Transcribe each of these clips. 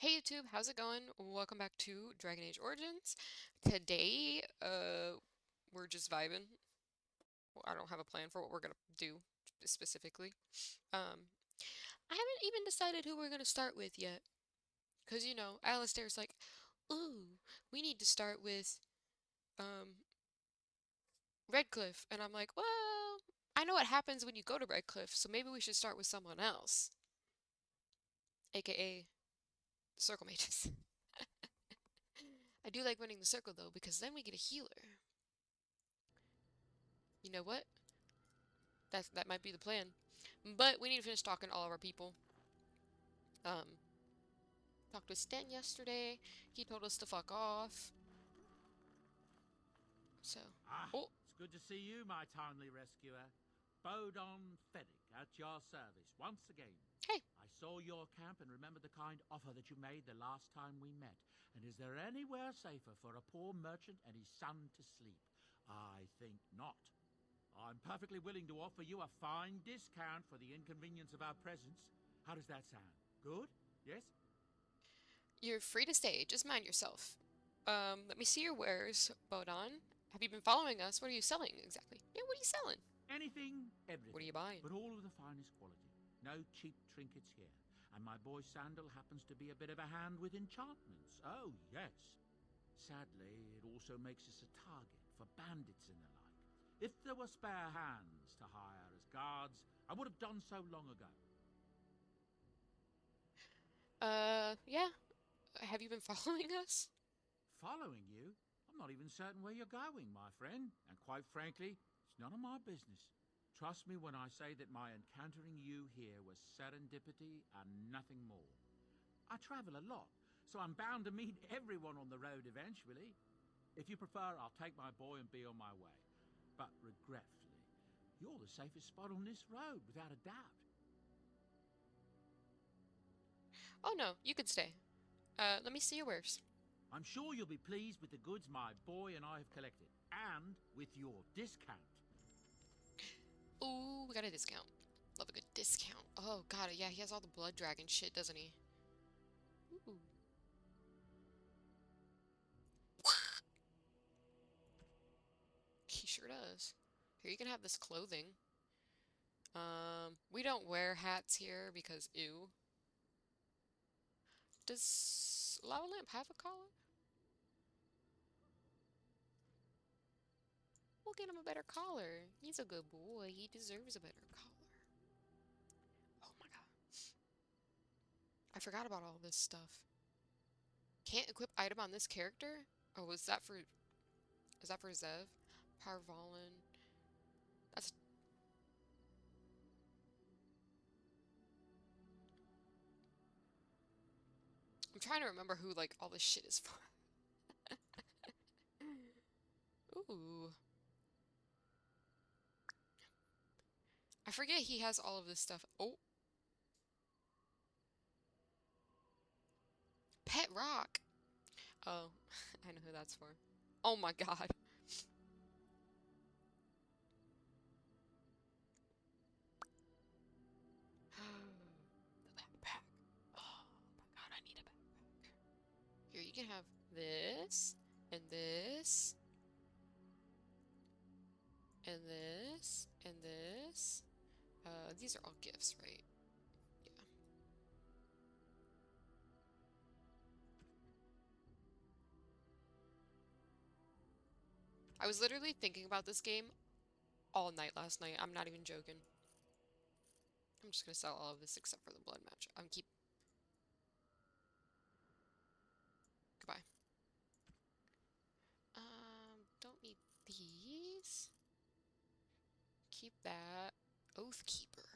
Hey YouTube, how's it going? Welcome back to Dragon Age Origins. Today, we're just vibing. Well, I don't have a plan for what we're gonna do specifically. Um, I haven't even decided who we're gonna start with yet. 'Cause Alistair's like, "Ooh, we need to start with um Redcliffe," and I'm like, "Well, I know what happens when you go to Redcliffe, so maybe we should start with someone else, aka Circle Mages." I do like running the circle though, because then we get a healer. You know what? That might be the plan. But we need to finish talking to all of our people. Um, Talked with Sten yesterday. He told us to fuck off. So, Ah, oh, it's good to see you, my timely rescuer. Bodon Fennick at your service once again. hey, I saw your camp and remember the kind offer that you made the last time we met. And is there anywhere safer for a poor merchant and his son to sleep? I think not. I'm perfectly willing to offer you a fine discount for the inconvenience of our presence. How does that sound? Good? Yes? you're free to stay. Just mind yourself. Let me see your wares, Bodon. Have you been following us? What are you selling exactly? Yeah, what are you selling? Anything, What are everything, you buying? but all of the finest quality. No cheap trinkets here. And my boy Sandal happens to be a bit of a hand with enchantments. Oh, yes. Sadly, it also makes us a target for bandits and the like. If there were spare hands to hire as guards, I would have done so long ago. Yeah. Have you been following us? Following you? I'm not even certain where you're going, my friend. And quite frankly, it's none of my business. Trust me when I say that my encountering you here was serendipity and nothing more. I travel a lot, so I'm bound to meet everyone on the road eventually. If you prefer, I'll take my boy and be on my way. But regretfully, you're the safest spot on this road, without a doubt. Oh no, you can stay. Let me see your wares. I'm sure you'll be pleased with the goods my boy and I have collected, and with your discount. Ooh, we got a discount. Love a good discount. Oh god, yeah, he has all the blood dragon shit, doesn't he? Ooh. He sure does. Here, you can have this clothing. We don't wear hats here because ew. Does Lava Lamp have a collar? We'll get him a better collar. He's a good boy. He deserves a better collar. Oh my god. I forgot about all this stuff. Can't equip item on this character? Oh, is that for Zev? Parvalin. That's I'm trying to remember who like all this shit is for. Ooh. I forget he has all of this stuff. Oh, Pet Rock. Oh, I know who that's for. Oh my god. The backpack. Oh my god, I need a backpack. Here, you can have this, and this, and this, and this. These are all gifts, right? Yeah. I was literally thinking about this game all night last night. I'm not even joking. I'm just gonna sell all of this except for the blood match. I'm keep. Goodbye. Don't need these. Keep that. Oathkeeper.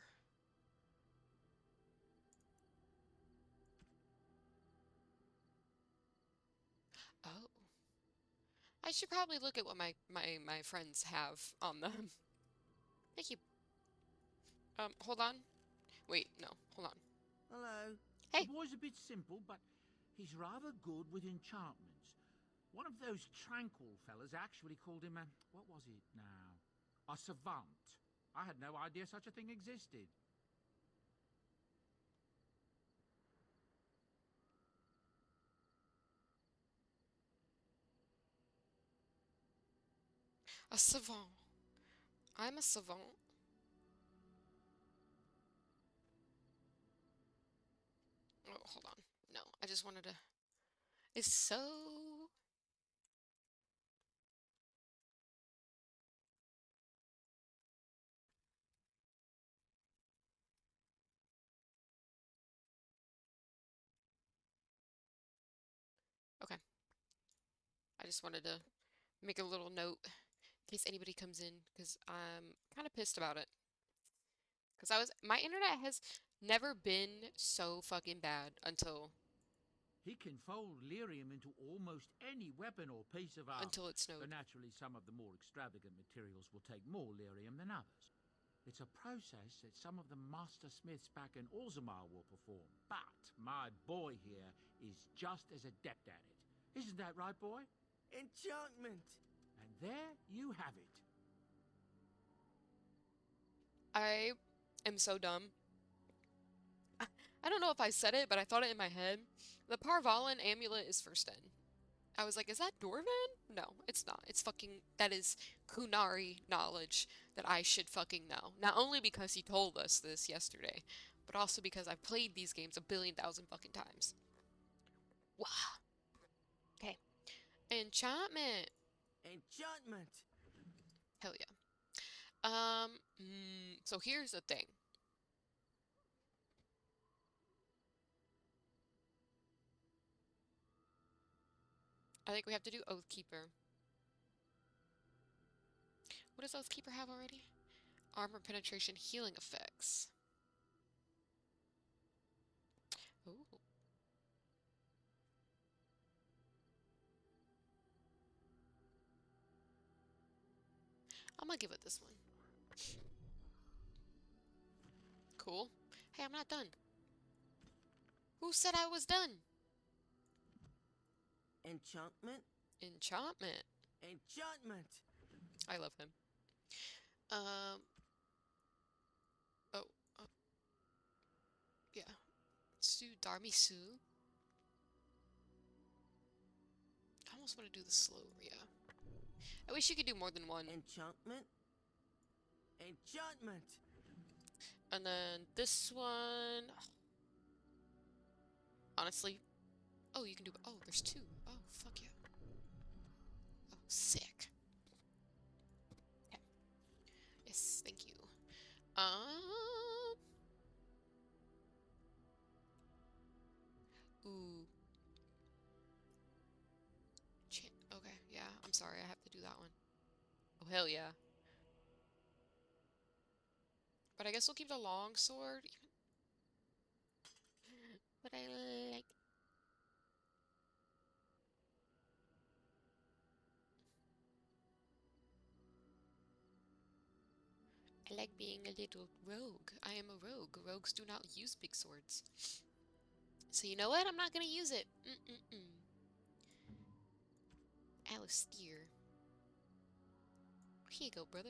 Oh. I should probably look at what my friends have on them. Thank you. Hold on. Wait, no, hold on. Hello. The Hey, boy's a bit simple, but he's rather good with enchantments. One of those tranquil fellas actually called him a... what was it now? A savant. I had no idea such a thing existed. A savant. I'm a savant. Oh, hold on. No, I just wanted to. It's so. Okay. I just wanted to make a little note in case anybody comes in because I'm kind of pissed about it. Because my internet has never been so fucking bad He can fold lyrium into almost any weapon or piece of armor. until it snowed. But naturally, some of the more extravagant materials will take more lyrium than others. It's a process that some of the master smiths back in Orzammar will perform. But my boy here is just as adept at it. Isn't that right, boy? Enchantment! And there you have it. I am so dumb. I don't know if I said it, but I thought it in my head. The Parvalan amulet is for Sten. I was like, is that Dorvan? No, it's not. It's fucking, that is Kunari knowledge that I should fucking know. Not only because he told us this yesterday, but also because I've played these games a billion thousand fucking times. Wow. Okay. Enchantment. Enchantment! Hell yeah. So here's the thing. I think we have to do Oathkeeper. What does Oathkeeper have already? Armor penetration healing effects. Ooh. I'm gonna give it this one. Cool. Hey, I'm not done. Who said I was done? Enchantment? Enchantment. Enchantment! I love him. Oh, yeah. Let's do Darmisu. I almost want to do the slow Rhea. I wish you could do more than one. Enchantment? Enchantment! And then this one. Honestly. Oh, you can do. Oh, there's two. Oh, fuck yeah. Oh, sick. Okay. Yes, thank you. Ooh. Okay, yeah. I'm sorry. I have to do that one. Oh, hell yeah. But I guess we'll keep the long sword. But I like. I like being a little rogue. I am a rogue. Rogues do not use big swords. So you know what? I'm not gonna use it. Alistair. Here you go, brother.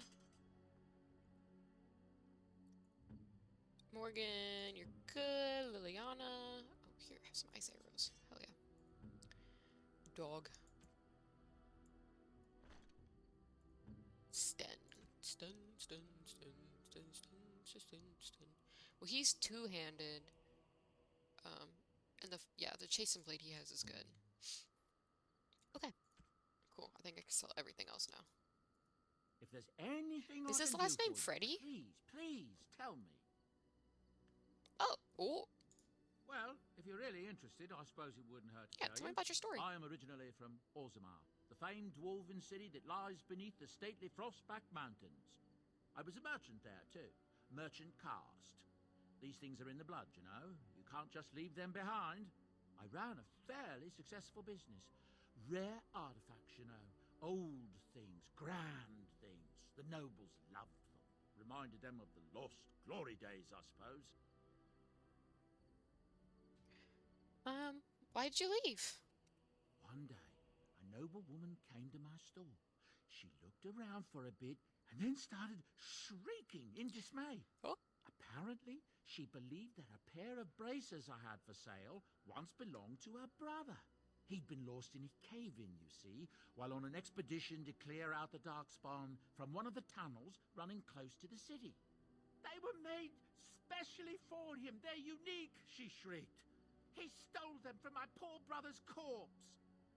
Morgan, you're good. Liliana. Oh, here, have some ice arrows. Hell yeah. Dog. Sten. Sten, Sten, Sten, Sten, Sten, Sten, Sten. Well, he's two-handed. And the chasen blade he has is good. Okay. Cool. I think I can sell everything else now. If there's anything Is I his can last do name for you, Freddy? please tell me. Oh. Well, if you're really interested, I suppose it wouldn't hurt to Yeah, tell tell me you. about your story. I am originally from Orzammar, the famed dwarven city that lies beneath the stately Frostback Mountains. I was a merchant there, too. Merchant caste. These things are in the blood, you know. You can't just leave them behind. I ran a fairly successful business. Rare artifacts, you know. Old things, grand things. The nobles loved them. Reminded them of the lost glory days, I suppose. Why'd you leave? One day, a noble woman came to my store. She looked around for a bit and then started shrieking in dismay. Oh? Apparently, she believed that a pair of braces I had for sale once belonged to her brother. He'd been lost in a cave-in, you see, while on an expedition to clear out the Darkspawn from one of the tunnels running close to the city. They were made specially for him. They're unique, she shrieked. He stole them from my poor brother's corpse.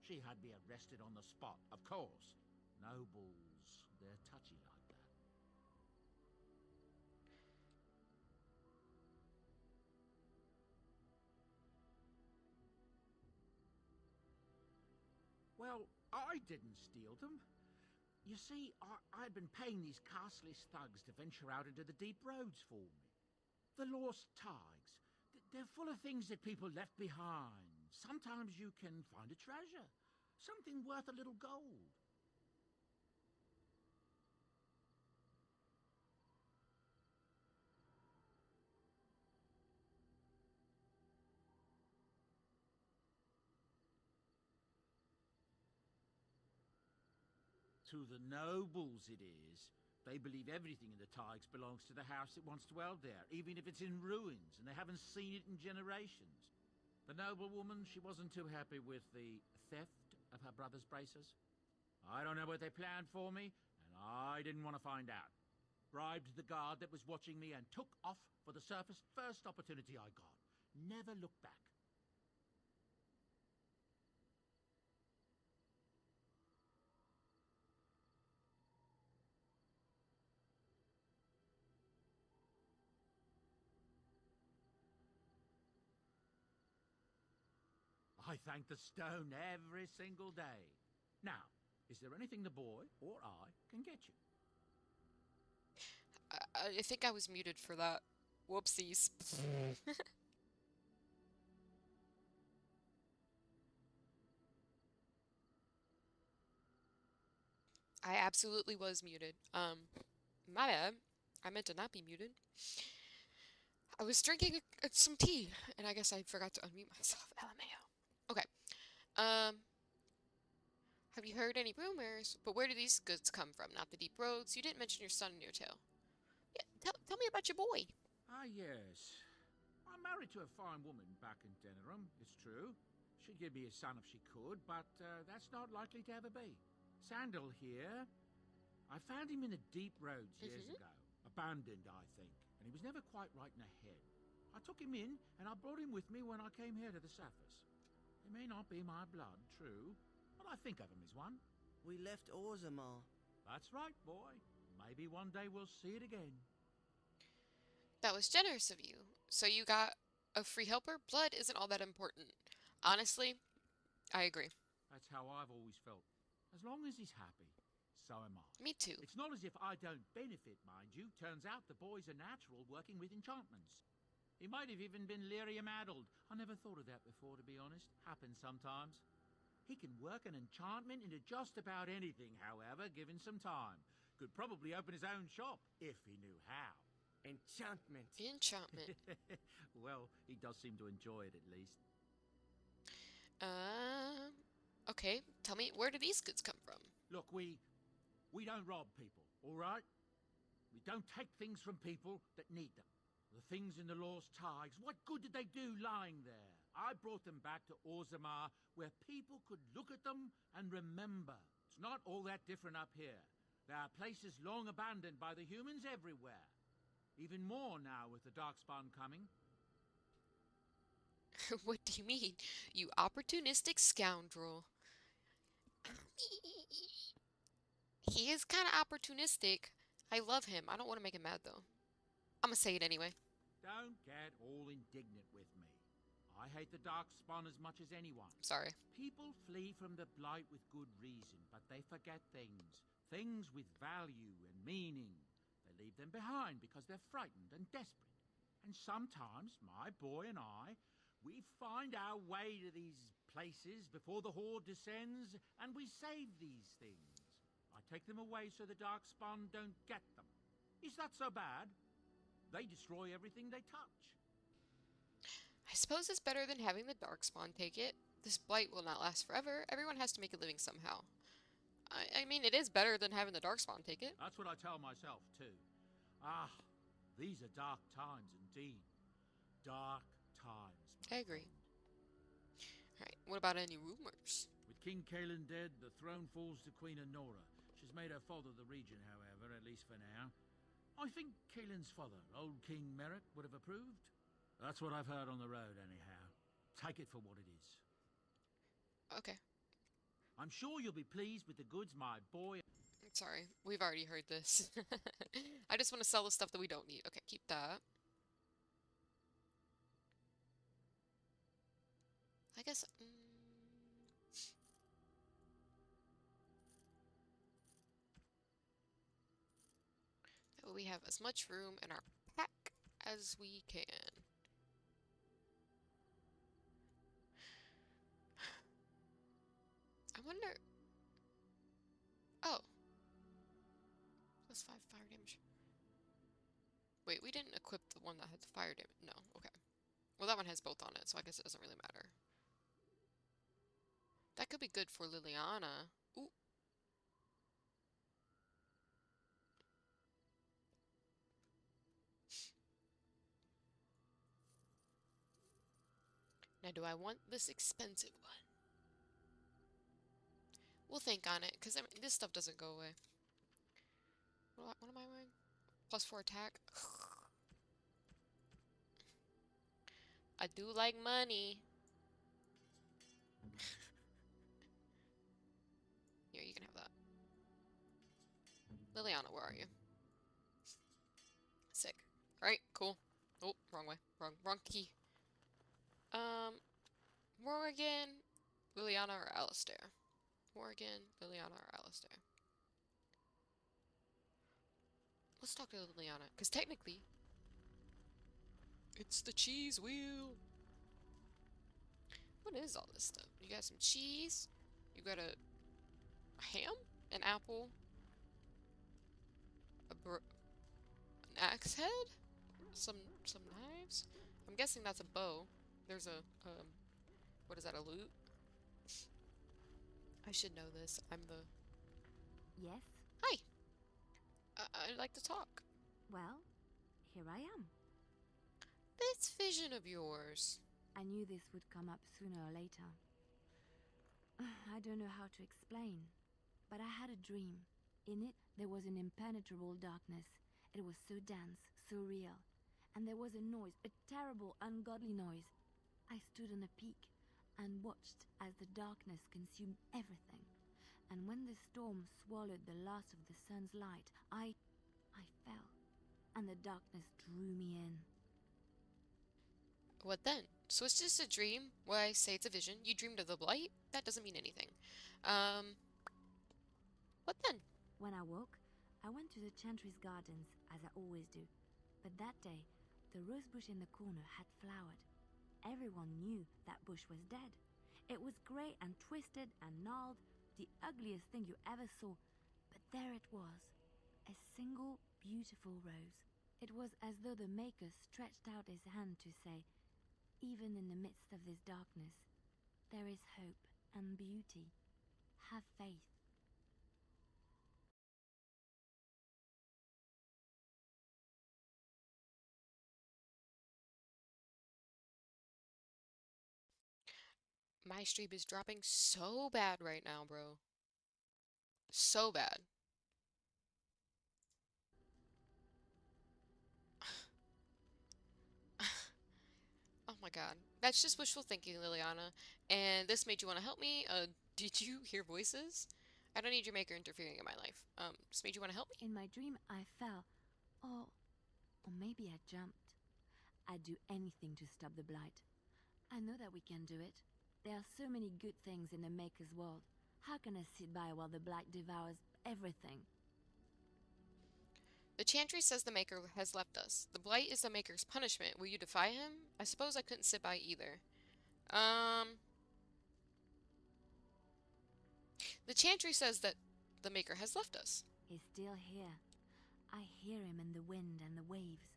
She had me arrested on the spot, of course. Nobles, they're touchy like that. Well, I didn't steal them. You see, I'd been paying these castless thugs to venture out into the deep roads for me. The lost tides. They're full of things that people left behind. Sometimes you can find a treasure. Something worth a little gold. To the nobles it is. They believe everything in the Tigers belongs to the house that once dwelled there, even if it's in ruins and they haven't seen it in generations. The noblewoman, she wasn't too happy with the theft of her brother's braces. I don't know what they planned for me, and I didn't want to find out. Bribed the guard that was watching me and took off for the surface first opportunity I got. Never looked back. I thank the stone every single day. Now, is there anything the boy or I can get you? I think I was muted for that. Whoopsies. I absolutely was muted. My bad. I meant to not be muted. I was drinking some tea, and I guess I forgot to unmute myself. LMAO. Okay. Um, have you heard any rumors? But where do these goods come from? Not the deep roads. You didn't mention your son in your tale. Yeah, tell me about your boy. Ah, yes. I'm married to a fine woman back in Denerim, it's true. She'd give me a son if she could, but that's not likely to ever be. Sandal here. I found him in the deep roads years ago. Abandoned, I think. And he was never quite right in the head. I took him in, and I brought him with me when I came here to the surface. He may not be my blood, true, but I think of him as one. We left Orzammar. That's right, boy. Maybe one day we'll see it again. That was generous of you. So you got a free helper? Blood isn't all that important. Honestly, I agree. That's how I've always felt. As long as he's happy, so am I. Me too. It's not as if I don't benefit, mind you. Turns out the boy's a natural working with enchantments. He might have even been lyrium-addled. I never thought of that before, to be honest. Happens sometimes. He can work an enchantment into just about anything, however, given some time. Could probably open his own shop, if he knew how. Enchantment. Enchantment. Well, he does seem to enjoy it, at least. Okay. Tell me, where do these goods come from? Look, we don't rob people, all right? We don't take things from people that need them. The things in the Lost Tides, what good did they do lying there? I brought them back to Orzammar, where people could look at them and remember. It's not all that different up here. There are places long abandoned by the humans everywhere. Even more now with the Darkspawn coming. What do you mean, you opportunistic scoundrel? He is kind of opportunistic. I love him. I don't want to make him mad, though. I'm gonna say it anyway. Don't get all indignant with me. I hate the Darkspawn as much as anyone. Sorry. People flee from the Blight with good reason, but they forget things. Things with value and meaning. They leave them behind because they're frightened and desperate. And sometimes, my boy and I, we find our way to these places before the Horde descends, and we save these things. I take them away so the Darkspawn don't get them. Is that so bad? They destroy everything they touch. I suppose it's better than having the Darkspawn take it. This blight will not last forever. Everyone has to make a living somehow. I mean, it is better than having the Darkspawn take it. That's what I tell myself, too. Ah, these are dark times indeed. Dark times. I agree. Alright, what about any rumors? With King Kalen dead, the throne falls to Queen Anora. She's made her father the regent, however, at least for now. I think Kalen's father, old King Merrick, would have approved. That's what I've heard on the road, anyhow. Take it for what it is. Okay. I'm sure you'll be pleased with the goods my boy... Sorry, we've already heard this. I just want to sell the stuff that we don't need. Okay, keep that. I guess... that way we have as much room in our pack as we can. I wonder... Oh. +5 fire damage. Wait, we didn't equip the one that had the fire damage. No, okay. Well, that one has both on it, so I guess it doesn't really matter. That could be good for Liliana. Ooh. Now, do I want this expensive one? We'll think on it, because I mean, this stuff doesn't go away. What am I wearing? +4 attack. I do like money. Here, you can have that. Liliana, where are you? Sick. Alright, cool. Oh, wrong way. Wrong key. Morgan, Liliana, or Alistair? Morgan, Liliana, or Alistair? Let's talk to Liliana, because technically, it's the cheese wheel. What is all this stuff? You got some cheese. You got a ham, an apple, an axe head, some knives. I'm guessing that's a bow. There's a what is that? A lute? I should know this. I'm the... Yes? Hi! I'd like to talk. Well, here I am. This vision of yours. I knew this would come up sooner or later. I don't know how to explain, but I had a dream. In it, there was an impenetrable darkness. It was so dense, so real. And there was a noise, a terrible, ungodly noise. I stood on a peak and watched as the darkness consumed everything. And when the storm swallowed the last of the sun's light, I fell, and the darkness drew me in. What then? So it's just a dream where I say it's a vision. You dreamed of the blight? That doesn't mean anything. What then? When I woke, I went to the Chantry's gardens, as I always do. But that day, the rose bush in the corner had flowered. Everyone knew that bush was dead. It was grey and twisted and gnarled, the ugliest thing you ever saw. But there it was, a single beautiful rose. It was as though the Maker stretched out his hand to say, even in the midst of this darkness, there is hope and beauty. Have faith. My stream is dropping so bad right now, bro. So bad. Oh my god. That's just wishful thinking, Liliana. And this made you want to help me? Did you hear voices? I don't need your maker interfering in my life. This made you want to help me? In my dream, I fell. Or maybe I jumped. I'd do anything to stop the blight. I know that we can do it. There are so many good things in the Maker's world. How can I sit by while the blight devours everything? The Chantry says the Maker has left us. The blight is the Maker's punishment. Will you defy him? I suppose I couldn't sit by either. The Chantry says that the Maker has left us. He's still here. I hear him in the wind and the waves.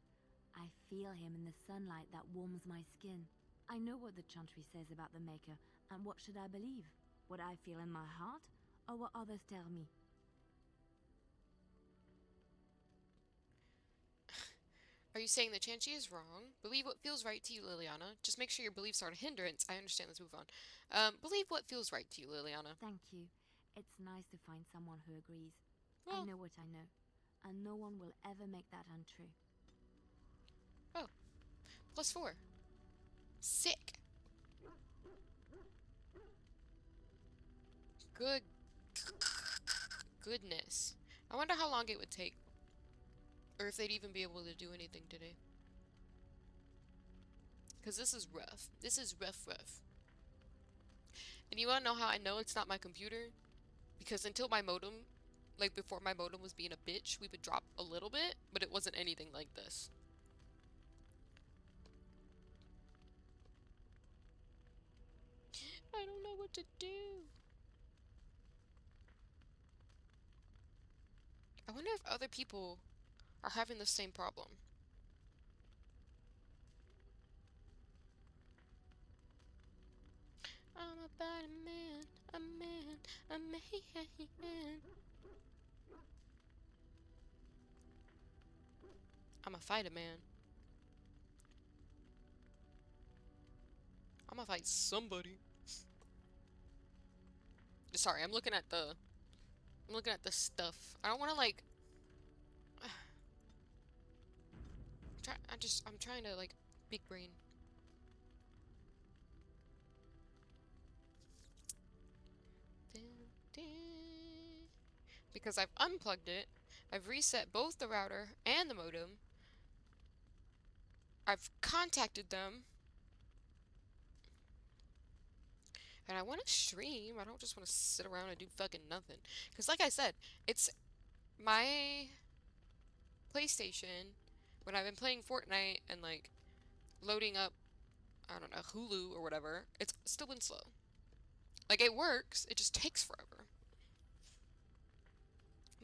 I feel him in the sunlight that warms my skin. I know what the Chantry says about the Maker, and what should I believe? What I feel in my heart, or what others tell me? Are you saying that Chansey is wrong? Believe what feels right to you, Liliana. Just make sure your beliefs aren't a hindrance. I understand. Let's move on. Believe what feels right to you, Liliana. Thank you. It's nice to find someone who agrees. I Well, know what I know, and no one will ever make that untrue. oh, +4. Sick. Good. Goodness. I wonder how long it would take. Or if they'd even be able to do anything today. Because this is rough. This is rough. And you want to know how I know it's not my computer? Because until my modem, like before my modem was being a bitch, we would drop a little bit, but it wasn't anything like this. I don't know what to do. I wonder if other people are having the same problem. I'm about a man, a man, a man. I'm a fight a man. I'm gonna fight somebody. Sorry, I'm looking at the stuff. I don't want to like I'm trying to like big brain. Because I've unplugged it, I've reset both the router and the modem. I've contacted them. And I want to stream. I don't just want to sit around and do fucking nothing. Because like I said, it's my PlayStation, when I've been playing Fortnite and like loading up, I don't know, Hulu or whatever, it's still been slow. Like it works, it just takes forever.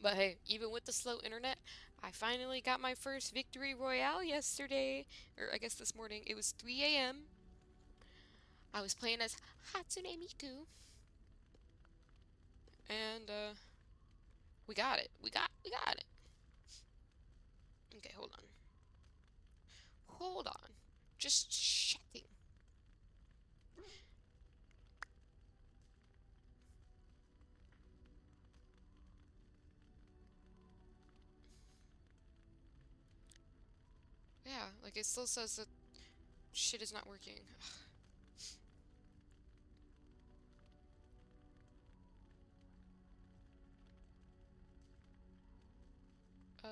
But hey, even with the slow internet, I finally got my first victory royale yesterday, or I guess this morning. It was 3 a.m. I was playing as Hatsune Miku. And we got it. We got it. Okay, hold on. Hold on. Just checking. Yeah, like it still says that shit is not working. uh,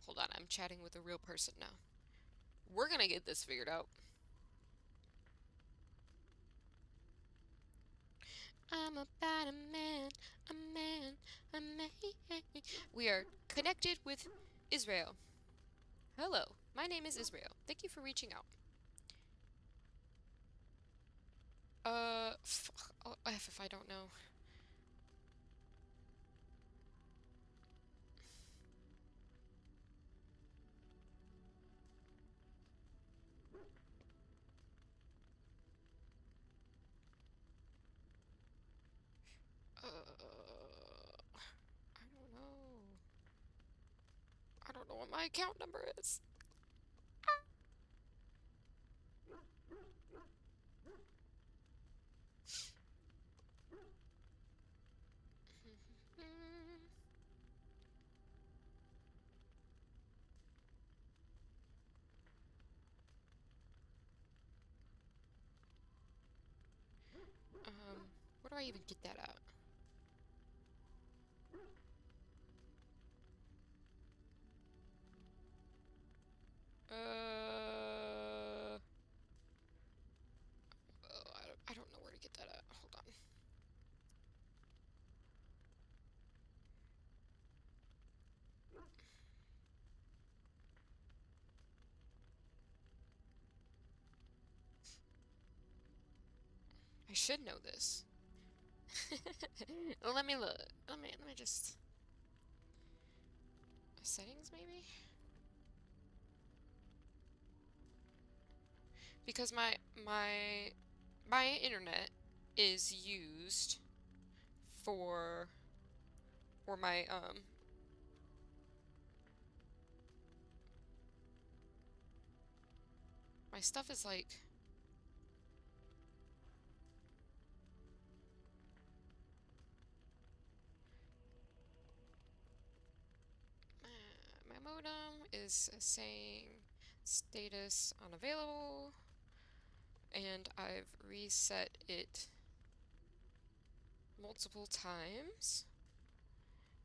hold on, I'm chatting with a real person now. We're gonna get this figured out. I'm about a man, a man, a man. We are connected with Israel. Hello, my name is Israel. Thank you for reaching out. Fuck. Oh, F if I don't know. I don't know. I don't know what my account number is. Where do I even get that at? Oh, I don't know where to get that at. Hold on. I should know this. Let me look. Let me just settings maybe? Because my internet is used for or my stuff is like my modem is saying status unavailable, and I've reset it multiple times.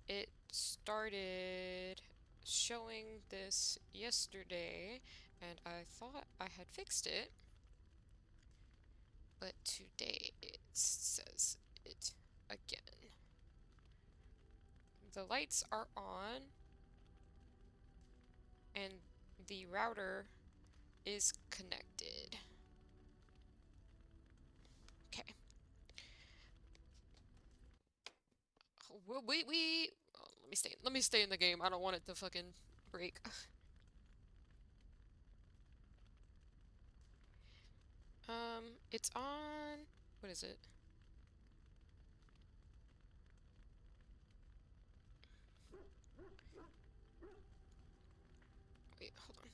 It started showing this yesterday, and I thought I had fixed it, but today it says it again. The lights are on, and the router is connected. Okay. We oh, let me stay in the game. I don't want it to fucking break. It's on. What is it? Wait, hold on.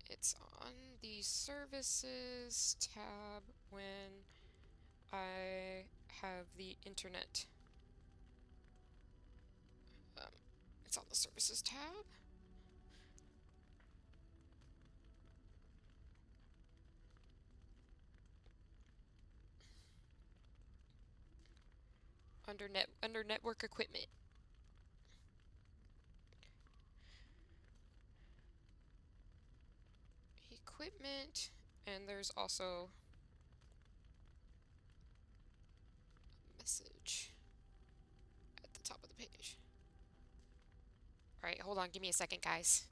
It's on the services tab when I have the internet. Um, it's on the services tab. Under network equipment. Equipment, and there's also a message at the top of the page. Alright, hold on, give me a second, guys.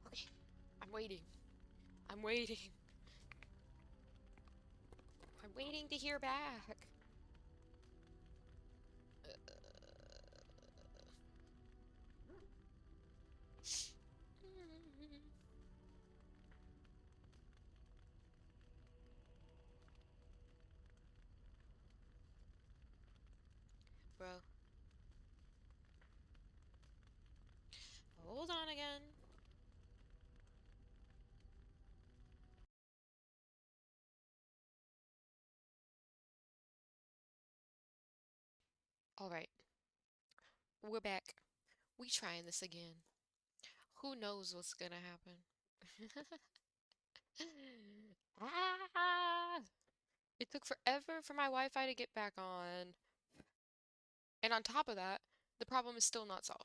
Okay, I'm waiting. I'm waiting. I'm waiting to hear back. All right, we're back. We trying this again. Who knows what's gonna happen? Ah! It took forever for my Wi-Fi to get back on. And on top of that, the problem is still not solved.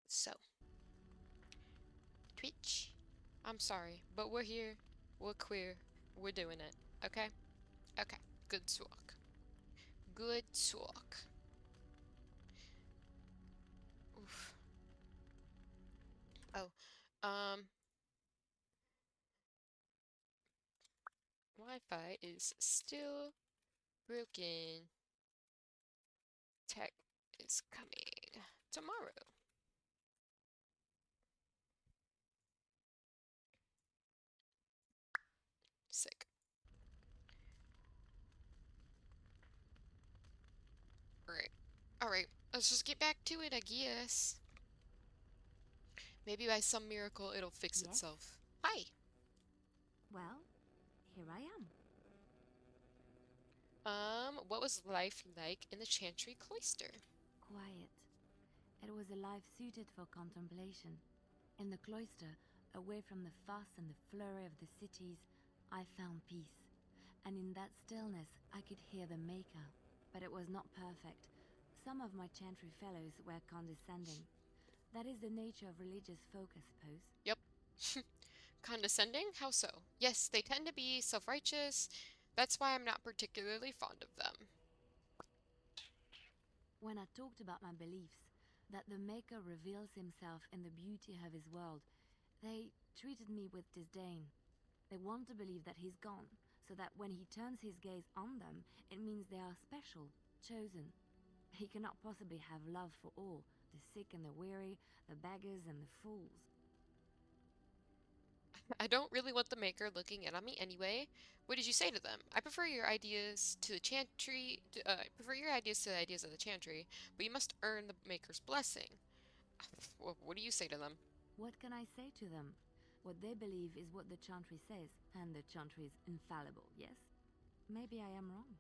So, Twitch, I'm sorry, but we're here. We're queer. We're doing it. Okay? Okay. Good talk. Good talk. Oof. Oh, Wi-Fi is still broken. Tech is coming tomorrow. Sick. Alright. Alright. Let's just get back to it, I guess. Maybe by some miracle it'll fix Yes? itself. Hi. Well, here I am. What was life like in the Chantry Cloister? Quiet. It was a life suited for contemplation. In the cloister, away from the fuss and the flurry of the cities, I found peace. And in that stillness, I could hear the Maker. But it was not perfect. Some of my chantry fellows were condescending. That is the nature of religious folk, I suppose. Yep. Condescending? How so? Yes, they tend to be self-righteous. That's why I'm not particularly fond of them. When I talked about my beliefs, that the Maker reveals himself in the beauty of his world, they treated me with disdain. They want to believe that he's gone, so that when he turns his gaze on them, it means they are special, chosen. He cannot possibly have love for all, the sick and the weary, the beggars and the fools. I don't really want the Maker looking in on me anyway. What did you say to them? I prefer your ideas to the Chantry. I prefer your ideas to the ideas of the Chantry, but you must earn the Maker's blessing. What do you say to them? What can I say to them? What they believe is what the Chantry says, and the Chantry is infallible, yes? Maybe I am wrong.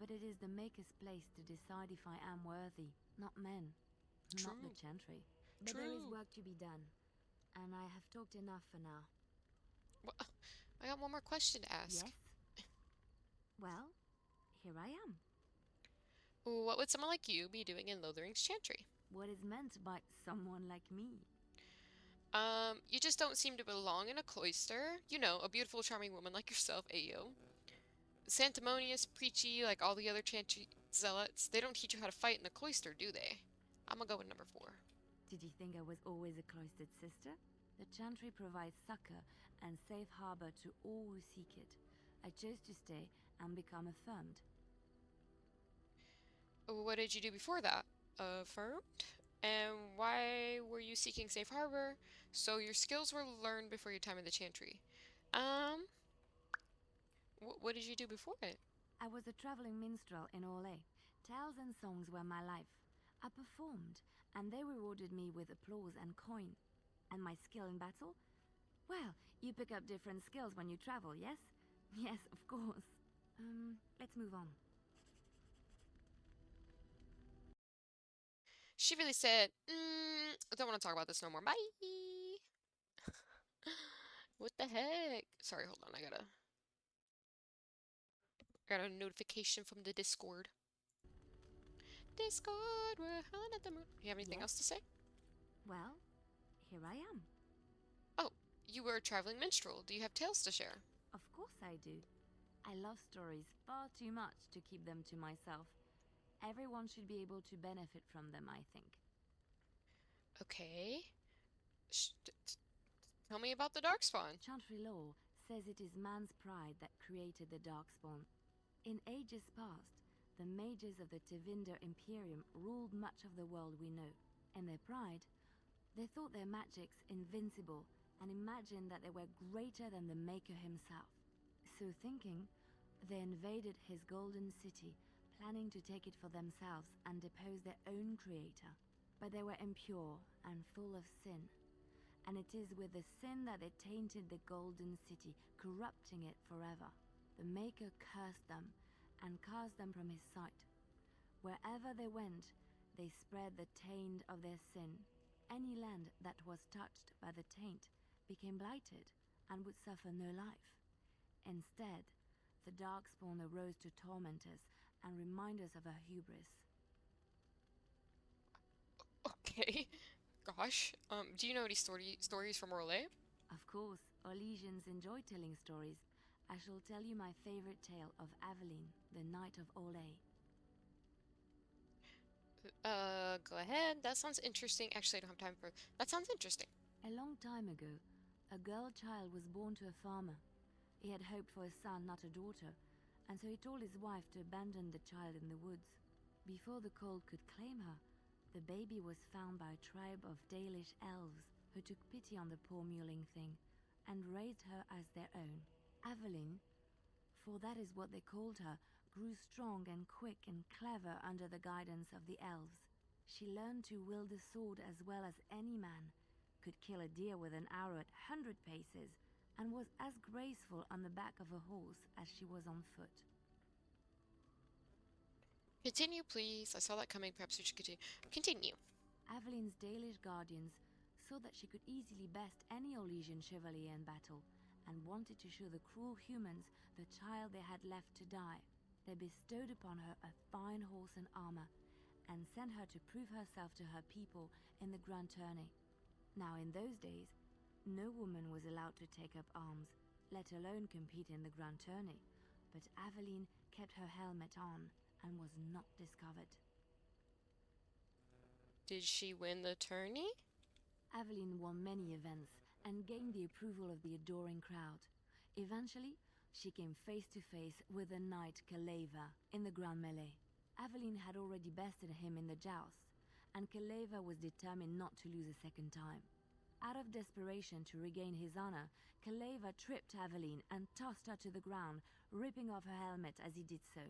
But it is the Maker's place to decide if I am worthy, not men, not the True. Chantry. But there is True. work to be done, and I have talked enough for now. Wha- I got one more question to ask. Yes? Well, here I am. What would someone like you be doing in Lothering's Chantry? What is meant by someone like me? You just don't seem to belong in a cloister. You know, a beautiful, charming woman like yourself, Ayo. Sanctimonious, preachy, like all the other Chantry zealots. They don't teach you how to fight in the cloister, do they? I'm gonna go with number 4. Did you think I was always a cloistered sister? The Chantry provides succor and safe harbor to all who seek it. I chose to stay and become affirmed. What did you do before that? Affirmed? And why were you seeking safe harbor? So your skills were learned before your time in the Chantry. Um, what did you do before it? I was a traveling minstrel in Orlais. Tales and songs were my life. I performed, and they rewarded me with applause and coin. And my skill in battle? Well, you pick up different skills when you travel, yes? Yes, of course. Let's move on. She really said, I don't want to talk about this no more. Bye. What the heck? Sorry, hold on. I got a notification from the Discord. Discord, we're hot at the moon. You have anything Yes? else to say? Well, here I am. Oh, you were a traveling minstrel. Do you have tales to share? Of course I do. I love stories far too much to keep them to myself. Everyone should be able to benefit from them, I think. Okay. Tell me about the Darkspawn. Chantry law says it is man's pride that created the Darkspawn. In ages past, the mages of the Tevinder Imperium ruled much of the world we know. In their pride, they thought their magics invincible and imagined that they were greater than the Maker himself. So thinking, they invaded his golden city, planning to take it for themselves and depose their own creator. But they were impure and full of sin. And it is with the sin that they tainted the golden city, corrupting it forever. The Maker cursed them and cast them from his sight. Wherever they went, they spread the taint of their sin. Any land that was touched by the taint became blighted and would suffer no life. Instead, the Darkspawn arose to torment us and remind us of our hubris. Okay. Gosh. Do you know any stories from Orlais? Of course, Orlesians enjoy telling stories. I shall tell you my favorite tale of Aveline, the Knight of Orlais. Go ahead. That sounds interesting. Actually, I don't have time for. That sounds interesting. A long time ago, a girl child was born to a farmer. He had hoped for a son, not a daughter, and so he told his wife to abandon the child in the woods. Before the cold could claim her, the baby was found by a tribe of Dalish elves who took pity on the poor mewling thing and raised her as their own. Aveline, for that is what they called her, grew strong and quick and clever under the guidance of the elves. She learned to wield a sword as well as any man, could kill a deer with an arrow at 100 paces, and was as graceful on the back of a horse as she was on foot. Continue, please. I saw that coming. Perhaps we should continue. Aveline's Dalish guardians saw that she could easily best any Orlesian chevalier in battle, and wanted to show the cruel humans the child they had left to die. They bestowed upon her a fine horse and armor, and sent her to prove herself to her people in the grand tourney. Now in those days, no woman was allowed to take up arms, let alone compete in the grand tourney, but Aveline kept her helmet on and was not discovered. Did she win the tourney? Aveline won many events and gained the approval of the adoring crowd. Eventually, she came face to face with the knight Kaleva in the grand melee. Aveline had already bested him in the jousts, and Kaleva was determined not to lose a second time. Out of desperation to regain his honor, Kaleva tripped Aveline and tossed her to the ground, ripping off her helmet as he did so.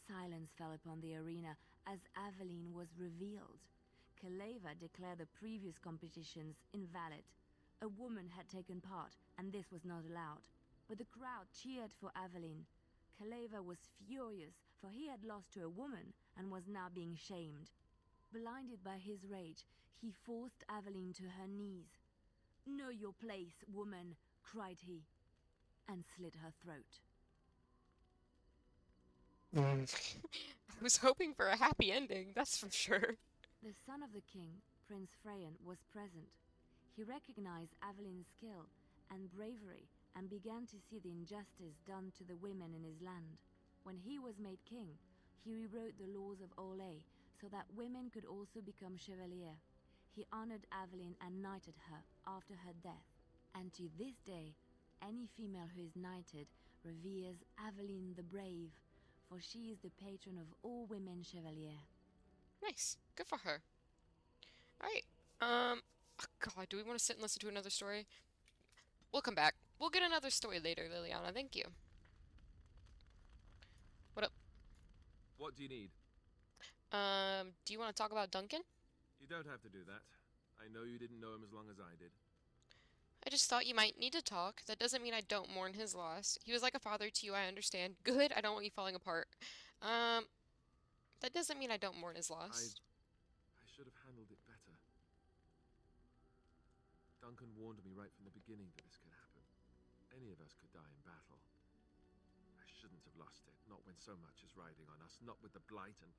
Silence fell upon the arena as Aveline was revealed. Kaleva declared the previous competitions invalid. A woman had taken part, and this was not allowed. But the crowd cheered for Aveline. Kaleva was furious, for he had lost to a woman and was now being shamed. Blinded by his rage, he forced Aveline to her knees. "Know your place, woman," cried he, and slit her throat. I was hoping for a happy ending, that's for sure. The son of the king, Prince Freyan, was present. He recognized Aveline's skill and bravery and began to see the injustice done to the women in his land. When he was made king, he rewrote the laws of Orlais so that women could also become chevalier. He honored Aveline and knighted her after her death. And to this day, any female who is knighted reveres Aveline the Brave, for she is the patron of all women chevalier. Nice. Good for her. Alright. Oh God, do we want to sit and listen to another story? We'll come back. We'll get another story later, Liliana. Thank you. What up? What do you need? Do you want to talk about Duncan? You don't have to do that. I know you didn't know him as long as I did. I just thought you might need to talk. That doesn't mean I don't mourn his loss. He was like a father to you, I understand. Good, I don't want you falling apart. That doesn't mean I don't mourn his loss. I should have handled it better. Duncan warned me right from the beginning that this could happen. Any of us could die in battle. I shouldn't have lost it, not when so much is riding on us, not with the Blight and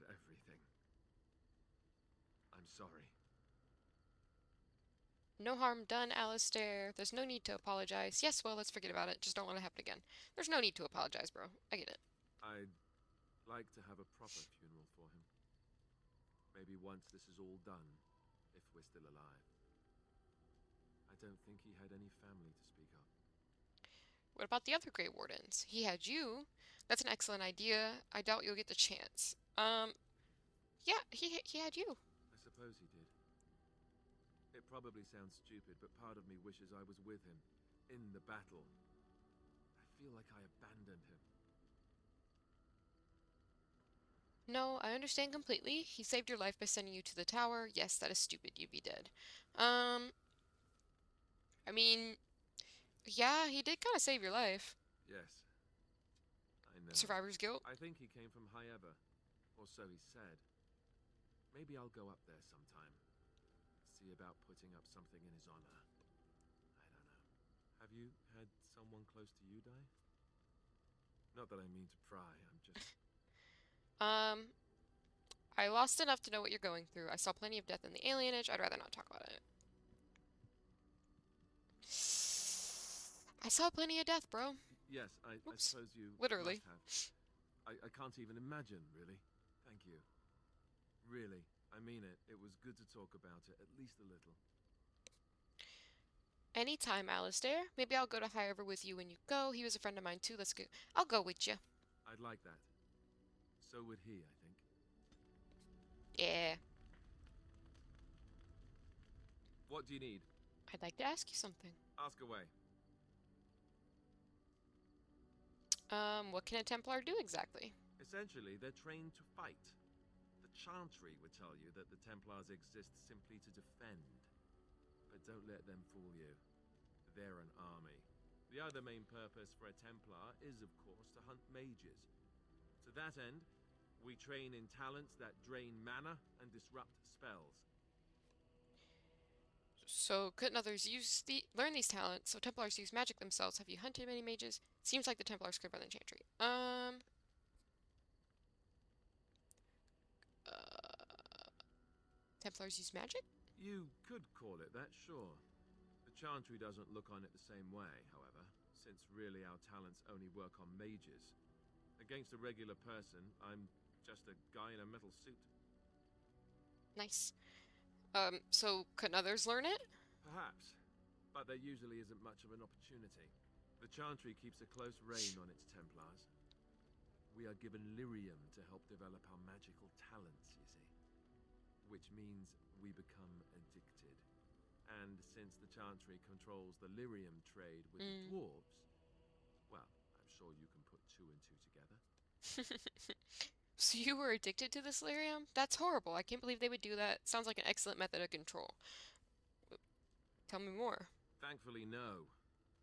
everything. I'm sorry. No harm done, Alistair. There's no need to apologize. Yes, well, let's forget about it. Just don't let it happen again. There's no need to apologize, bro. I get it. I'd like to have a proper funeral for him. Maybe once this is all done, if we're still alive. I don't think he had any family to speak of. What about the other Grey Wardens? He had you. That's an excellent idea. I doubt you'll get the chance. Yeah, he had you. I suppose he did. It probably sounds stupid, but part of me wishes I was with him, in the battle. I feel like I abandoned him. No, I understand completely. He saved your life by sending you to the tower. Yes, that is stupid. You'd be dead. I mean, yeah, he did kind of save your life. Yes. I know. Survivor's guilt. I think he came from High Ever. Or so he said. Maybe I'll go up there sometime. See about putting up something in his honor. I don't know. Have you had someone close to you die? Not that I mean to pry, I'm just... I lost enough to know what you're going through. I saw plenty of death in the alienage. I'd rather not talk about it. I saw plenty of death, bro. Yes, I Oops. suppose you Literally. must have. I can't even imagine, really. Thank you. Really, I mean it. It was good to talk about it, at least a little. Anytime, Alistair. Maybe I'll go to Highover with you when you go. He was a friend of mine too. Let's go. I'll go with you. I'd like that. So would he, I think. Yeah. What do you need? I'd like to ask you something. Ask away. What can a Templar do exactly? Essentially, they're trained to fight. The Chantry would tell you that the Templars exist simply to defend. But don't let them fool you. They're an army. The other main purpose for a Templar is, of course, to hunt mages. To that end, we train in talents that drain mana and disrupt spells. So, couldn't others learn these talents? So Templars use magic themselves. Have you hunted many mages? Seems like the Templars could run the Chantry. Templars use magic? You could call it that, sure. The Chantry doesn't look on it the same way, however, since really our talents only work on mages. Against a regular person, I'm just a guy in a metal suit. Nice. So couldn't others learn it? Perhaps, but there usually isn't much of an opportunity. The Chantry keeps a close rein on its Templars. We are given lyrium to help develop our magical talents, you see. Which means we become addicted. And since the Chantry controls the lyrium trade with the dwarves, well, I'm sure you can put two and two together. So you were addicted to this lyrium? That's horrible. I can't believe they would do that. Sounds like an excellent method of control. Tell me more. Thankfully, no.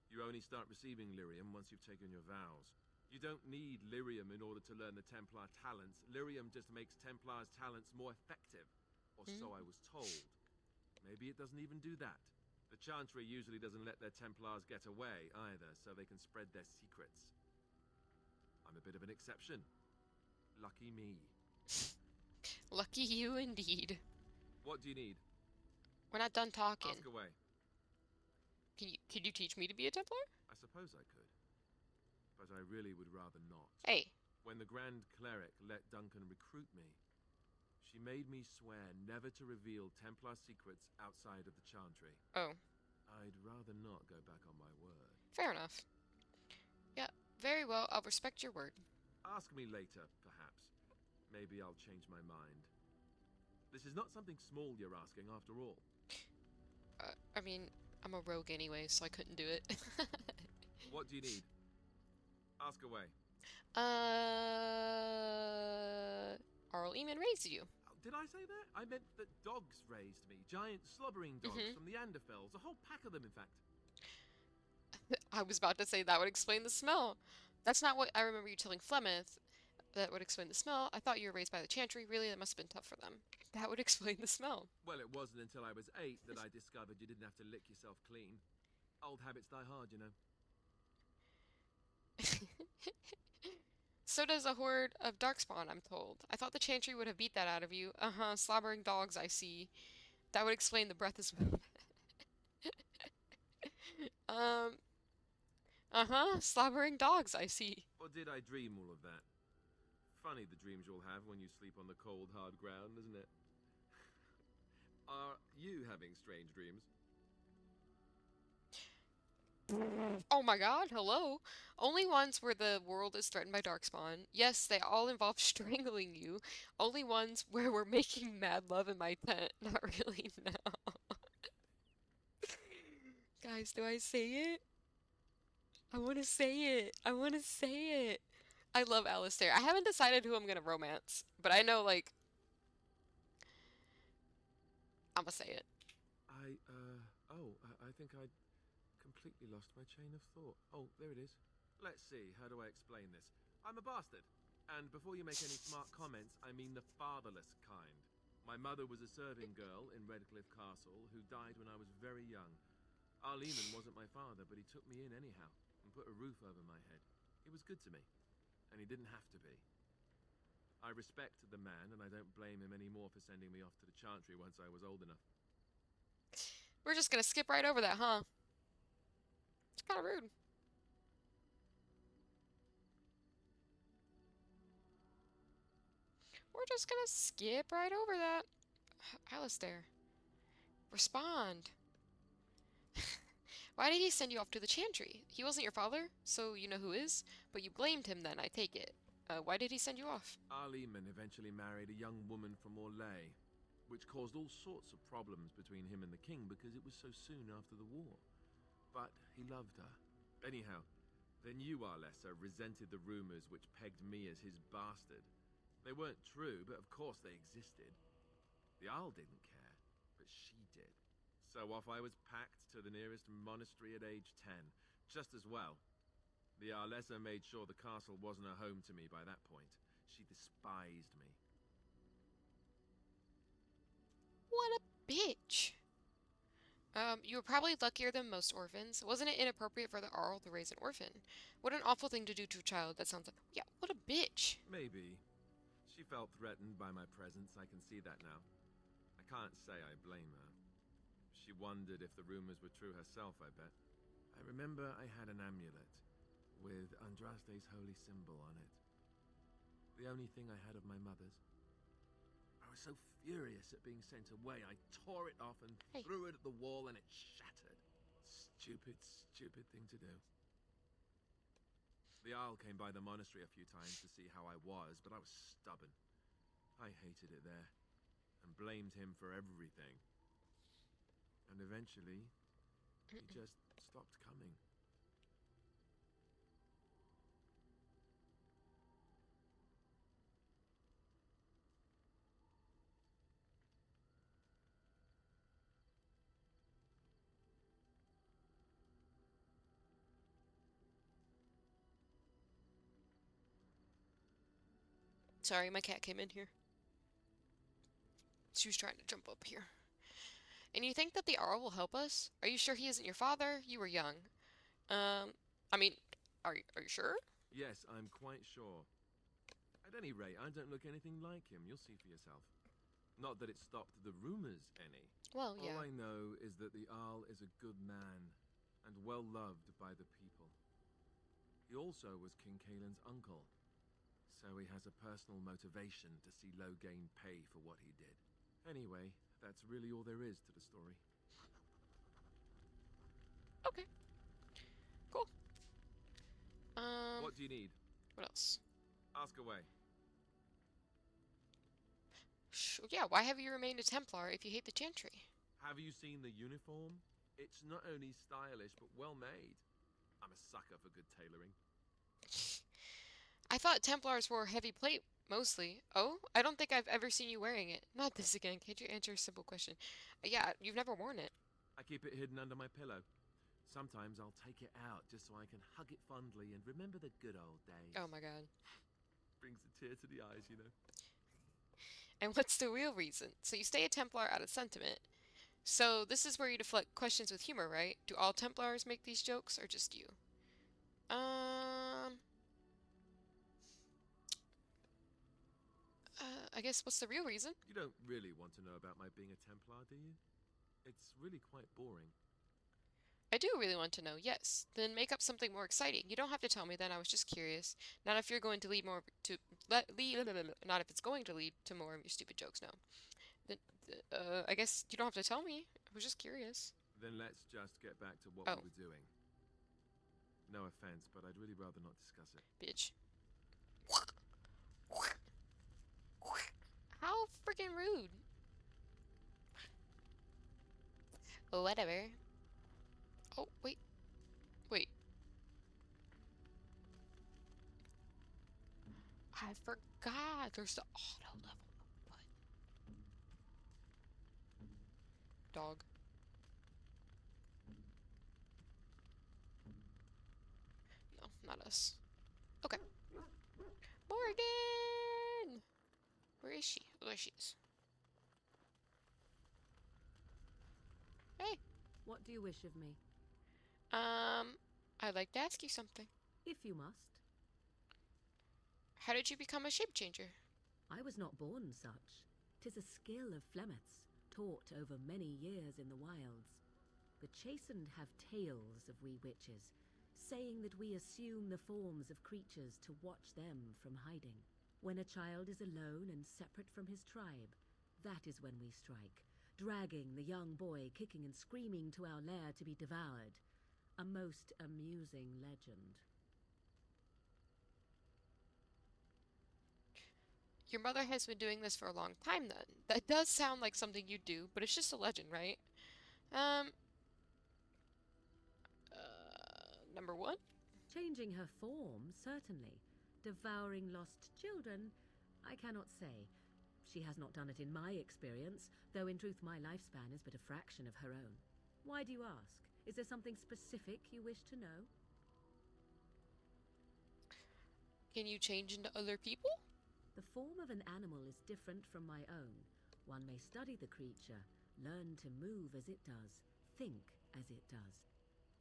You only start receiving lyrium once you've taken your vows. You don't need lyrium in order to learn the Templar talents. Lyrium just makes Templars' talents more effective. Or so I was told. Maybe it doesn't even do that. The Chantry usually doesn't let their Templars get away either, so they can spread their secrets. I'm a bit of an exception. Lucky me. Lucky you indeed. What do you need? We're not done talking. Ask away. Could you teach me to be a Templar? I suppose I could. But I really would rather not. Hey. When the Grand Cleric let Duncan recruit me, she made me swear never to reveal Templar secrets outside of the Chantry. Oh. I'd rather not go back on my word. Fair enough. Yeah, very well. I'll respect your word. Ask me later, perhaps. Maybe I'll change my mind. This is not something small you're asking, after all. I mean, I'm a rogue anyway, so I couldn't do it. What do you need? Ask away. Arl Eamon raised you. Did I say that? I meant that dogs raised me. Giant slobbering dogs from the Anderfells. A whole pack of them, in fact. I was about to say that would explain the smell. That's not what I remember you telling Flemeth. That would explain the smell. I thought you were raised by the Chantry. Really, that must have been tough for them. That would explain the smell. Well, it wasn't until I was 8 that I discovered you didn't have to lick yourself clean. Old habits die hard, you know. So does a horde of Darkspawn, I'm told. I thought the Chantry would have beat that out of you. Slobbering dogs, I see. That would explain the breath as well. Slobbering dogs, I see. Or did I dream all of that? Funny the dreams you'll have when you sleep on the cold, hard ground, isn't it? Are you having strange dreams? Oh my god, hello. Only ones where the world is threatened by Darkspawn. Yes, they all involve strangling you. Only ones where we're making mad love in my tent. Not really, no. Guys, do I say it? I want to say it. I want to say it. I love Alistair. I haven't decided who I'm gonna romance, but I know, like, I'm gonna say it. I think I completely lost my chain of thought. Oh, there it is. Let's see, how do I explain this? I'm a bastard. And before you make any smart comments, I mean the fatherless kind. My mother was a serving girl in Redcliffe Castle who died when I was very young. Arleman wasn't my father, but he took me in anyhow and put a roof over my head. He was good to me, and he didn't have to be. I respect the man, and I don't blame him anymore for sending me off to the Chantry once I was old enough. We're just gonna skip right over that, huh? It's kind of rude. We're just gonna skip right over that. Alistair, respond. Why did he send you off to the Chantry? He wasn't your father, so you know who is, but you blamed him then, I take it. Why did he send you off? Arleman eventually married a young woman from Orlais, which caused all sorts of problems between him and the king because it was so soon after the war. But he loved her. Anyhow, then you, Arlessa, resented the rumors which pegged me as his bastard. They weren't true, but of course they existed. The Arl didn't care, but she did. So off I was packed to the nearest monastery at age 10, just as well. The Arlessa made sure the castle wasn't a home to me by that point. She despised me. What a bitch. You were probably luckier than most orphans. Wasn't it inappropriate for the Arl to raise an orphan? What an awful thing to do to a child. That sounds like... Yeah, what a bitch. Maybe. She felt threatened by my presence, I can see that now. I can't say I blame her. She wondered if the rumors were true herself, I bet. I remember I had an amulet with Andraste's holy symbol on it. The only thing I had of my mother's. I was so furious at being sent away, I tore it off and threw it at the wall and it shattered. Stupid, stupid thing to do. The Arl came by the monastery a few times to see how I was, but I was stubborn. I hated it there, and blamed him for everything. And eventually, he just stopped coming. Sorry, my cat came in here. She was trying to jump up here. And you think that the Arl will help us? Are you sure he isn't your father? You were young. I mean, are you sure? Yes, I'm quite sure. At any rate, I don't look anything like him. You'll see for yourself. Not that it stopped the rumors any. Well, yeah. All I know is that the Arl is a good man, and well loved by the people. He also was King Caelan's uncle, so he has a personal motivation to see Loghain pay for what he did. Anyway, that's really all there is to the story. Okay. Cool. What do you need? What else? Ask away. Yeah, why have you remained a Templar if you hate the Chantry? Have you seen the uniform? It's not only stylish, but well made. I'm a sucker for good tailoring. I thought Templars wore heavy plate, mostly. Oh? I don't think I've ever seen you wearing it. Not this again. Can't you answer a simple question? Yeah, you've never worn it. I keep it hidden under my pillow. Sometimes I'll take it out just so I can hug it fondly and remember the good old days. Oh my god. Brings a tear to the eyes, you know. And what's the real reason? So you stay a Templar out of sentiment. So this is where you deflect questions with humor, right? Do all Templars make these jokes, or just you? I guess what's the real reason? You don't really want to know about my being a Templar, do you? It's really quite boring. I do really want to know, yes. Then make up something more exciting. You don't have to tell me then, I was just curious. Not if you're going to lead more to... not if it's going to lead to more of your stupid jokes, no. Then, I guess you don't have to tell me. I was just curious. Then let's just get back to what we were doing. No offense, but I'd really rather not discuss it. Bitch. How freaking rude. Whatever. Oh, wait. Wait. I forgot. There's the auto level. What? Dog. No, not us. Okay. More Morgan! Where is she? Oh, there she is. Hey. What do you wish of me? I'd like to ask you something. If you must. How did you become a shape changer? I was not born such. 'Tis a skill of Flemeth's, taught over many years in the wilds. The chastened have tales of we witches, saying that we assume the forms of creatures to watch them from hiding. When a child is alone and separate from his tribe, that is when we strike, dragging the young boy kicking and screaming to our lair to be devoured. A most amusing legend. Your mother has been doing this for a long time then. That does sound like something you do, but it's just a legend, right? Number one? Changing her form, certainly. Devouring lost children, I cannot say. She has not done it in my experience, though in truth my lifespan is but a fraction of her own. Why do you ask? Is there something specific you wish to know? Can you change into other people? The form of an animal is different from my own. One may study the creature, learn to move as it does, think as it does.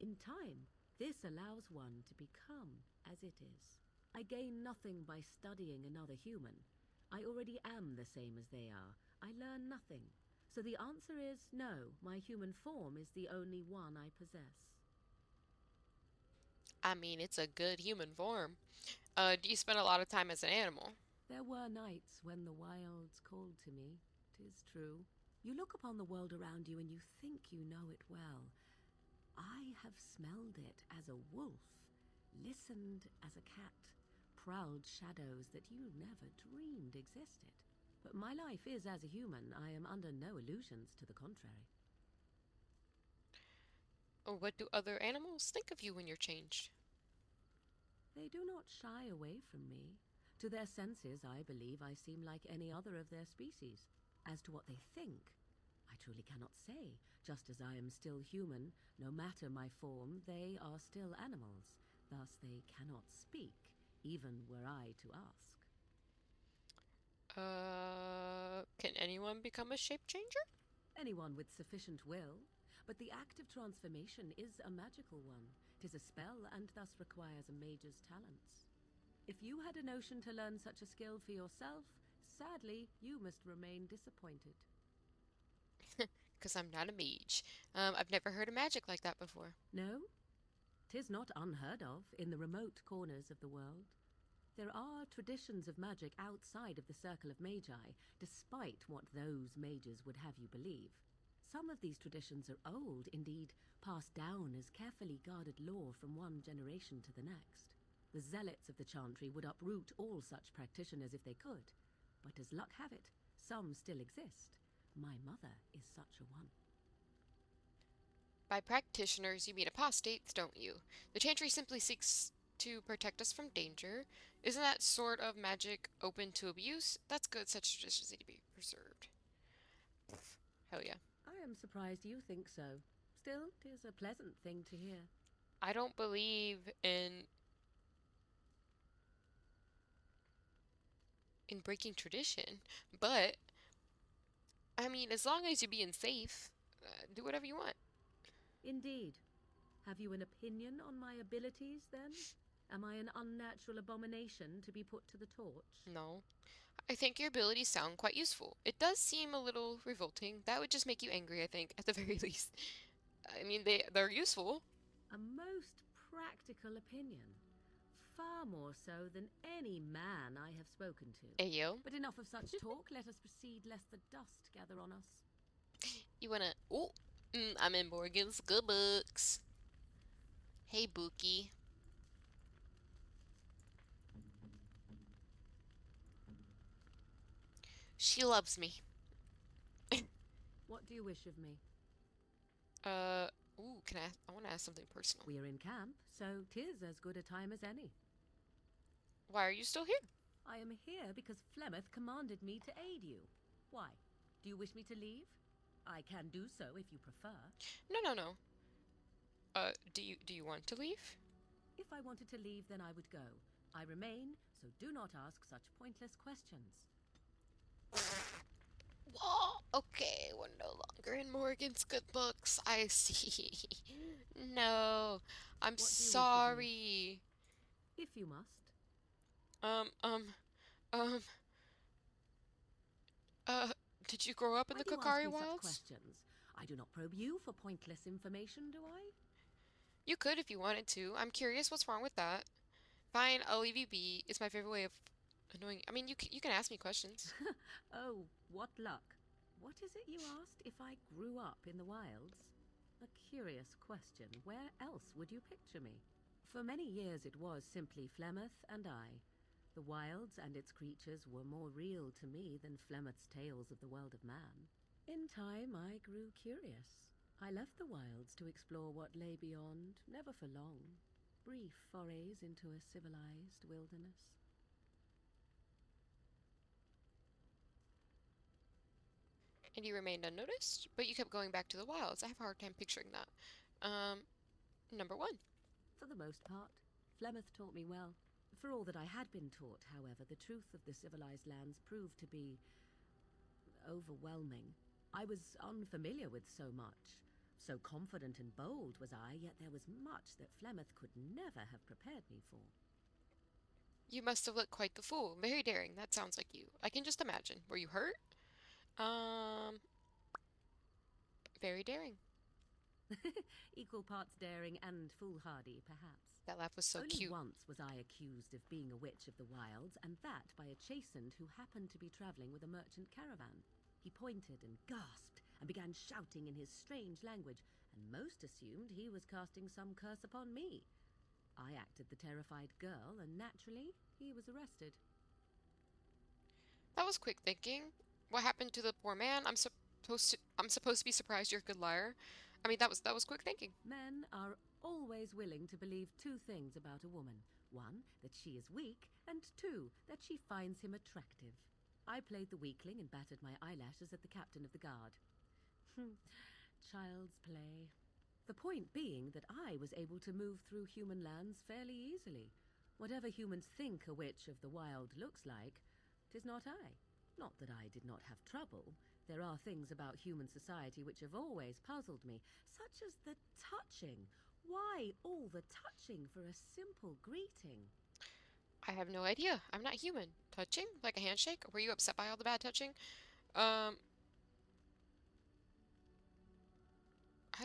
In time, this allows one to become as it is. I gain nothing by studying another human. I already am the same as they are. I learn nothing. So the answer is no, my human form is the only one I possess. I mean, it's a good human form. Do you spend a lot of time as an animal? There were nights when the wilds called to me, 'tis true. You look upon the world around you and you think you know it well. I have smelled it as a wolf, listened as a cat, prowled shadows that you never dreamed existed. But my life is as a human. I am under no illusions to the contrary. What do other animals think of you when you're changed? They do not shy away from me. To their senses, I believe I seem like any other of their species. As to what they think, I truly cannot say. Just as I am still human, no matter my form, they are still animals. Thus they cannot speak, even were I to ask. Can anyone become a shape changer? Anyone with sufficient will, but the act of transformation is a magical one. 'Tis a spell and thus requires a mage's talents. If you had a notion to learn such a skill for yourself, sadly, you must remain disappointed. Because I'm not a mage. I've never heard of magic like that before. No? 'Tis not unheard of in the remote corners of the world. There are traditions of magic outside of the circle of magi, despite what those mages would have you believe. Some of these traditions are old, indeed, passed down as carefully guarded lore from one generation to the next. The zealots of the chantry would uproot all such practitioners if they could. But as luck have it, some still exist. My mother is such a one. By practitioners, you mean apostates, don't you? The Chantry simply seeks to protect us from danger. Isn't that sort of magic open to abuse? That's good. Such traditions need to be preserved. Hell yeah. I am surprised you think so. Still, 'tis a pleasant thing to hear. I don't believe in breaking tradition, but I mean, as long as you're being safe, do whatever you want. Indeed. Have you an opinion on my abilities, then? Am I an unnatural abomination to be put to the torch? No. I think your abilities sound quite useful. It does seem a little revolting. That would just make you angry, I think, at the very least. I mean, they're useful. A most practical opinion. Far more so than any man I have spoken to. Ayo. But enough of such talk. Let us proceed, lest the dust gather on us. You wanna... Oh, I'm in Morgan's good books. Hey, Bookie. She loves me. What do you wish of me? Ooh, I want to ask something personal. We are in camp, so 'tis as good a time as any. Why are you still here? I am here because Flemeth commanded me to aid you. Why? Do you wish me to leave? I can do so if you prefer. No. Do you want to leave? If I wanted to leave, then I would go. I remain, so do not ask such pointless questions. Whoa, okay, we're no longer in Morgan's good books. I see. No, I'm What do you wish of me? sorry. If you must. Um, um, um, uh, did you grow up in Why the do you ask Kokari me such Wilds? questions? I do not probe you for pointless information, do I? You could if you wanted to. I'm curious what's wrong with that. Fine, I'll leave you be. It's my favorite way of annoying. I mean, you can ask me questions. Oh, what luck. What is it you asked if I grew up in the wilds? A curious question. Where else would you picture me? For many years it was simply Flemeth and I. The wilds and its creatures were more real to me than Flemeth's tales of the world of man. In time I grew curious. I left the wilds to explore what lay beyond, never for long. Brief forays into a civilized wilderness. And you remained unnoticed, but you kept going back to the wilds. I have a hard time picturing that. Number one. For the most part, Flemeth taught me well. For all that I had been taught, however, the truth of the civilized lands proved to be overwhelming. I was unfamiliar with so much. So confident and bold was I, yet there was much that Flemeth could never have prepared me for. You must have looked quite the fool. Very daring. That sounds like you. I can just imagine. Were you hurt? Very daring. Equal parts daring and foolhardy, perhaps. That laugh was so Only cute. once was I accused of being a witch of the wilds, and that by a chastened who happened to be travelling with a merchant caravan. He pointed and gasped and began shouting in his strange language, and most assumed he was casting some curse upon me. I acted the terrified girl, and naturally, he was arrested. That was quick thinking. What happened to the poor man? I'm supposed to be surprised you're a good liar. I mean, that was quick thinking. Men are always willing to believe two things about a woman. One, that she is weak, and two, that she finds him attractive. I played the weakling and battered my eyelashes at the captain of the guard. Child's play. The point being that I was able to move through human lands fairly easily. Whatever humans think a witch of the wild looks like, 'tis not I. Not that I did not have trouble. There are things about human society which have always puzzled me, such as the touching. Why all the touching for a simple greeting? I have no idea. I'm not human. Touching? Like a handshake? Were you upset by all the bad touching? I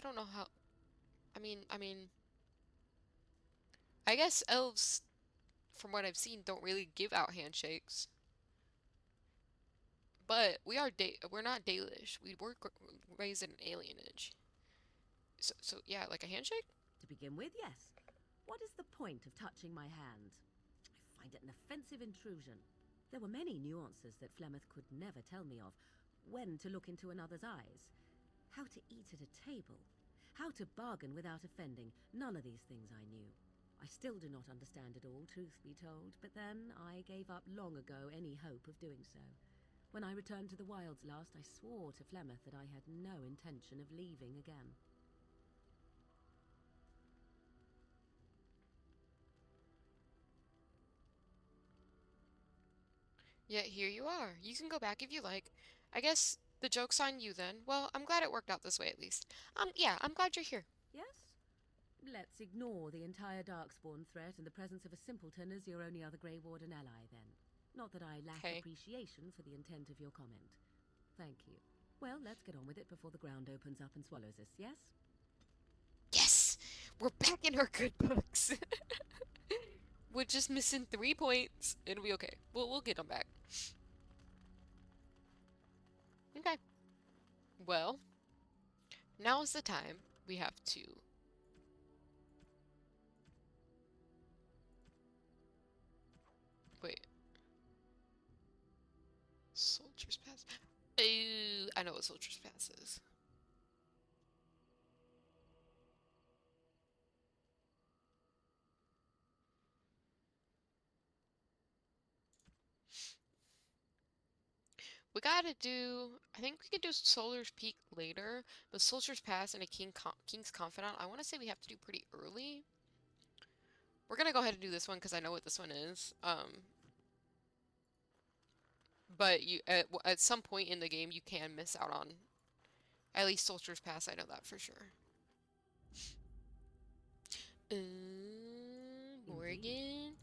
don't know how. I guess elves, from what I've seen, don't really give out handshakes. But we're not Dalish. We were raised in an alienage. So yeah, like a handshake? To begin with, yes. What is the point of touching my hand? I find it an offensive intrusion. There were many nuances that Flemeth could never tell me of. When to look into another's eyes. How to eat at a table. How to bargain without offending. None of these things I knew. I still do not understand it all, truth be told, but then I gave up long ago any hope of doing so. When I returned to the wilds last, I swore to Flemeth that I had no intention of leaving again. Yet here you are. You can go back if you like. I guess the joke's on you then. Well, I'm glad it worked out this way at least. Yeah, I'm glad you're here. Yes? Let's ignore the entire Darkspawn threat in the presence of a simpleton as your only other Grey Warden ally, then. Not that I lack Okay. appreciation for the intent of your comment. Thank you. Well, let's get on with it before the ground opens up and swallows us, yes? Yes! We're back in our good books. We're just missing 3 points. It'll be okay. We'll get them back. Okay. Well, now's the time we have to wait. Soldier's Pass. Ooh, I know what Soldier's Pass is. We gotta do. I think we could do Soldier's Peak later, but Soldier's Pass and a King's Confidant. I want to say we have to do pretty early. We're gonna go ahead and do this one because I know what this one is. But you at some point in the game you can miss out on at least Soldier's Pass. I know that for sure. Morgan. Indeed.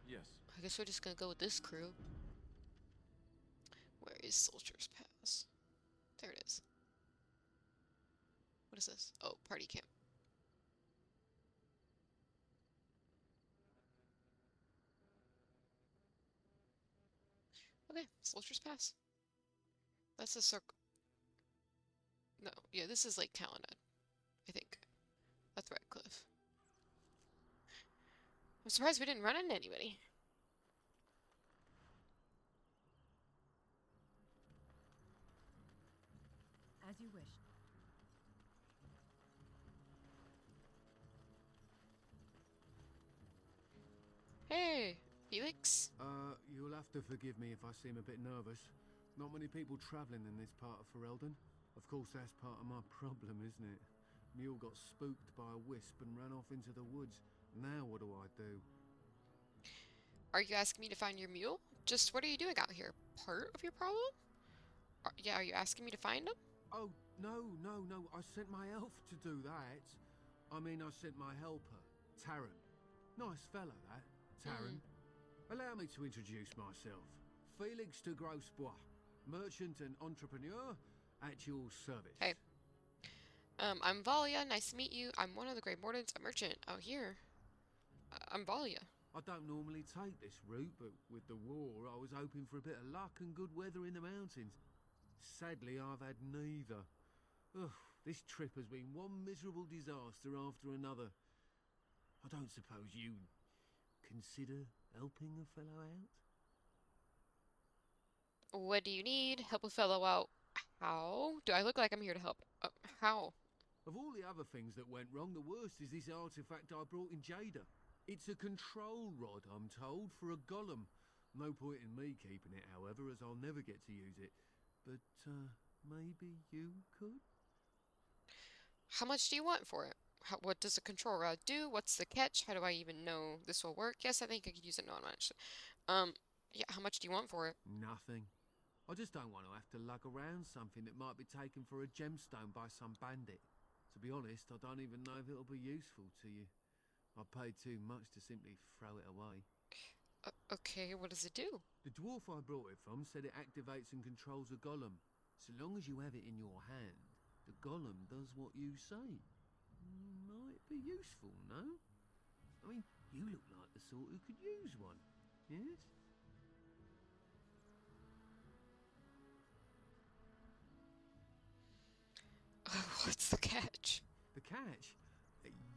Yes. I guess we're just gonna go with this crew. Where is Soldier's Pass? There it is. What is this? Oh, party camp. Okay, Soldier's Pass. That's a circle. No, yeah, this is Lake Calenad, I think. That's Redcliffe. I'm surprised we didn't run into anybody. As you wish. Hey, Felix. You'll have to forgive me if I seem a bit nervous. Not many people travelling in this part of Ferelden. Of course, that's part of my problem, isn't it? Mule got spooked by a wisp and ran off into the woods. Now what do I do? Are you asking me to find your mule? Just what are you doing out here? Part of your problem? Yeah, are you asking me to find him? Oh, no. I sent my elf to do that. I mean, I sent my helper, Taran. Nice fellow, that, Taran. Allow me to introduce myself. Felix de Grosbois, merchant and entrepreneur at your service. Hey. I'm Valia. Nice to meet you. I'm one of the Grey Mordants, a merchant out here. I'm Valia. I don't normally take this route, but with the war, I was hoping for a bit of luck and good weather in the mountains. Sadly, I've had neither. Ugh, this trip has been one miserable disaster after another. I don't suppose you consider helping a fellow out? What do you need? Help a fellow out. How? Do I look like I'm here to help? How? Of all the other things that went wrong, the worst is this artifact I brought in Jada. It's a control rod, I'm told, for a golem. No point in me keeping it, however, as I'll never get to use it. But, maybe you could? How much do you want for it? What does a control rod do? What's the catch? How do I even know this will work? Yes, I think I could use it non-much. Yeah, how much do you want for it? Nothing. I just don't want to have to lug around something that might be taken for a gemstone by some bandit. To be honest, I don't even know if it'll be useful to you. I paid too much to simply throw it away. Okay, what does it do? The dwarf I brought it from said it activates and controls a golem. So long as you have it in your hand, the golem does what you say. Might be useful, no? I mean, you look like the sort who could use one, yes? What's the catch? The catch?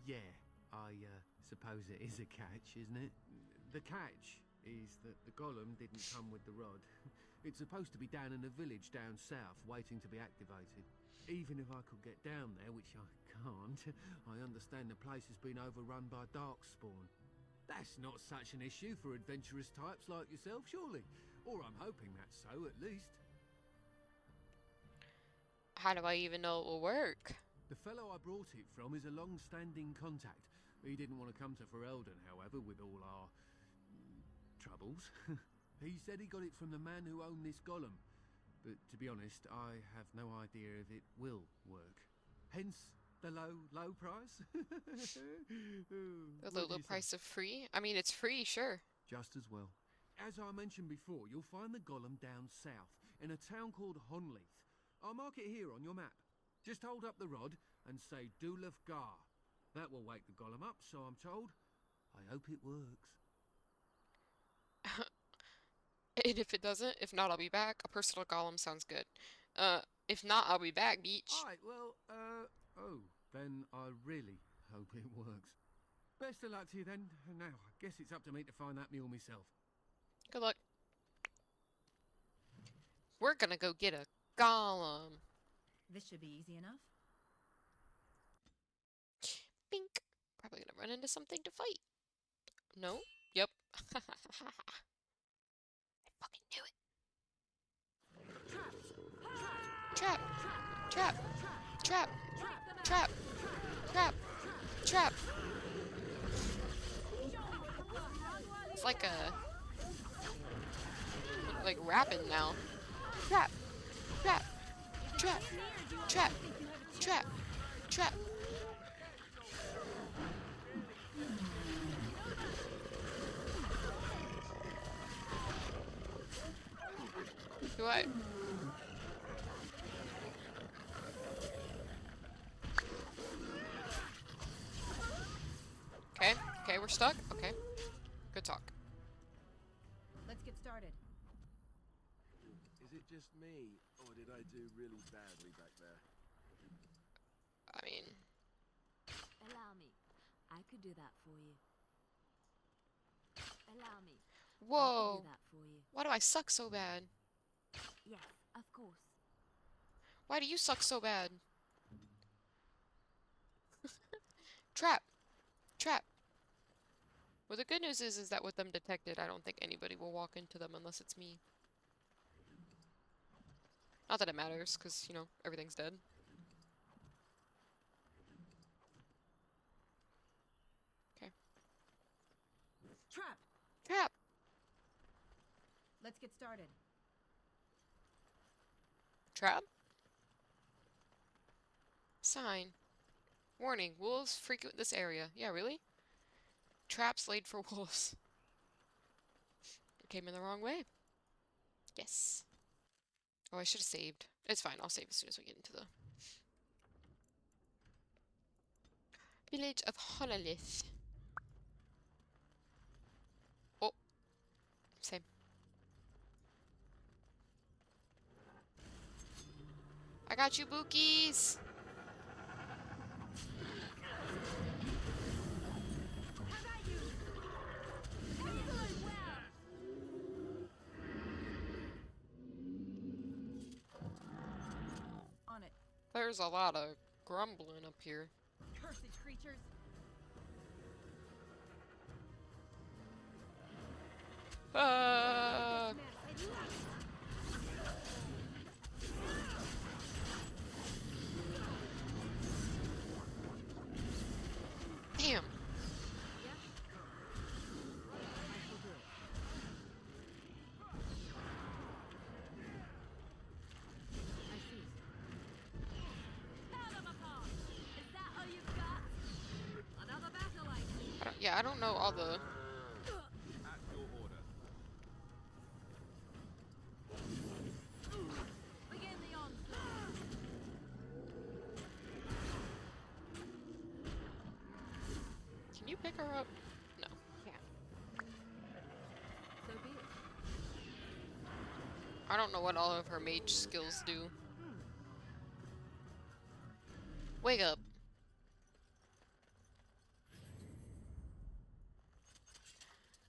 Yeah, I suppose it is a catch, isn't it? The catch is that the golem didn't come with the rod. It's supposed to be down in a village down south, waiting to be activated. Even if I could get down there, which I can't, I understand the place has been overrun by darkspawn. That's not such an issue for adventurous types like yourself, surely? Or I'm hoping that's so, at least. How do I even know it will work? The fellow I brought it from is a long-standing contact. He didn't want to come to Ferelden, however, with all our troubles. He said he got it from the man who owned this golem. But to be honest, I have no idea if it will work. Hence the low price. The low price of free? I mean, it's free, sure. Just as well. As I mentioned before, you'll find the golem down south, in a town called Honleath. I'll mark it here on your map. Just hold up the rod and say Dulaf Gar. That will wake the golem up, so I'm told. I hope it works. And if it doesn't, if not, I'll be back. A personal golem sounds good. If not, I'll be back, beach. Alright, well, oh, then I really hope it works. Best of luck to you then. Now, I guess it's up to me to find that mule myself. Good luck. We're gonna go get a golem. This should be easy enough. Bink. Probably gonna run into something to fight. No? Yep. I fucking knew it. Trap! Trap! Trap! Trap! Trap! Trap! like rapping now. Trap, trap, trap, trap, trap, trap. Do I? Okay, okay, we're stuck. Okay, good talk. Let's get started. Is it just me, or did I do really badly back there? I mean, Allow me. I could do that for you. Allow me. I could whoa. do that for you. Why do I suck so bad? Yes, of course. Why do you suck so bad? Trap, trap. Well, the good news is that with them detected, I don't think anybody will walk into them unless it's me. Not that it matters, because, you know, everything's dead. Okay. Trap! Trap! Let's get started. Trap? Sign. Warning, wolves frequent this area. Yeah, really? Traps laid for wolves. I came in the wrong way. Yes. Oh, I should have saved. It's fine, I'll save as soon as we get into the village of Honolith. Oh. Same. I got you, Bookies! On it. There's a lot of grumbling up here. Cursed creatures! Damn. Yeah, I don't know all the... At your order. Can you pick her up? No, can't. So be it. I don't know what all of her mage skills do. Wake up.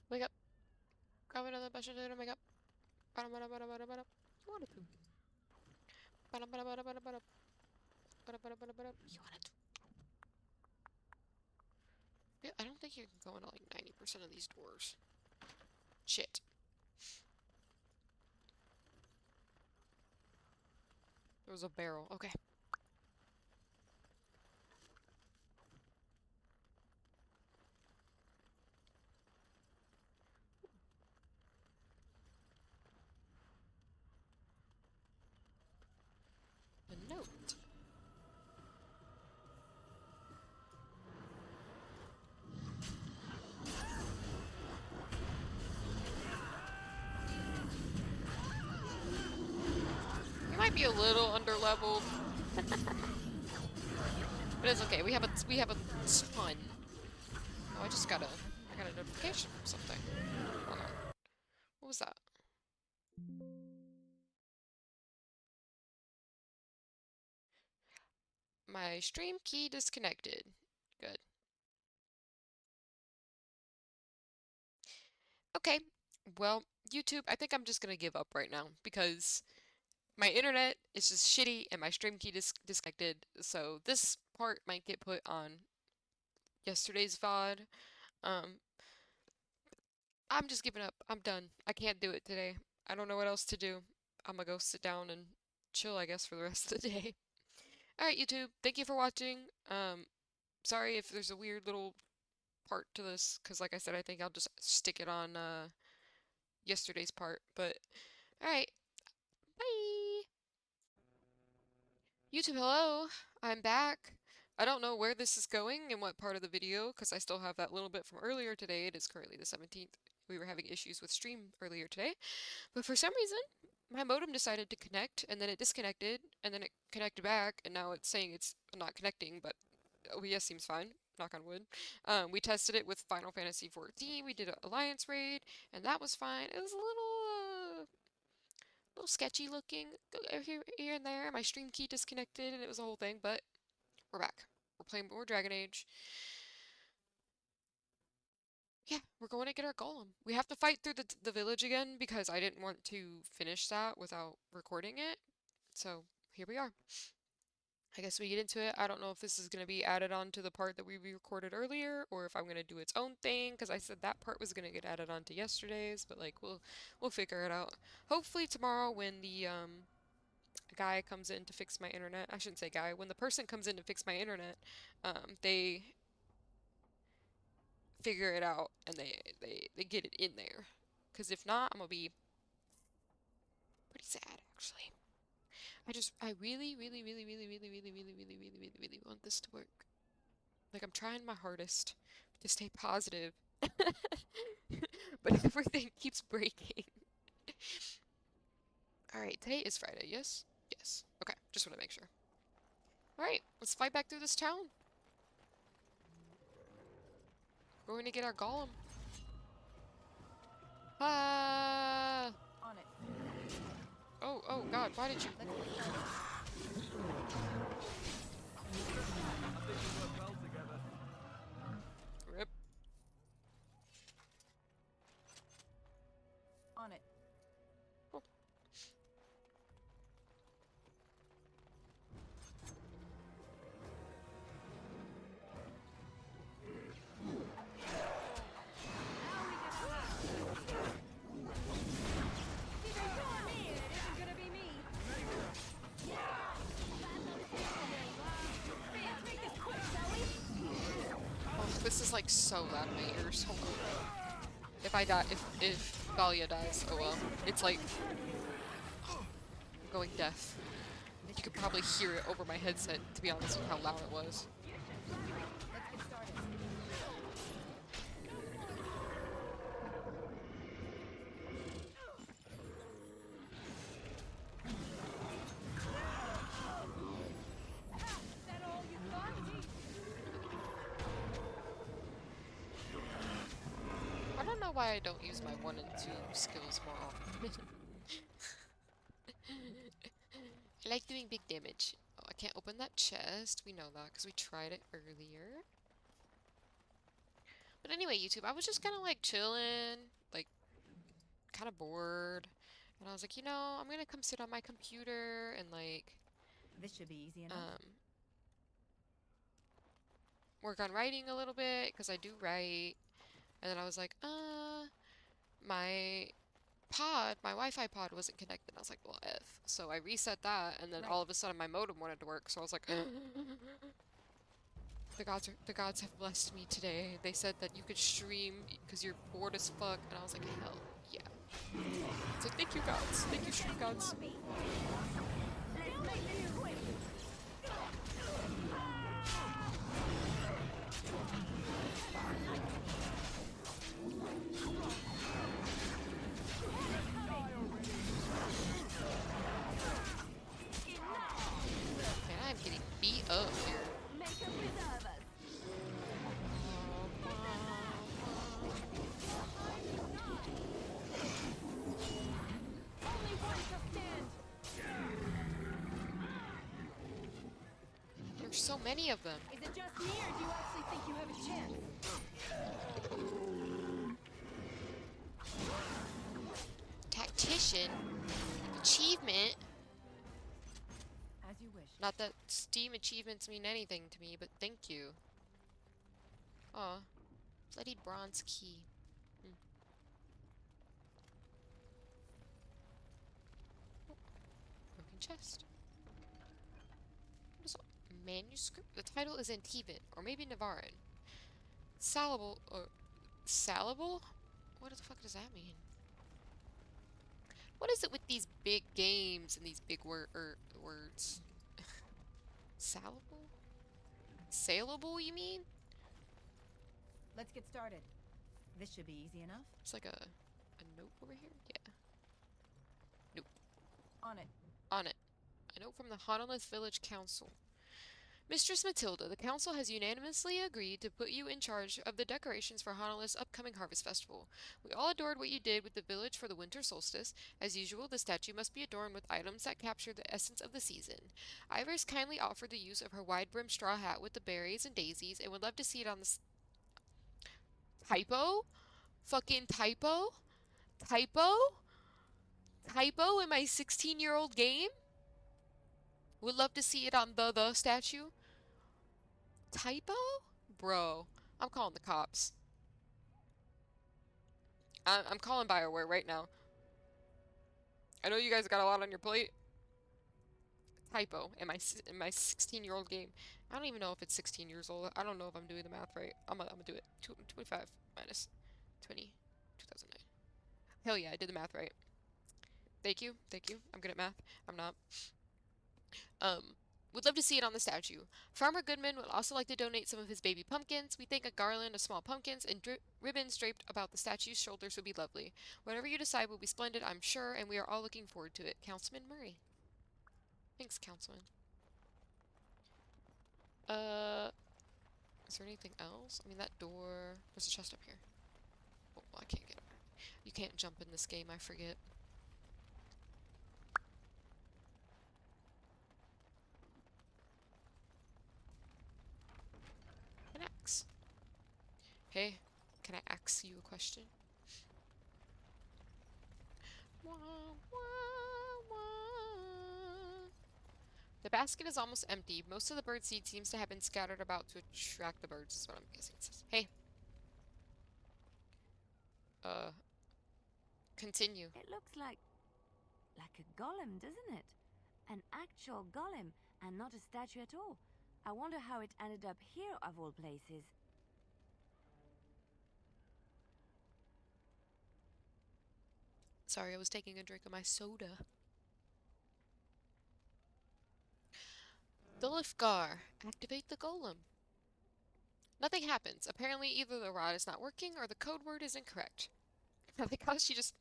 Wake up. Grab another brush to make up. You wanted to. You wanted to. Yeah, I don't think you can go into like 90% of these doors. Shit. There was a barrel. Okay. A note. You might be a little underleveled. But it's okay. We have a ton. Oh, I got a notification from something. Hold on. What was that? My stream key disconnected. Good. Okay. Well, YouTube, I think I'm just gonna give up right now because my internet is just shitty and my stream key disconnected. So this part might get put on yesterday's VOD. I'm just giving up. I'm done. I can't do it today. I don't know what else to do. I'm gonna go sit down and chill, I guess, for the rest of the day. Alright, YouTube, thank you for watching. Sorry if there's a weird little part to this because, like I said, I think I'll just stick it on yesterday's part. But all right, bye. YouTube, hello. I'm back. I don't know where this is going and what part of the video because I still have that little bit from earlier today. It is currently the 17th. We were having issues with stream earlier today, but for some reason my modem decided to connect and then it disconnected and then it connected back and now it's saying it's not connecting, but OBS seems fine. Knock on wood. We tested it with Final Fantasy XIV. We did an Alliance raid and that was fine. It was a little sketchy looking here and there. My stream key disconnected and it was a whole thing, but we're back. We're playing more Dragon Age. Yeah, we're going to get our golem. We have to fight through the village again because I didn't want to finish that without recording it. So here we are. I guess we get into it. I don't know if this is going to be added on to the part that we recorded earlier or if I'm going to do its own thing because I said that part was going to get added on to yesterday's, but like we'll figure it out. Hopefully tomorrow when the guy comes in to fix my internet. I shouldn't say guy. When the person comes in to fix my internet, they figure it out and they get it in there. Because if not, I'm gonna be pretty sad, actually. I really, really, really, really, really, really, really, really, really, really, really want this to work. Like, I'm trying my hardest to stay positive. But everything keeps breaking. Alright, today is Friday, yes? Yes. Okay, just want to make sure. Alright, let's fight back through this town. We're going to get our golem. Ah! On it. Oh god, why did you... Let's get started. Rip. On it. Oh. This is like so loud in my ears. Hold on. If I die, if Valia dies, oh well. It's like I'm going deaf. You could probably hear it over my headset, to be honest with how loud it was. Let's get started. That all you got? I don't know why I don't use my 1 and 2 skills more often. I like doing big damage. Oh, I can't open that chest. We know that because we tried it earlier. But anyway, YouTube, I was just kind of like chilling, like kind of bored. And I was like, you know, I'm gonna come sit on my computer and like This should be easy enough. work on writing a little bit because I do write. And then I was like, my Wi-Fi pod wasn't connected. I was like, well, F. So I reset that, and then all of a sudden my modem wanted to work. So I was like, the gods have blessed me today. They said that you could stream because you're bored as fuck, and I was like, hell yeah. So thank you, gods. Thank you, stream gods. Man, I'm getting beat up here. There's so many of them. Is it just me, or do you actually think you have a chance? Tactician? Achievement? As you wish. Not that Steam achievements mean anything to me, but thank you. Aw. Bloodied bronze key. Oh, broken chest. What is a manuscript? The title is Antivan, or maybe Navarin. Salable or salable? What the fuck does that mean? What is it with these big games and these big words? Salable? Saleable, you mean? Let's get started. This should be easy enough. It's like a note over here? Yeah. Nope. On it. On it. A note from the Honolith Village Council. Mistress Matilda, the council has unanimously agreed to put you in charge of the decorations for Honolith's upcoming Harvest Festival. We all adored what you did with the village for the winter solstice. As usual, the statue must be adorned with items that capture the essence of the season. Iris kindly offered the use of her wide-brimmed straw hat with the berries and daisies and would love to see it on the... Typo? Fucking typo? Typo? Typo in my 16-year-old game? Would love to see it on the statue. Typo? Bro, I'm calling the cops. I'm calling BioWare right now. I know you guys got a lot on your plate. Typo in my 16-year-old game. I don't even know if it's 16 years old. I don't know if I'm doing the math right. I'm gonna do it. 25 minus 20, 2009. Hell yeah, I did the math right. Thank you. Thank you. I'm good at math. I'm not. Would love to see it on the statue. Farmer Goodman would also like to donate some of his baby pumpkins. We think a garland of small pumpkins and ribbons draped about the statue's shoulders would be lovely. Whatever you decide will be splendid, I'm sure, and we are all looking forward to it. Councilman Murray. Thanks, Councilman. Is there anything else? I mean, that door... There's a chest up here. Oh, I can't get over. You can't jump in this game, I forget. An axe. Hey, can I ask you a question? Wah, wah, wah. The basket is almost empty. Most of the bird seed seems to have been scattered about to attract the birds, is what I'm guessing it says. Hey. Continue. It looks like a golem, doesn't it? An actual golem, and not a statue at all. I wonder how it ended up here of all places. Sorry, I was taking a drink of my soda. The Lifgar. Activate the golem. Nothing happens. Apparently either the rod is not working or the code word is incorrect. I think how she just...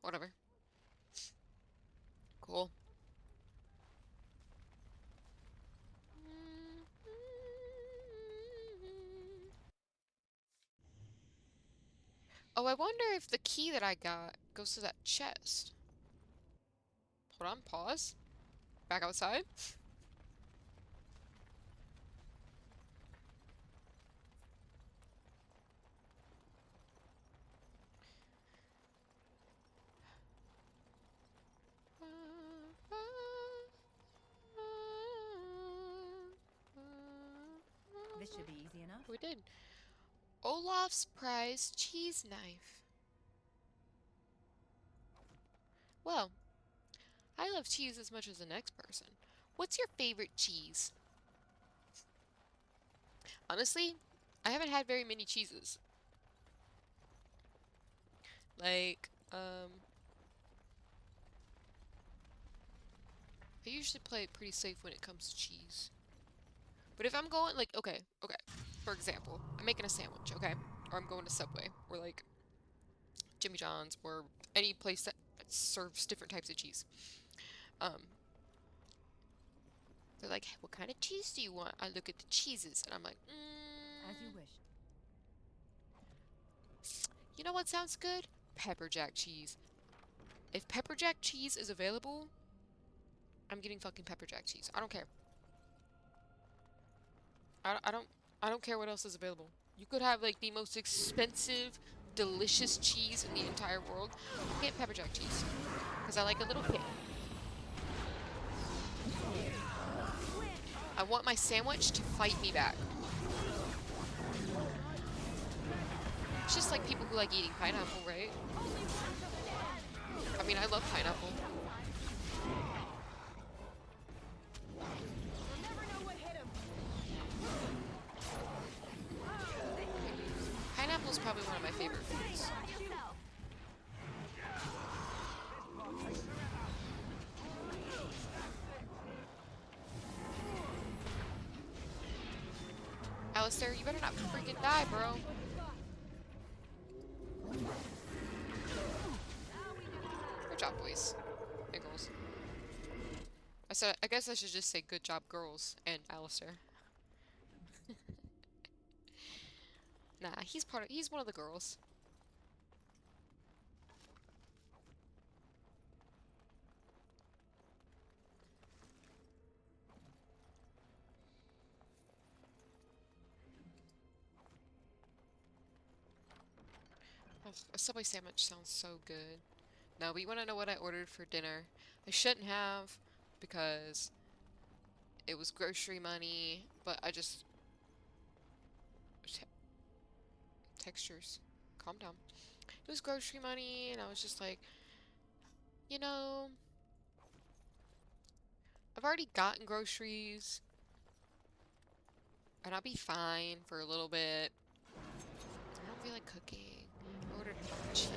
Whatever. Cool. Oh, I wonder if the key that I got goes to that chest. Hold on, pause. Back outside. This should be easy enough. We did. Olaf's prized cheese knife. Well, I love cheese as much as the next person. What's your favorite cheese? Honestly, I haven't had very many cheeses. Like, I usually play it pretty safe when it comes to cheese. But if I'm going, like, okay. For example, I'm making a sandwich, okay? Or I'm going to Subway, or like Jimmy John's, or any place that serves different types of cheese. They're like, what kind of cheese do you want? I look at the cheeses, and I'm like, As you wish. You know what sounds good? Pepper jack cheese. If pepper jack cheese is available, I'm getting fucking pepper jack cheese. I don't care. I don't care what else is available. You could have like the most expensive, delicious cheese in the entire world. Get pepper jack cheese. Because I like a little kick. I want my sandwich to fight me back. It's just like people who like eating pineapple, right? I mean, I love pineapple. Pineapple is probably one of my favorite foods. Alistair, you better not freaking die, bro. Good job, boys and girls. I guess I should just say good job, girls and Alistair. Nah, he's one of the girls. Ugh, a Subway sandwich sounds so good. Now, but you want to know what I ordered for dinner? I shouldn't have, because it was grocery money, but I just... Textures. Calm down. It was grocery money, and I was just like, you know, I've already gotten groceries, and I'll be fine for a little bit. I don't feel like cooking. I ordered hibachi.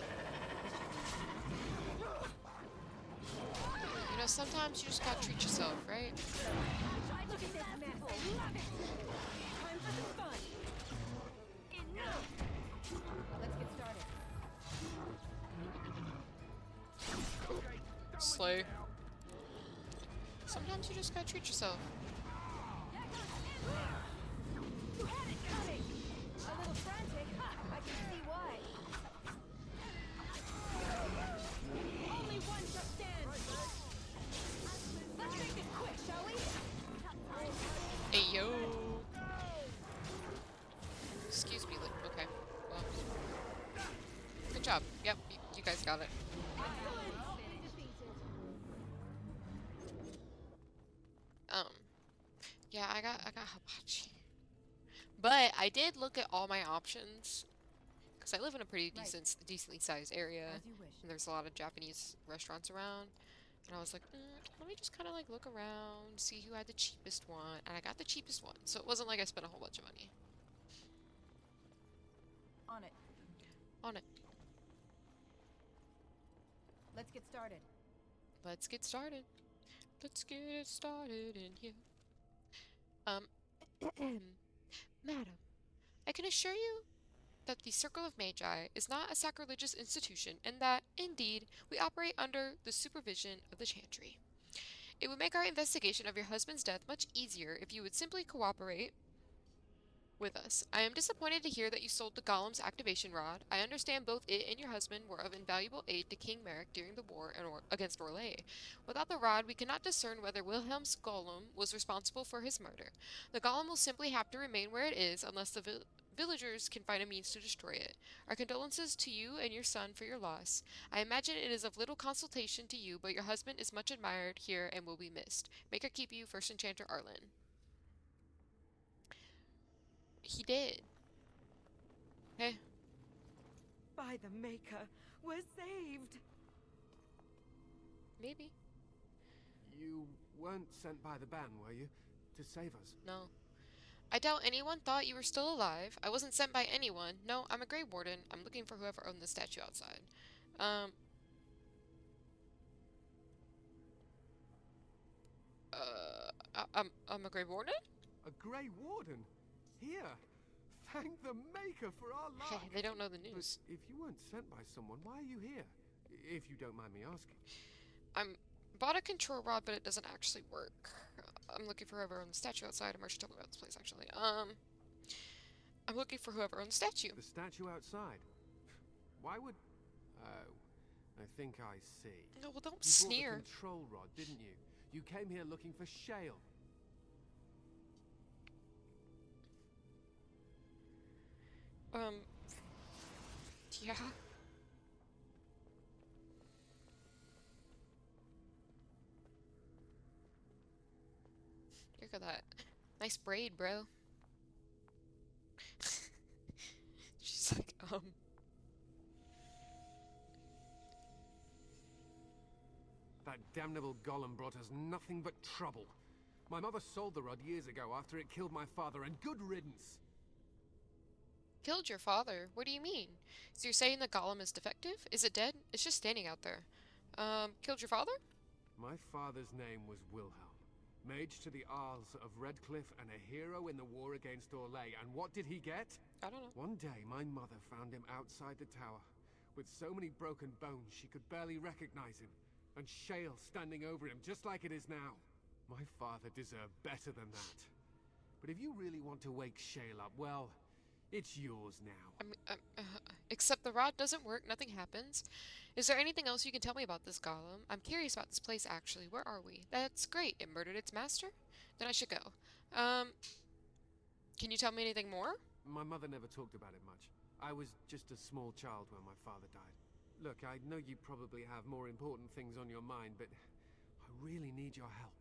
You know, sometimes you just gotta treat yourself, right? Look at this mess. I love it. Time for some fun. Enough. Let's get started. Slay. Sometimes you just gotta treat yourself. You had it coming. A little frantic. I can see why. Only one shall stand. Let's make this quick, shall we? Hey, yo. Excuse me, okay. Well. Good job. Yep, you guys got it. Yeah, I got hibachi. But I did look at all my options, because I live in a pretty decently sized area, As you wish. and there's a lot of Japanese restaurants around. And I was like, let me just kind of like look around, see who had the cheapest one, and I got the cheapest one. So it wasn't like I spent a whole bunch of money. On it. On it. Let's get started. Let's get started. Let's get started in here. Madam, I can assure you that the Circle of Magi is not a sacrilegious institution, and that, indeed, we operate under the supervision of the Chantry. It would make our investigation of your husband's death much easier if you would simply cooperate with us. I am disappointed to hear that you sold the Golem's activation rod. I understand both it and your husband were of invaluable aid to King Merrick during the war against Orlais. Without the rod, we cannot discern whether Wilhelm's Golem was responsible for his murder. The Golem will simply have to remain where it is unless the villagers can find a means to destroy it. Our condolences to you and your son for your loss. I imagine it is of little consultation to you, but your husband is much admired here and will be missed. Maker keep you, First Enchanter Arlen. He did. Okay. By the Maker, we're saved. Maybe. You weren't sent by the ban, were you? To save us? No. I doubt anyone thought you were still alive. I wasn't sent by anyone. No, I'm a Grey Warden. I'm looking for whoever owned the statue outside. I'm a Grey Warden? A Grey Warden? Here! Thank the Maker for our luck! Hey, they don't know the news. But if you weren't sent by someone, why are you here? If you don't mind me asking. Bought a control rod, but it doesn't actually work. I'm looking for whoever owned the statue outside. Marcia told me about this place, actually. I'm looking for whoever owned the statue. The statue outside? Why would... Oh, I think I see. No, well, don't You sneer. brought the control rod, didn't you? You came here looking for Shale. Yeah. Look at that. Nice braid, bro. She's like, That damnable Golem brought us nothing but trouble. My mother sold the rod years ago after it killed my father, and good riddance. Killed your father? What do you mean? So you're saying the golem is defective? Is it dead? It's just standing out there. Killed your father? My father's name was Wilhelm, mage to the Arls of Redcliffe and a hero in the war against Orlais. And what did he get? I don't know. One day, my mother found him outside the tower, with so many broken bones she could barely recognize him, and Shale standing over him just like it is now. My father deserved better than that. But if you really want to wake Shale up, well, it's yours now. I mean, except the rod doesn't work, nothing happens. Is there anything else you can tell me about this golem? I'm curious about this place, actually. Where are we? That's great. It murdered its master? Then I should go. Can you tell me anything more? My mother never talked about it much. I was just a small child when my father died. Look, I know you probably have more important things on your mind, but I really need your help.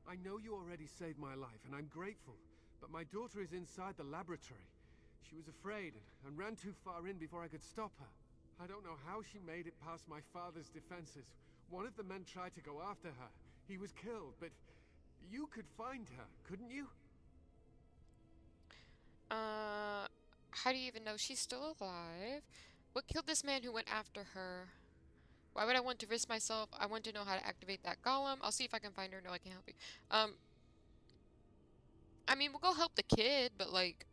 I know you already saved my life, and I'm grateful, but my daughter is inside the laboratory. She was afraid and ran too far in before I could stop her. I don't know how she made it past my father's defenses. One of the men tried to go after her. He was killed, but you could find her, couldn't you? How do you even know she's still alive? What killed this man who went after her? Why would I want to risk myself? I want to know how to activate that golem. I'll see if I can find her. No, I can't help you. I mean, we'll go help the kid, but like,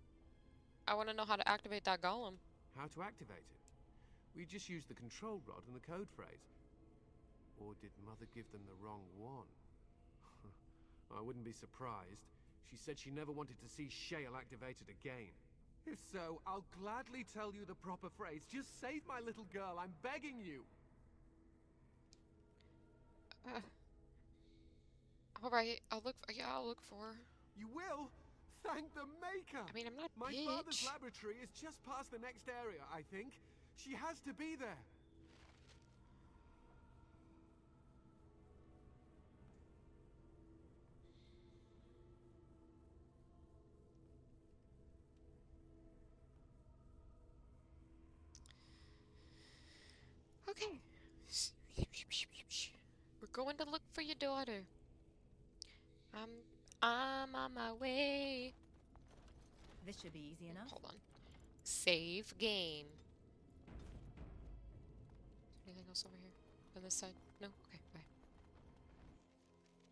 I want to know how to activate that golem. How to activate it? We just used the control rod and the code phrase. Or did Mother give them the wrong one? I wouldn't be surprised. She said she never wanted to see Shale activated again. If so, I'll gladly tell you the proper phrase. Just save my little girl, I'm begging you! Alright, I'll look for her. You will? Thank the Maker! I mean, I'm not a My bitch. father's laboratory is just past the next area, I think. She has to be there. Okay. We're going to look for your daughter. I'm on my way. This should be easy enough. Hold on. Save game. Anything else over here? On this side? No? Okay, bye.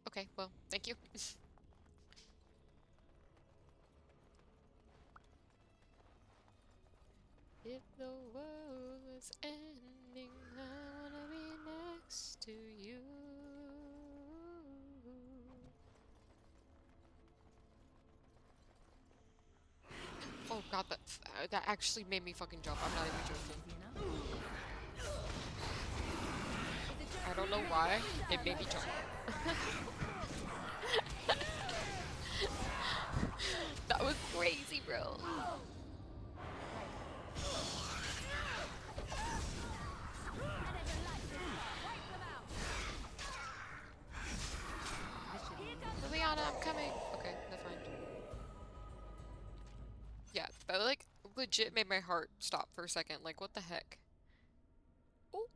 Okay, well, thank you. If the world was ending, I wanna be next to you. Oh god, that actually made me fucking jump. I'm not even joking. I don't know why. It made me jump. That was crazy, bro. Liliana, I'm coming. Okay, never mind. Yeah, that like legit made my heart stop for a second. Like, what the heck? Oh,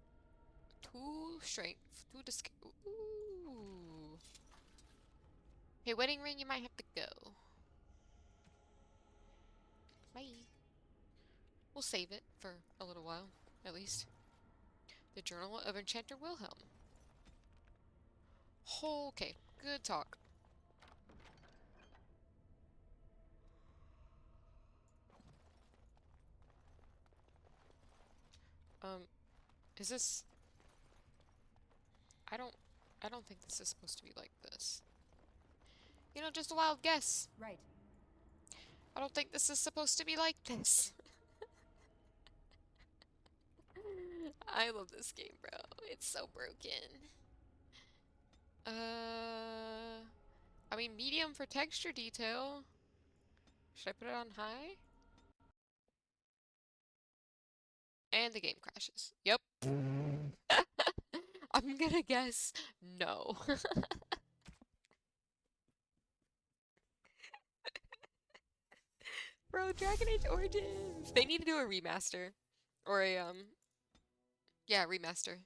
2 strength, 2 to skill. Ooh. Hey, wedding ring, you might have to go. Bye. We'll save it for a little while, at least. The Journal of Enchanter Wilhelm. Okay, good talk. Is this... I don't think this is supposed to be like this. You know, just a wild guess. Right. I don't think this is supposed to be like this. I love this game, bro. It's so broken. I mean, medium for texture detail. Should I put it on high? And the game crashes. Yep. I'm gonna guess no. Bro, Dragon Age Origins! They need to do a remaster. Or a, yeah, remaster.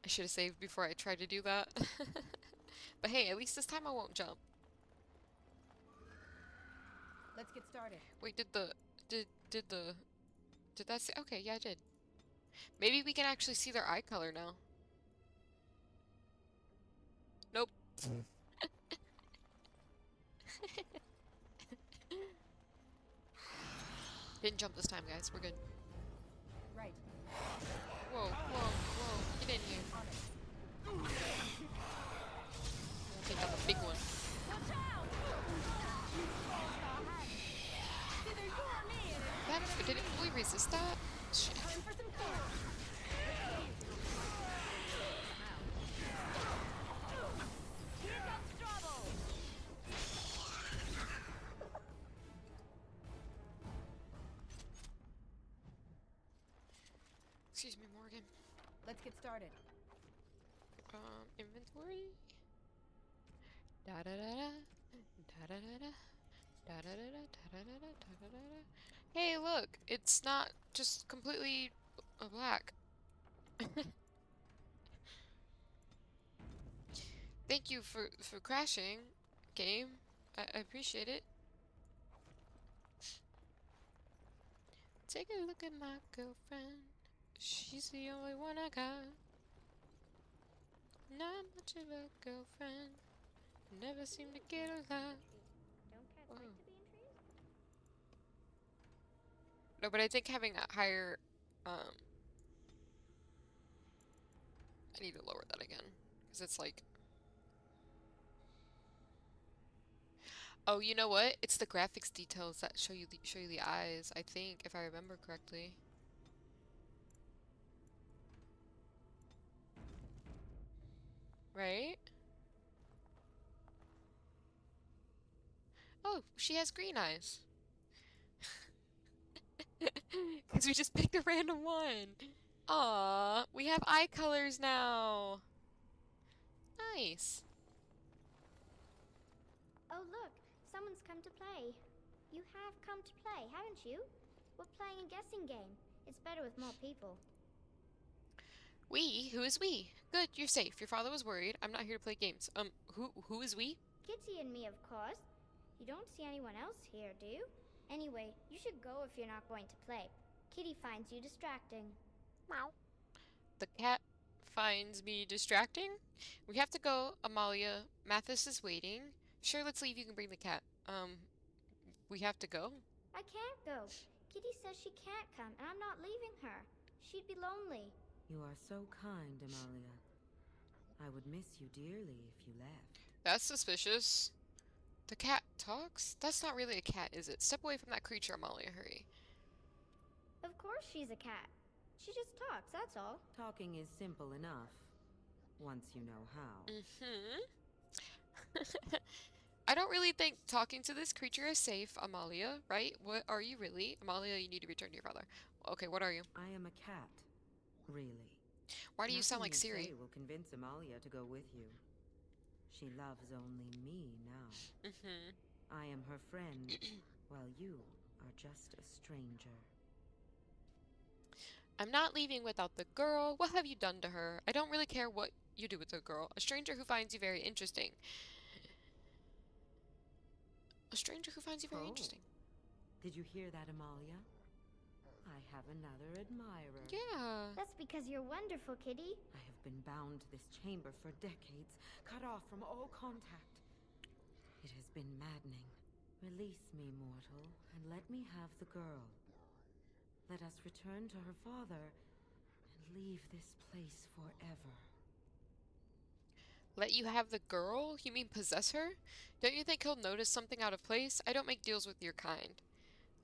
I should have saved before I tried to do that. But hey, at least this time I won't jump. Let's get started. Wait, did that say? Okay, yeah, I did. Maybe we can actually see their eye color now. Nope. Didn't jump this time, guys. We're good. Right. Whoa, whoa, whoa. Get in here. I think I'm a big one. Watch out! Either you or me. That, did it fully resist that? Shit. Time for some fun. Here comes trouble. Excuse me, Morgan. Let's get started. Inventory. Da da da da. Da da da da. Da da da da. Da da da da. Da da da da. Hey, look! It's not just completely black. Thank you for crashing, game. I appreciate it. Take a look at my girlfriend. She's the only one I got. Not much of a girlfriend. Never seem to get a lot. Don't cats Whoa. like to be in trees? No, but I think having a higher, I need to lower that again, because it's like, oh, you know what? It's the graphics details that show you the eyes, I think, if I remember correctly. Right? Oh, she has green eyes. Because we just picked a random one. Aw, we have eye colors now. Nice. Oh, look, someone's come to play. You have come to play, haven't you? We're playing a guessing game. It's better with more people. We? Who is we? Good, you're safe. Your father was worried. I'm not here to play games. Who is we? Kitty and me, of course. You don't see anyone else here, do you? Anyway, you should go if you're not going to play. Kitty finds you distracting. Meow. The cat finds me distracting? We have to go, Amalia. Mathis is waiting. Sure, let's leave. You can bring the cat. We have to go? I can't go. Kitty says she can't come, and I'm not leaving her. She'd be lonely. You are so kind, Amalia. I would miss you dearly if you left. That's suspicious. The cat talks? That's not really a cat, is it? Step away from that creature, Amalia. Hurry. Of course she's a cat. She just talks, that's all. Talking is simple enough, once you know how. I don't really think talking to this creature is safe, Amalia, right? What are you really? Amalia, you need to return to your father. Okay, what are you? I am a cat, really. Why do you sound like Nothing Siri? say will convince Amalia to go with you. She loves only me now. I am her friend, while you are just a stranger. I'm not leaving without the girl. What have you done to her? I don't really care what you do with the girl. A stranger who finds you very interesting. A stranger who finds you very interesting. Did you hear that, Amalia? I have another admirer. Yeah. That's because you're wonderful, Kitty. I have been bound to this chamber for decades, cut off from all contact. It has been maddening. Release me, mortal, and let me have the girl. Let us return to her father and leave this place forever. Let you have the girl? You mean possess her? Don't you think he'll notice something out of place? I don't make deals with your kind.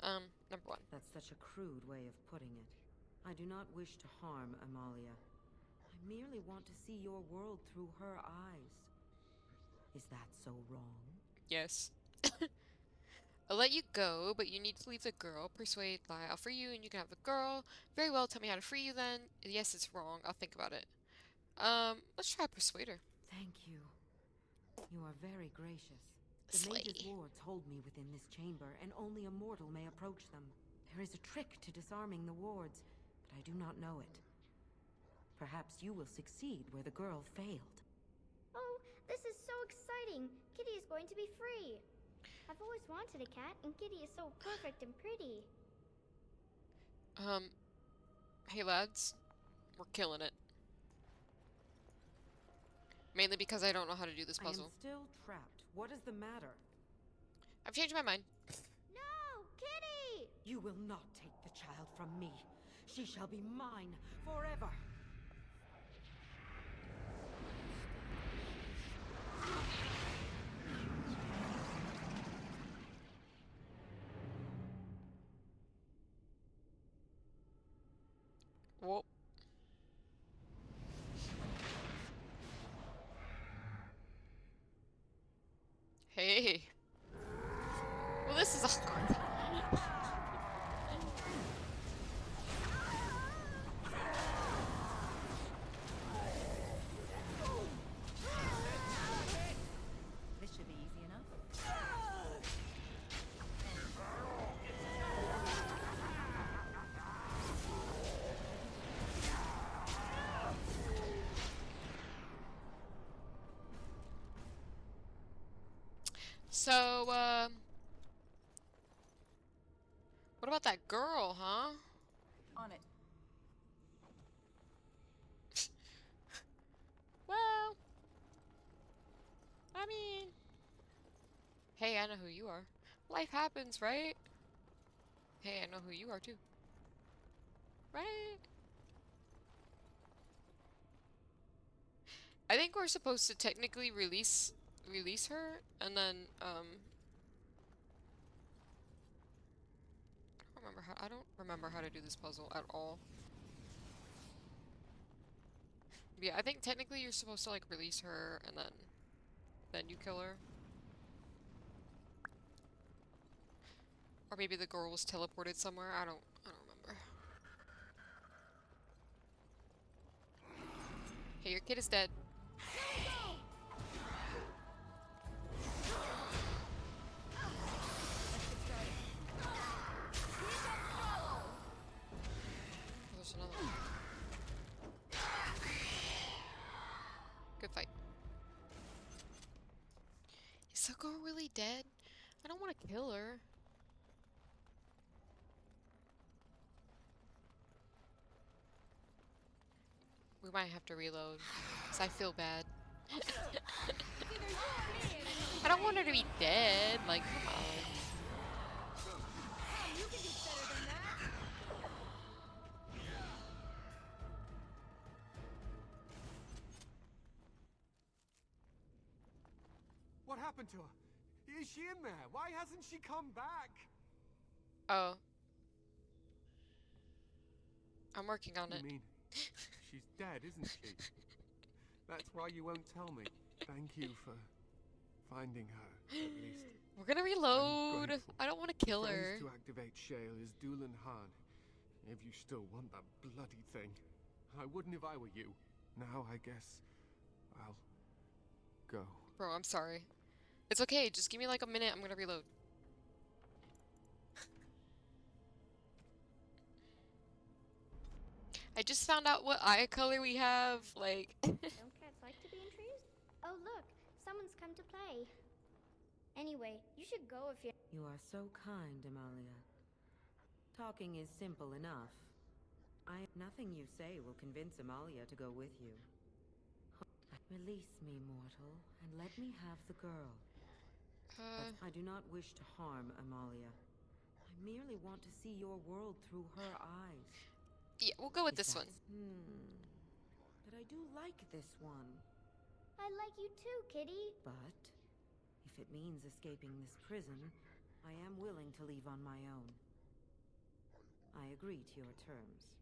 Number one. That's such a crude way of putting it. I do not wish to harm Amalia. I merely want to see your world through her eyes. Is that so wrong? Yes. I'll let you go, but you need to leave the girl. Persuade, lie. I'll free you and you can have the girl. Very well, tell me how to free you then. Yes, it's wrong. I'll think about it. Let's try persuade her. Thank you. You are very gracious. The Slay. mage's wards hold me within this chamber, and only a mortal may approach them. There is a trick to disarming the wards, but I do not know it. Perhaps you will succeed where the girl failed. Oh, this is so exciting. Kitty is going to be free. I've always wanted a cat, and Kitty is so perfect and pretty. Hey lads, we're killing it. Mainly because I don't know how to do this I am puzzle. still trapped. What is the matter? I've changed my mind. No! Kitty! You will not take the child from me. She shall be mine forever. Whoa. Hey. Well, this is awkward. This should be easy enough. So, what about that girl, huh? On it. Well, I mean, hey, I know who you are. Life happens, right? Hey, I know who you are too. Right? I think we're supposed to technically release her, and then, I don't remember how to do this puzzle at all. Yeah, I think technically you're supposed to like release her and then you kill her. Or maybe the girl was teleported somewhere. I don't remember. Hey, your kid is dead. Oh, there's another one. Good fight. Is the girl really dead? I don't want to kill her. We might have to reload, because I feel bad. I don't want her to be dead, like, come on. You can do better than that. What happened to her? Is she in there? Why hasn't she come back? Oh. I'm working on it. You mean she's dead, isn't she? That's why you won't tell me. Thank you for finding her, at least. We're gonna reload. grateful. I don't want to kill her. Friends to activate Shale is Doolan Han. If you still want that bloody thing. I wouldn't if I were you. Now I guess I'll go. Bro, I'm sorry. It's okay, just give me like a minute, I'm gonna reload. I just found out what eye color we have, like... Don't cats like to be in trees? Oh look, someone's come to play. Anyway, you should go if you're... You are so kind, Amalia. Talking is simple enough. Nothing you say will convince Amalia to go with you. Release me, mortal, and let me have the girl. But I do not wish to harm Amalia. I merely want to see your world through her eyes. Yeah, we'll go with this one. But I do like this one. I like you too, Kitty. But if it means escaping this prison, I am willing to leave on my own. I agree to your terms.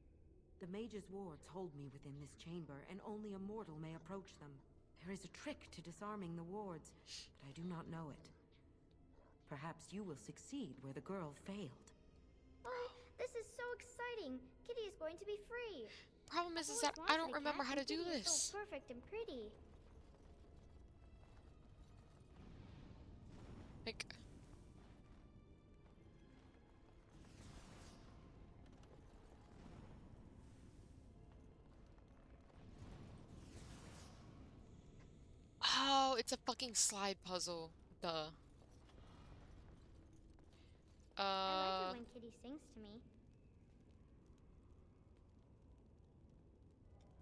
The mage's wards hold me within this chamber, and only a mortal may approach them. There is a trick to disarming the wards, but I do not know it. Perhaps you will succeed where the girl failed. Oh, this is so exciting. Kitty is going to be free. Problem is I've that always I wanted don't a remember cat, how to and do Kitty is this. so perfect and pretty. Like... Oh, it's a fucking slide puzzle. Duh. things to me.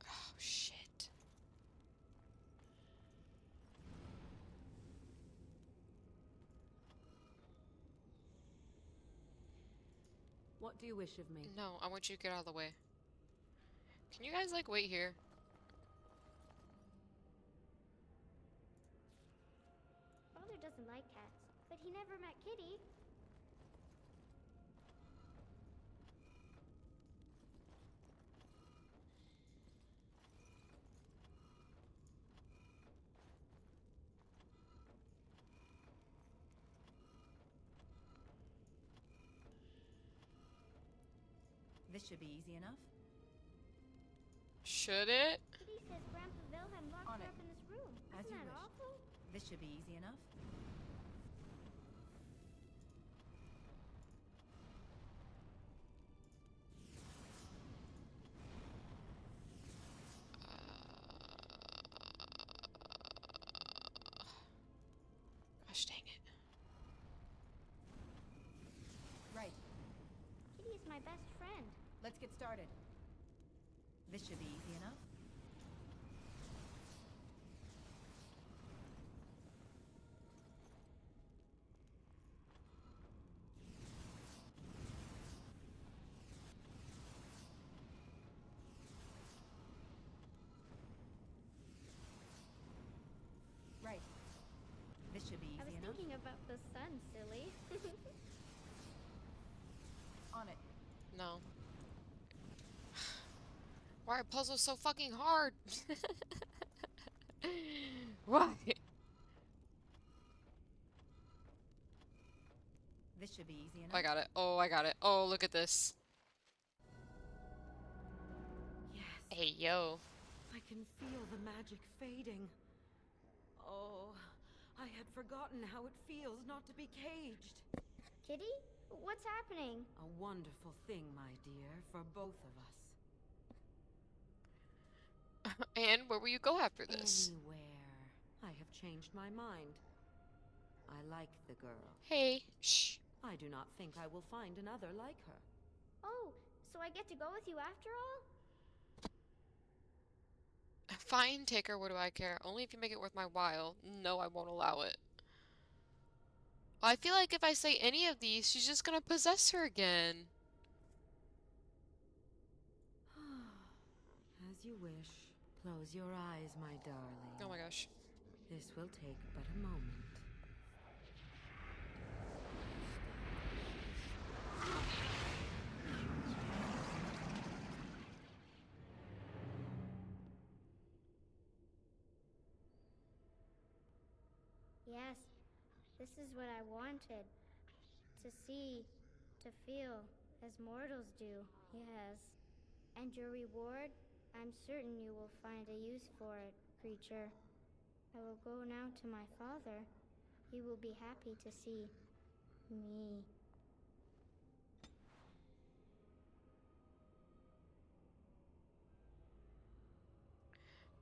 Oh, shit. What do you wish of me? No, I want you to get out of the way. Can you guys, like, wait here? Father doesn't like cats, but he never met Kitty. This should be easy enough. Should it? Kitty says Grandpa Wilhelm locked On her it. up in this room. As Isn't you that wish. awful? This should be easy enough. Gosh dang it. Right. Kitty is my best friend. Let's get started. This should be easy enough. Right. This should be I easy was enough. thinking about the sun, silly. On it. No. Why are puzzles so fucking hard? Why? This should be easy enough. I got it. Oh, I got it. Oh, look at this. Yes. Hey, yo. I can feel the magic fading. Oh, I had forgotten how it feels not to be caged. Kitty? What's happening? A wonderful thing, my dear, for both of us. And where will you go after this? Anywhere. I have changed my mind. I like the girl. Hey, shh. I do not think I will find another like her. Oh, so I get to go with you after all? Fine, take her, what do I care? Only if you make it worth my while. No, I won't allow it. I feel like if I say any of these, she's just gonna possess her again. As you wish. Close your eyes, my darling. Oh my gosh. This will take but a moment. Yes, this is what I wanted. To see, to feel, as mortals do, yes. And your reward? I'm certain you will find a use for it, creature. I will go now to my father. He will be happy to see me.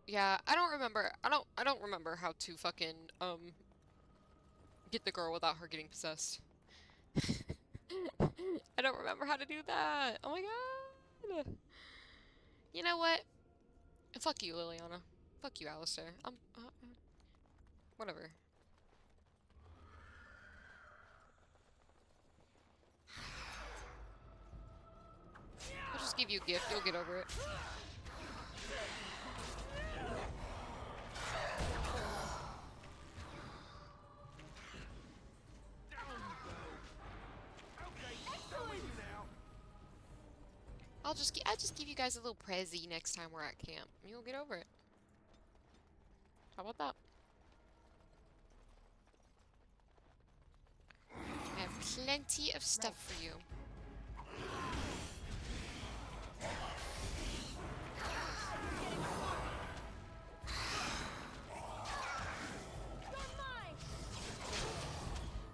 Yeah, I don't remember. I don't remember how to fucking get the girl without her getting possessed. I don't remember how to do that. Oh my god. You know what? Fuck you, Liliana. Fuck you, Alistair. Whatever. I'll just give you a gift. You'll get over it. I'll just give you guys a little prezi next time we're at camp. You'll get over it. How about that? I have plenty of stuff for you.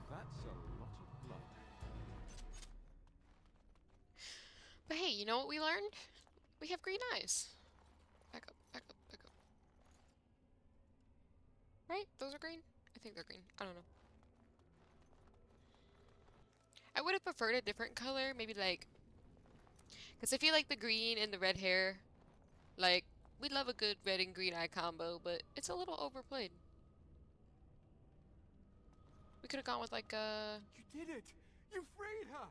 That's a lot of blood. But hey, you know what we learned? We have green eyes. Back up, back up, back up. Right? Those are green? I think they're green. I don't know. I would have have preferred a different color, maybe like, because I feel like the green and the red hair, like, we love a good red and green eye combo, but it's a little overplayed. We could have gone with like You did it! You freed her!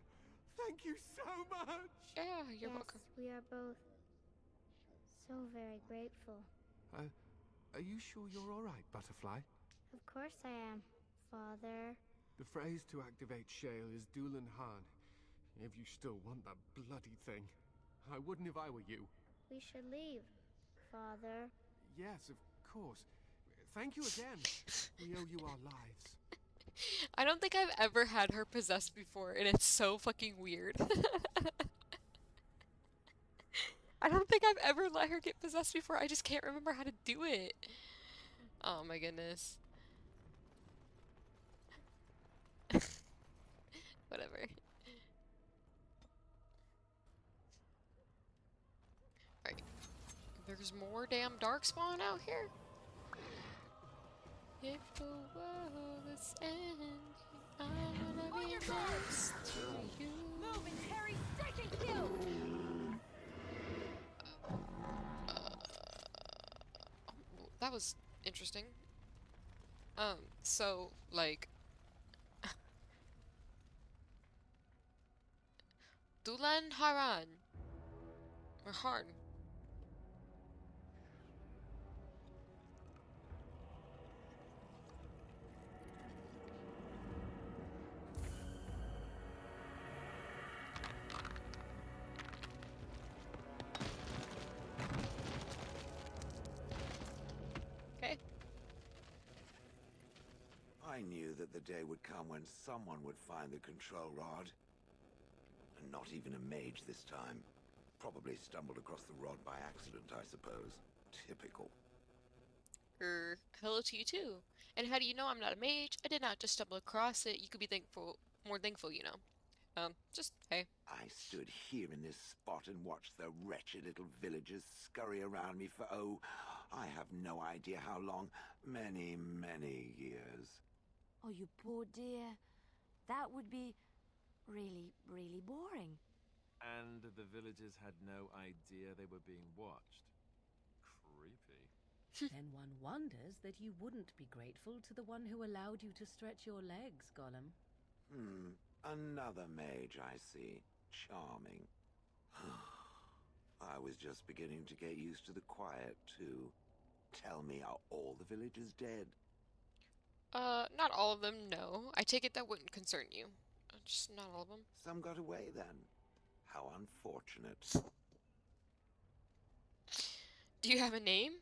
Thank you so much! yeah, you're Yes, welcome. we are both so very grateful. Are you sure you're alright, Butterfly? Of course I am, Father. The phrase to activate Shale is Dulan Han. If you still want that bloody thing. I wouldn't if I were you. We should leave, Father. Yes, of course. Thank you again. We owe you our lives. I don't think I've ever had her possessed before, and it's so fucking weird. I don't think I've ever let her get possessed before. I just can't remember how to do it. Oh my goodness. Whatever. Alright. There's more damn darkspawn out here. If the world is ending, I wanna be next to you. Move and Harry second kill! That was interesting. So, like... Dulan Haran. Or Harn. Okay. I knew that the day would come when someone would find the control rod. And not even a mage this time. Probably stumbled across the rod by accident, I suppose. Typical. Hello to you too. And how do you know I'm not a mage? I did not just stumble across it. You could be more thankful, you know. Just, hey. I stood here in this spot and watched the wretched little villagers scurry around me for, oh, I have no idea how long. Many, many years. Oh, you poor dear. That would be really, really boring. And the villagers had no idea they were being watched. Creepy. Then one wonders that you wouldn't be grateful to the one who allowed you to stretch your legs, Gollum. Another mage, I see. Charming. I was just beginning to get used to the quiet, too. Tell me, are all the villagers dead? Not all of them, no. I take it that wouldn't concern you. Just not all of them. Some got away, then. How unfortunate. Do you have a name?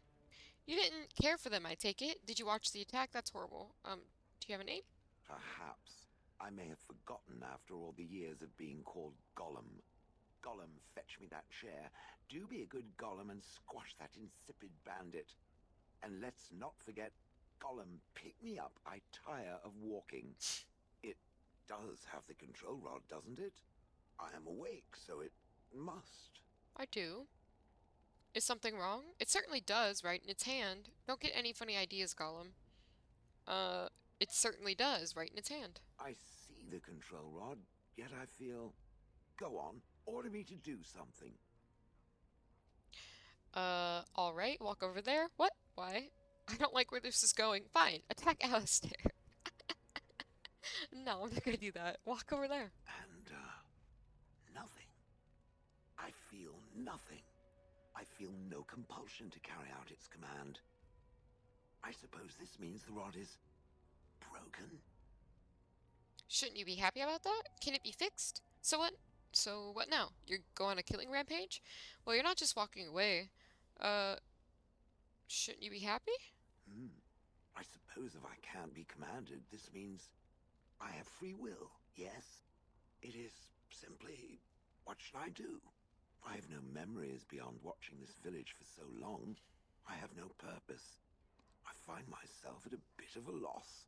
You didn't care for them, I take it. Did you watch the attack? That's horrible. Do you have a name? Perhaps. I may have forgotten after all the years of being called Gollum. Gollum, fetch me that chair. Do be a good Gollum and squash that insipid bandit. And let's not forget, Gollum, pick me up. I tire of walking. It does have the control rod, doesn't it? I am awake, so it must. I do. Is something wrong? It certainly does, right in its hand. Don't get any funny ideas, Gollum. It certainly does, right in its hand. I see the control rod, yet I feel... Go on, order me to do something. Alright, walk over there. What? Why? I don't like where this is going. Fine, attack Alistair. No, I'm not gonna do that. Walk over there. And, nothing. I feel nothing. I feel no compulsion to carry out its command. I suppose this means the rod is... broken? Shouldn't you be happy about that? Can it be fixed? So what? So what now? You're going on a killing rampage? Well, you're not just walking away. Shouldn't you be happy? I suppose if I can't be commanded, this means I have free will, yes? It is simply, what should I do? I have no memories beyond watching this village for so long. I have no purpose. I find myself at a bit of a loss.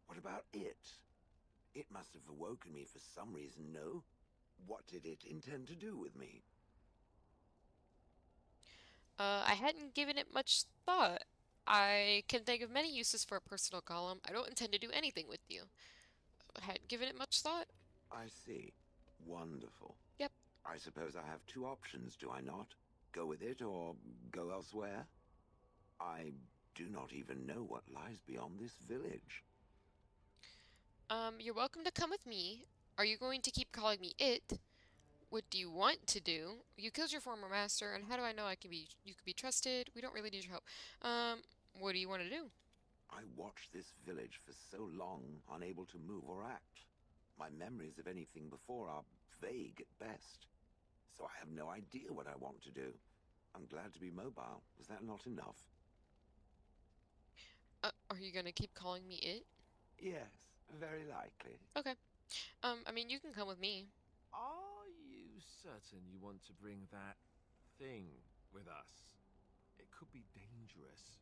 What about it? It must have awoken me for some reason, no? What did it intend to do with me? I hadn't given it much thought. I can think of many uses for a personal Gollum. I don't intend to do anything with you. I hadn't given it much thought. I see. Wonderful. Yep. I suppose I have two options, do I not? Go with it or go elsewhere? I do not even know what lies beyond this village. You're welcome to come with me. Are you going to keep calling me it? What do you want to do? You killed your former master, and how do I know you can be trusted? We don't really need your help. What do you want to do? I watched this village for so long, unable to move or act. My memories of anything before are vague at best. So I have no idea what I want to do. I'm glad to be mobile. Was that not enough? Are you gonna keep calling me it? Yes, very likely. Okay. I mean, you can come with me. Are you certain you want to bring that thing with us? It could be dangerous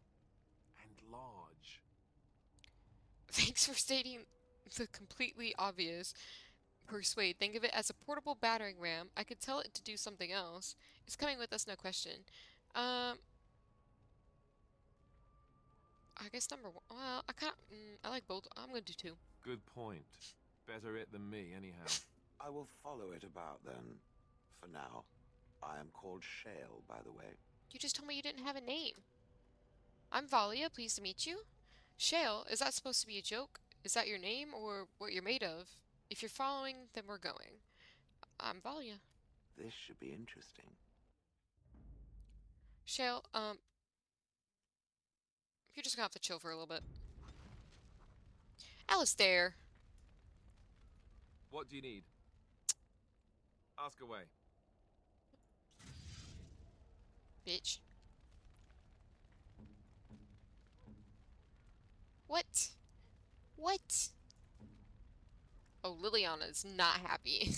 and large. Thanks for stating the completely obvious. Persuade. Think of it as a portable battering ram. I could tell it to do something else. It's coming with us, no question. I guess number one. Well, I like both. I'm gonna do two. Good point. Better it than me, anyhow. I will follow it about then. For now. I am called Shale, by the way. You just told me you didn't have a name. I'm Valia, pleased to meet you. Shale, is that supposed to be a joke? Is that your name or what you're made of? If you're following, then we're going. I'm Valia. This should be interesting. Shale, you're just gonna have to chill for a little bit. Alistair! What do you need? Ask away. Bitch. What? What? Oh, Liliana's not happy.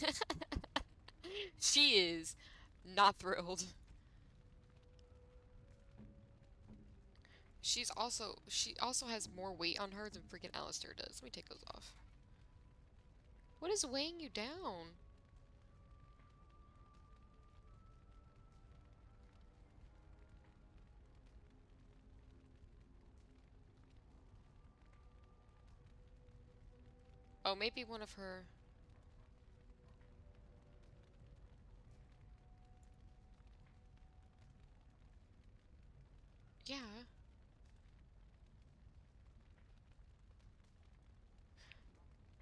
She is not thrilled. She also has more weight on her than freaking Alistair does. Let me take those off. What is weighing you down? Oh, maybe one of her... Yeah.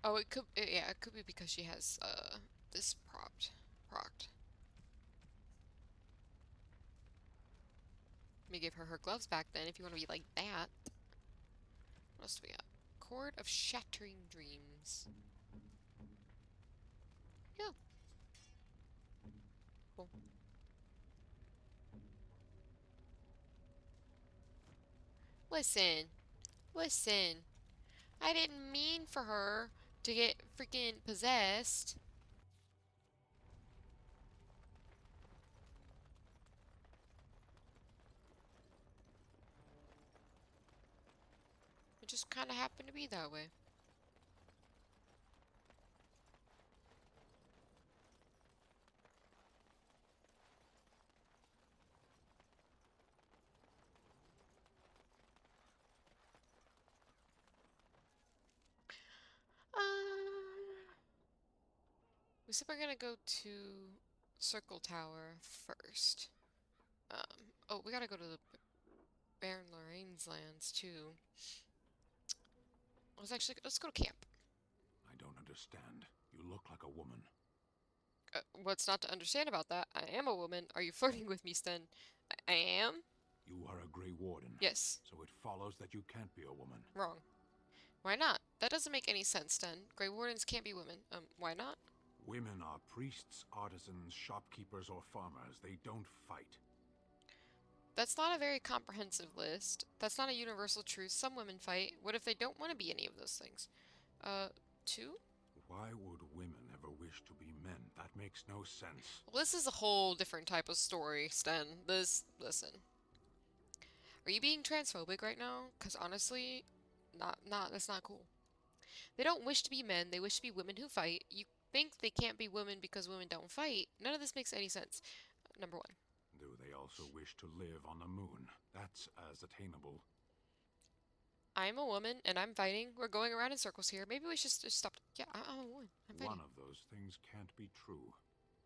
Oh, yeah, it could be because she has, this procced. Let me give her her gloves back then, if you want to be like that. What else do we got? Chord of Shattering Dreams. Yeah. Cool. Listen. Listen. I didn't mean for her to get freaking possessed. It just kind of happened to be that way. We said we're gonna go to Circle Tower first. Oh, we gotta go to the Baron Lorraine's lands too. Let's go to camp. I don't understand. You look like a woman. What's not to understand about that? I am a woman. Are you flirting with me, Sten? I am? You are a Grey Warden. Yes. So it follows that you can't be a woman. Wrong. Why not? That doesn't make any sense, Sten. Grey Wardens can't be women. Why not? Women are priests, artisans, shopkeepers, or farmers. They don't fight. That's not a very comprehensive list. That's not a universal truth. Some women fight. What if they don't want to be any of those things? Two? Why would women ever wish to be men? That makes no sense. Well, this is a whole different type of story, Sten. Listen. Are you being transphobic right now? Because honestly, that's not cool. They don't wish to be men. They wish to be women who fight. You think they can't be women because women don't fight. None of this makes any sense. Number one. Do they also wish to live on the moon? That's as attainable. I'm a woman and I'm fighting. We're going around in circles here. Maybe we should just stop. Yeah, I'm a woman. I'm fighting. One of those things can't be true.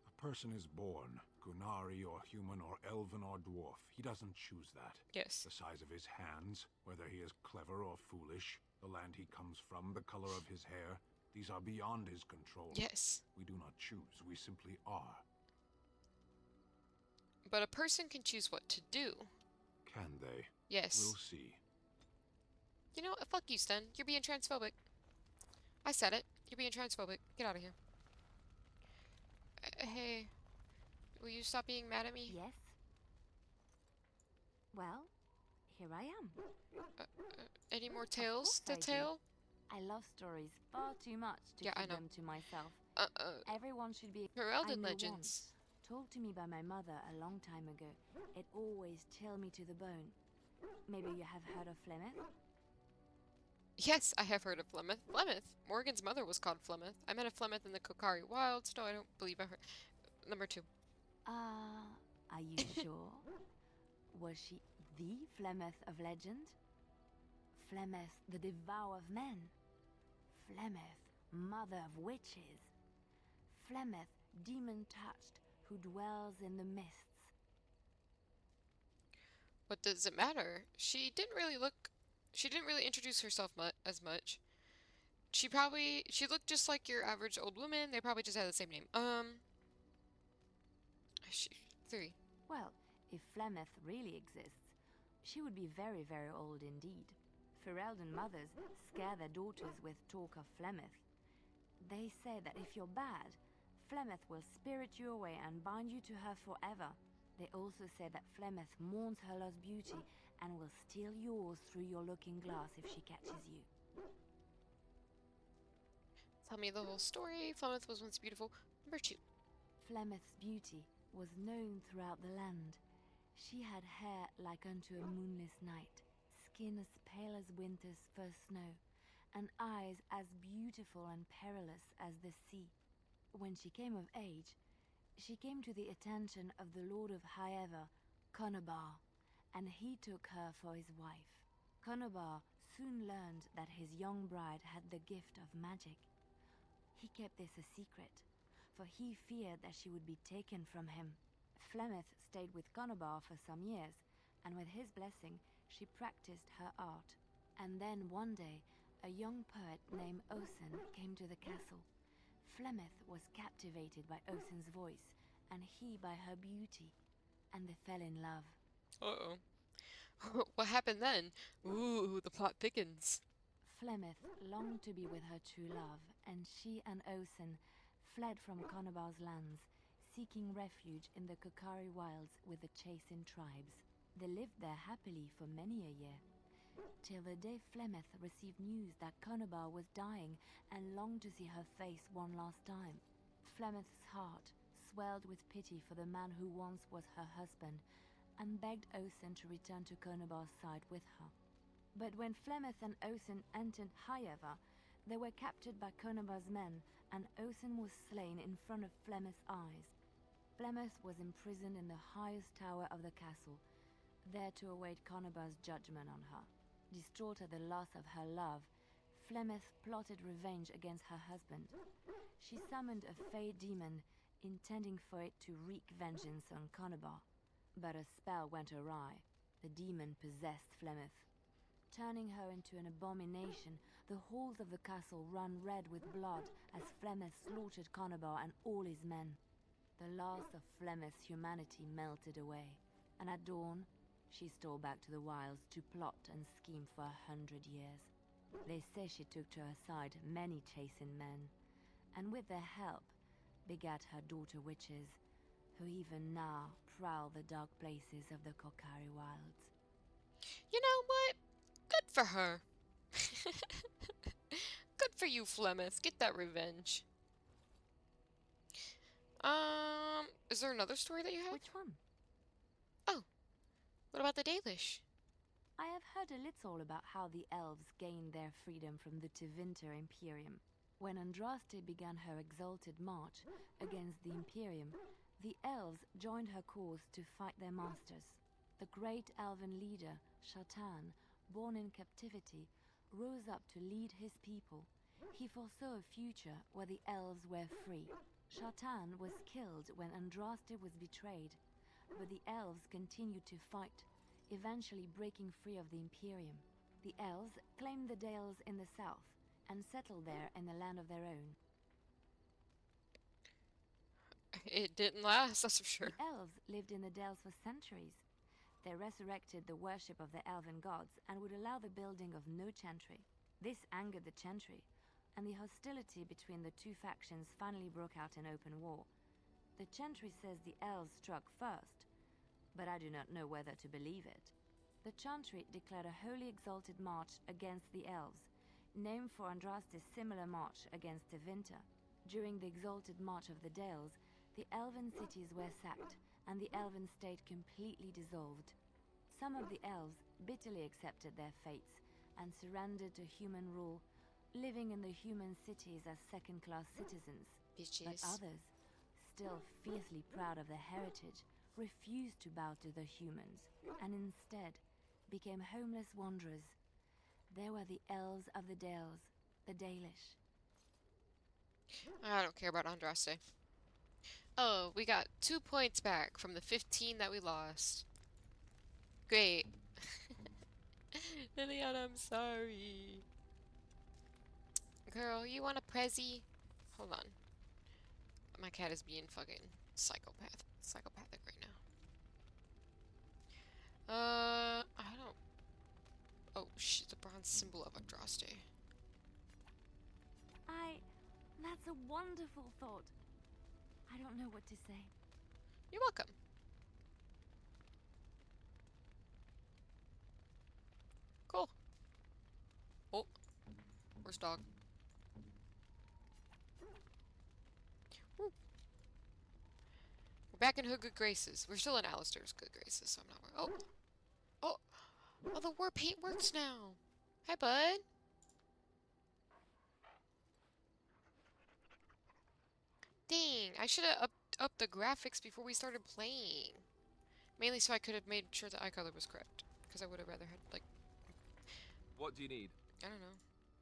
A person is born, Gunari or human or elven or dwarf. He doesn't choose that. Yes. The size of his hands, whether he is clever or foolish, the land he comes from, the color of his hair, these are beyond his control. Yes. We do not choose, we simply are. But a person can choose what to do. Can they? Yes. We'll see. You know, fuck you, Sten. You're being transphobic. I said it. You're being transphobic. Get out of here. Hey, will you stop being mad at me? Yes. Well, here I am. Any more tales to I do. tell? I love stories far too much to Yeah, I keep know. them to myself. Everyone should be. Heralded I know legends. once, told to me by my mother a long time ago. It always chilled me to the bone. Maybe you have heard of Flemeth? Yes, I have heard of Flemeth. Flemeth. Morgan's mother was called Flemeth. I met a Flemeth in the Kokari Wilds. No, I don't believe I heard. Number 2. Are you sure? Was she the Flemeth of legend? Flemeth, the devourer of men? Flemeth, mother of witches? Flemeth, demon-touched, who dwells in the mists? What does it matter? She didn't really introduce herself as much. She looked just like your average old woman. They probably just had the same name. 3. Well, if Flemeth really exists, she would be very, very old indeed. Ferelden mothers scare their daughters with talk of Flemeth. They say that if you're bad, Flemeth will spirit you away and bind you to her forever. They also say that Flemeth mourns her lost beauty and will steal yours through your looking glass if she catches you. Tell me the whole story. Flemeth was once beautiful. Number 2. Flemeth's beauty was known throughout the land. She had hair like unto a moonless night, skin as pale as winter's first snow, and eyes as beautiful and perilous as the sea. When she came of age, she came to the attention of the Lord of Highever, Conobar, and he took her for his wife. Conobar soon learned that his young bride had the gift of magic. He kept this a secret, for he feared that she would be taken from him. Flemeth stayed with Conobar for some years, and with his blessing, she practiced her art. And then one day, a young poet named Osen came to the castle. Flemeth was captivated by Osen's voice, and he by her beauty, and they fell in love. Uh-oh. What happened then? Ooh, the plot thickens. Flemeth longed to be with her true love, and she and Osen fled from Conobar's lands, seeking refuge in the Kokari Wilds with the Chasing tribes. They lived there happily for many a year, till the day Flemeth received news that Conobar was dying and longed to see her face one last time. Flemeth's heart swelled with pity for the man who once was her husband, and begged Osen to return to Conobar's side with her. But when Flemeth and Osen entered Highever, they were captured by Conobar's men, and Osen was slain in front of Flemeth's eyes. Flemeth was imprisoned in the highest tower of the castle, there to await Conobar's judgment on her. Distraught at the loss of her love, Flemeth plotted revenge against her husband. She summoned a fey demon, intending for it to wreak vengeance on Conobar. But a spell went awry. The demon possessed Flemeth. Turning her into an abomination, the halls of the castle ran red with blood as Flemeth slaughtered Conobar and all his men. The last of Flemeth's humanity melted away, and at dawn, she stole back to the wilds to plot and scheme for 100 years. They say she took to her side many Chasing men, and with their help, begat her daughter witches, who even now prowl the dark places of the Kokari Wilds. You know what? Good for her. Good for you, Flemeth. Get that revenge. Is there another story that you have? Which one? Oh, what about the Dalish? I have heard a little about how the elves gained their freedom from the Tevinter Imperium. When Andraste began her exalted march against the Imperium, the elves joined her cause to fight their masters. The great elven leader, Shatan, born in captivity, rose up to lead his people. He foresaw a future where the elves were free. Shartan was killed when Andraste was betrayed, but the elves continued to fight, eventually breaking free of the Imperium. The elves claimed the Dales in the south and settled there in the land of their own. It didn't last, that's for sure. The elves lived in the Dales for centuries. They resurrected the worship of the elven gods and would allow the building of no chantry. This angered the chantry, and the hostility between the two factions finally broke out in open war. The chantry says the elves struck first, but I do not know whether to believe it. The chantry declared a wholly exalted march against the elves, named for Andraste's similar march against Tevinter. During the exalted march of the Dales, the elven cities were sacked, and the elven state completely dissolved. Some of the elves bitterly accepted their fates and surrendered to human rule, living in the human cities as second-class citizens. Bitches. But others, still fiercely proud of their heritage, refused to bow to the humans, and instead became homeless wanderers. They were the elves of the Dales, the Dalish. I don't care about Andraste. Oh, we got 2 points back from the 15 that we lost. Great. Liliana, I'm sorry. Girl, you want a prezi? Hold on. My cat is being fucking psychopathic right now. I don't... Oh, shit, the bronze symbol of Andraste. That's a wonderful thought. I don't know what to say. You're welcome. Cool. Oh, where's dog? Woo. We're back in her good graces. We're still in Alistair's good graces, so I'm not worried. Oh! Oh, the war paint works now! Hi, bud! Dang, I should have upped the graphics before we started playing. Mainly so I could have made sure the eye color was correct. Because I would have rather had, like... What do you need? I don't know.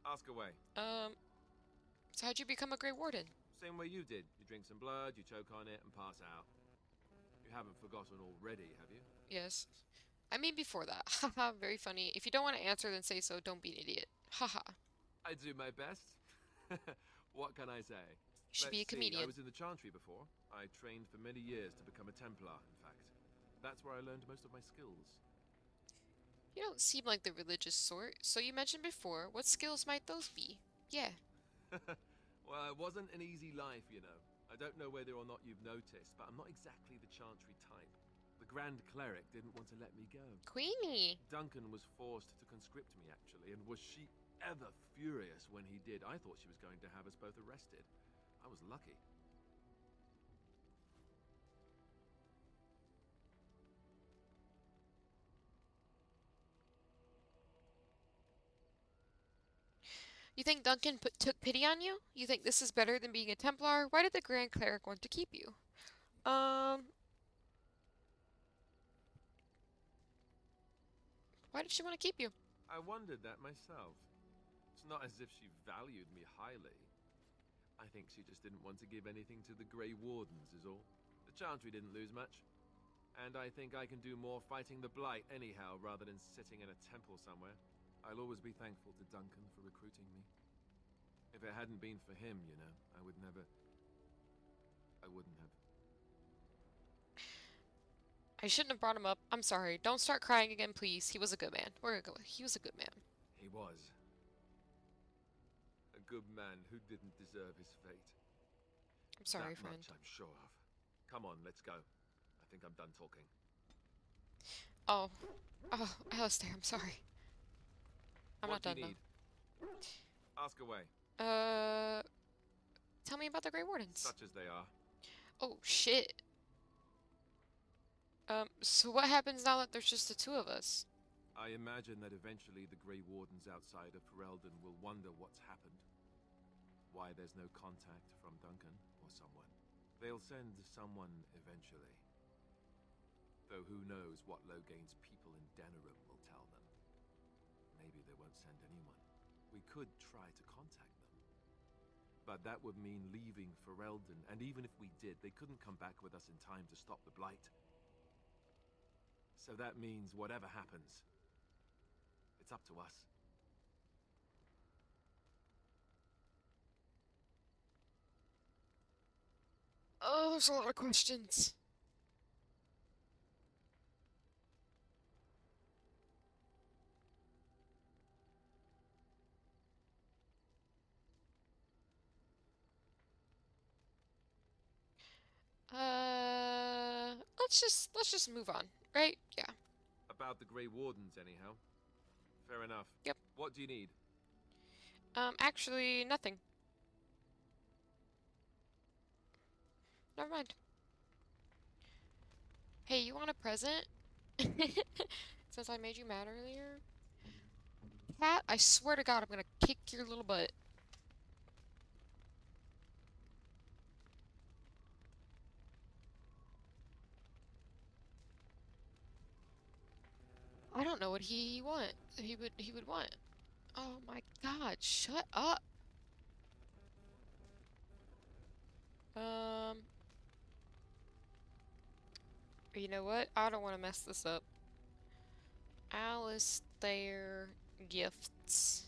Ask away. So how'd you become a Grey Warden? Same way you did. You drink some blood, you choke on it, and pass out. You haven't forgotten already, have you? Yes. I mean before that. Haha, very funny. If you don't want to answer, then say so. Don't be an idiot. Haha. I do my best. What can I say? You should be a comedian. I was in the Chantry before. I trained for many years to become a Templar, in fact. That's where I learned most of my skills. You don't seem like the religious sort. So you mentioned before, what skills might those be? Yeah. Well, it wasn't an easy life, you know. I don't know whether or not you've noticed, but I'm not exactly the Chantry type. The Grand Cleric didn't want to let me go. Queenie! Duncan was forced to conscript me, actually, and was she ever furious when he did. I thought she was going to have us both arrested. I was lucky. You think Duncan took pity on you? You think this is better than being a Templar? Why did the Grand Cleric want to keep you? Why did she want to keep you? I wondered that myself. It's not as if she valued me highly. I think she just didn't want to give anything to the Grey Wardens, is all. The Chantry didn't lose much. And I think I can do more fighting the Blight anyhow, rather than sitting in a temple somewhere. I'll always be thankful to Duncan for recruiting me. If it hadn't been for him, you know, I wouldn't have. I shouldn't have brought him up. I'm sorry. Don't start crying again, please. He was a good man. We're gonna go with he was a good man. He was. A good man who didn't deserve his fate. I'm sorry, that friend. Much I'm sure of. Come on, let's go. I think I'm done talking. Oh. Oh, Alistair, I'm sorry. I'm what not done do you now. need? Ask away. Tell me about the Grey Wardens. Such as they are. Oh, shit. So what happens now that there's just the two of us? I imagine that eventually the Grey Wardens outside of Ferelden will wonder what's happened. Why there's no contact from Duncan or someone. They'll send someone eventually. Though who knows what Loghain's people in Denerim will tell them. Maybe they won't send anyone. We could try to contact them. But that would mean leaving Ferelden, and even if we did, they couldn't come back with us in time to stop the Blight. So that means whatever happens, it's up to us. Oh, there's a lot of questions. Let's just move on, right? Yeah. About the Grey Wardens, anyhow. Fair enough. Yep. What do you need? Actually, nothing. Never mind. Hey, you want a present? Since I made you mad earlier? Cat, I swear to God, I'm gonna kick your little butt. I don't know what he would want. Oh my God, shut up. You know what? I don't want to mess this up. Alistair gifts.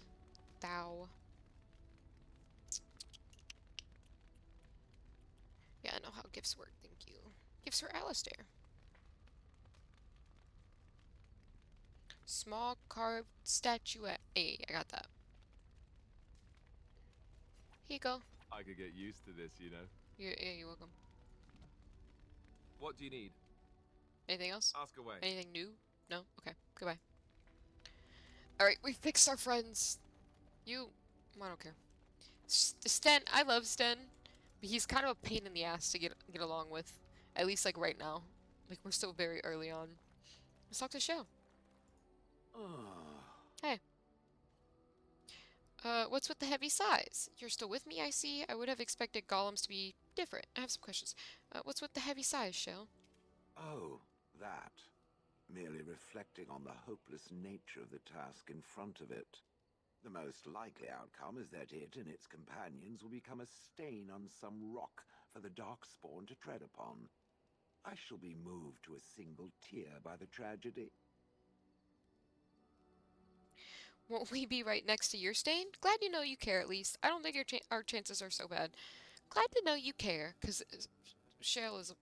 Thou. Yeah, I know how gifts work, thank you. Gifts for Alistair. Small carved statuette. Hey, I got that. Here you go. I could get used to this, you know. Yeah, you're welcome. What do you need? Anything else? Ask away. Anything new? No? Okay, goodbye. Alright, we fixed our friends. I don't care. Sten, I love Sten, but he's kind of a pain in the ass to get along with. At least, like, right now. Like, we're still very early on. Let's talk to Shale. Hey. What's with the heavy sighs? You're still with me, I see. I would have expected golems to be different. I have some questions. What's with the heavy sighs, Shale? Oh, that. Merely reflecting on the hopeless nature of the task in front of it. The most likely outcome is that it and its companions will become a stain on some rock for the Darkspawn to tread upon. I shall be moved to a single tear by the tragedy. Won't we be right next to your stain? Glad you know you care at least. I don't think our chances are so bad. Glad to know you care, because Shale is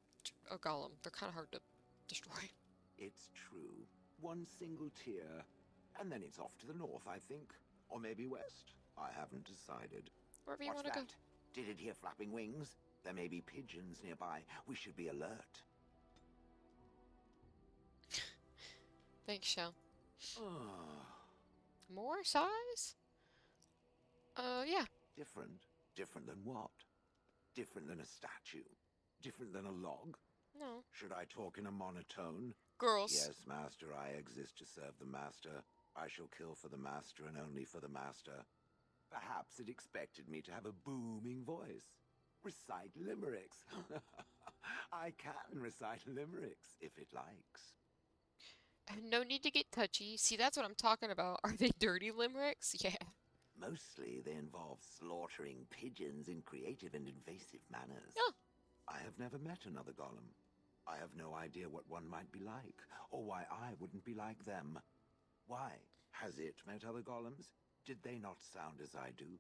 a golem. They're kind of hard to destroy. It's true. One single tear, and then it's off to the north, I think. Or maybe west. I haven't decided. Wherever you What's want to that? go. Did it hear flapping wings? There may be pigeons nearby. We should be alert. Thanks, Shale. Ah. More size? Yeah. Different? Different than what? Different than a statue? Different than a log? No. Should I talk in a monotone? Girls. Yes, Master, I exist to serve the Master. I shall kill for the Master and only for the Master. Perhaps it expected me to have a booming voice. Recite limericks. I can recite limericks, if it likes. No need to get touchy. See, that's what I'm talking about. Are they dirty limericks? Yeah. Mostly they involve slaughtering pigeons in creative and invasive manners. Oh. I have never met another golem. I have no idea what one might be like, or why I wouldn't be like them. Why? Has it met other golems? Did they not sound as I do?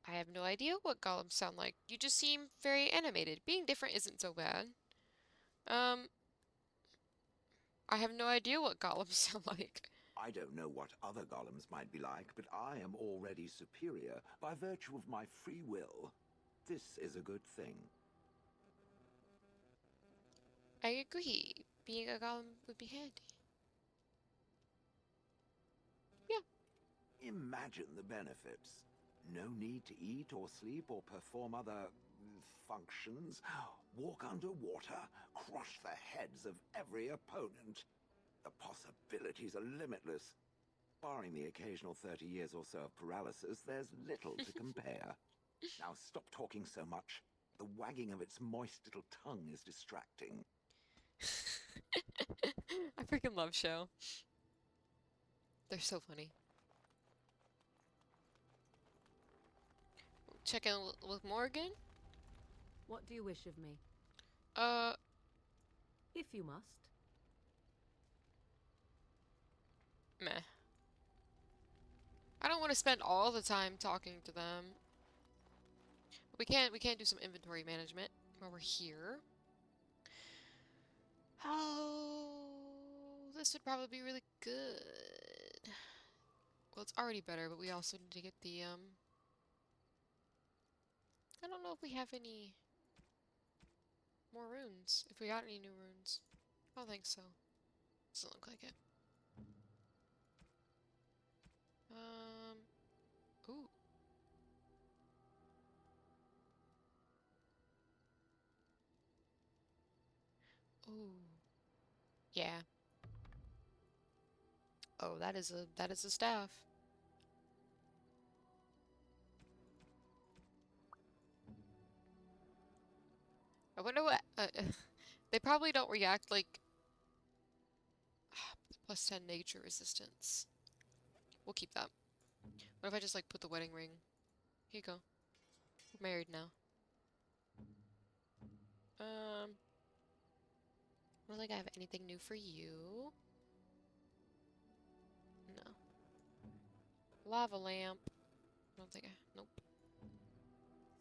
I have no idea what golems sound like. You just seem very animated. Being different isn't so bad. I have no idea what golems sound like. I don't know what other golems might be like, but I am already superior by virtue of my free will. This is a good thing. I agree. Being a golem would be handy. Yeah. Imagine the benefits. No need to eat or sleep or perform other functions. Walk underwater, crush the heads of every opponent. The possibilities are limitless. Barring the occasional 30 years or so of paralysis, there's little to compare. Now stop talking so much. The wagging of its moist little tongue is distracting. I freaking love Shale. They're so funny. check in with Morgan. What do you wish of me? If you must. Meh. I don't want to spend all the time talking to them. We can do some inventory management while we're here. Oh, this would probably be really good. Well, it's already better, but we also need to get the I don't know if we have any more runes. If we got any new runes. I don't think so. Doesn't look like it. Ooh. Ooh. Yeah. Oh, that is a staff. I wonder what they probably don't react like plus 10 nature resistance. We'll keep that. What if I just like put the wedding ring? Here you go. We're married now. I don't think I have anything new for you. No. Lava lamp. I don't think I... Nope.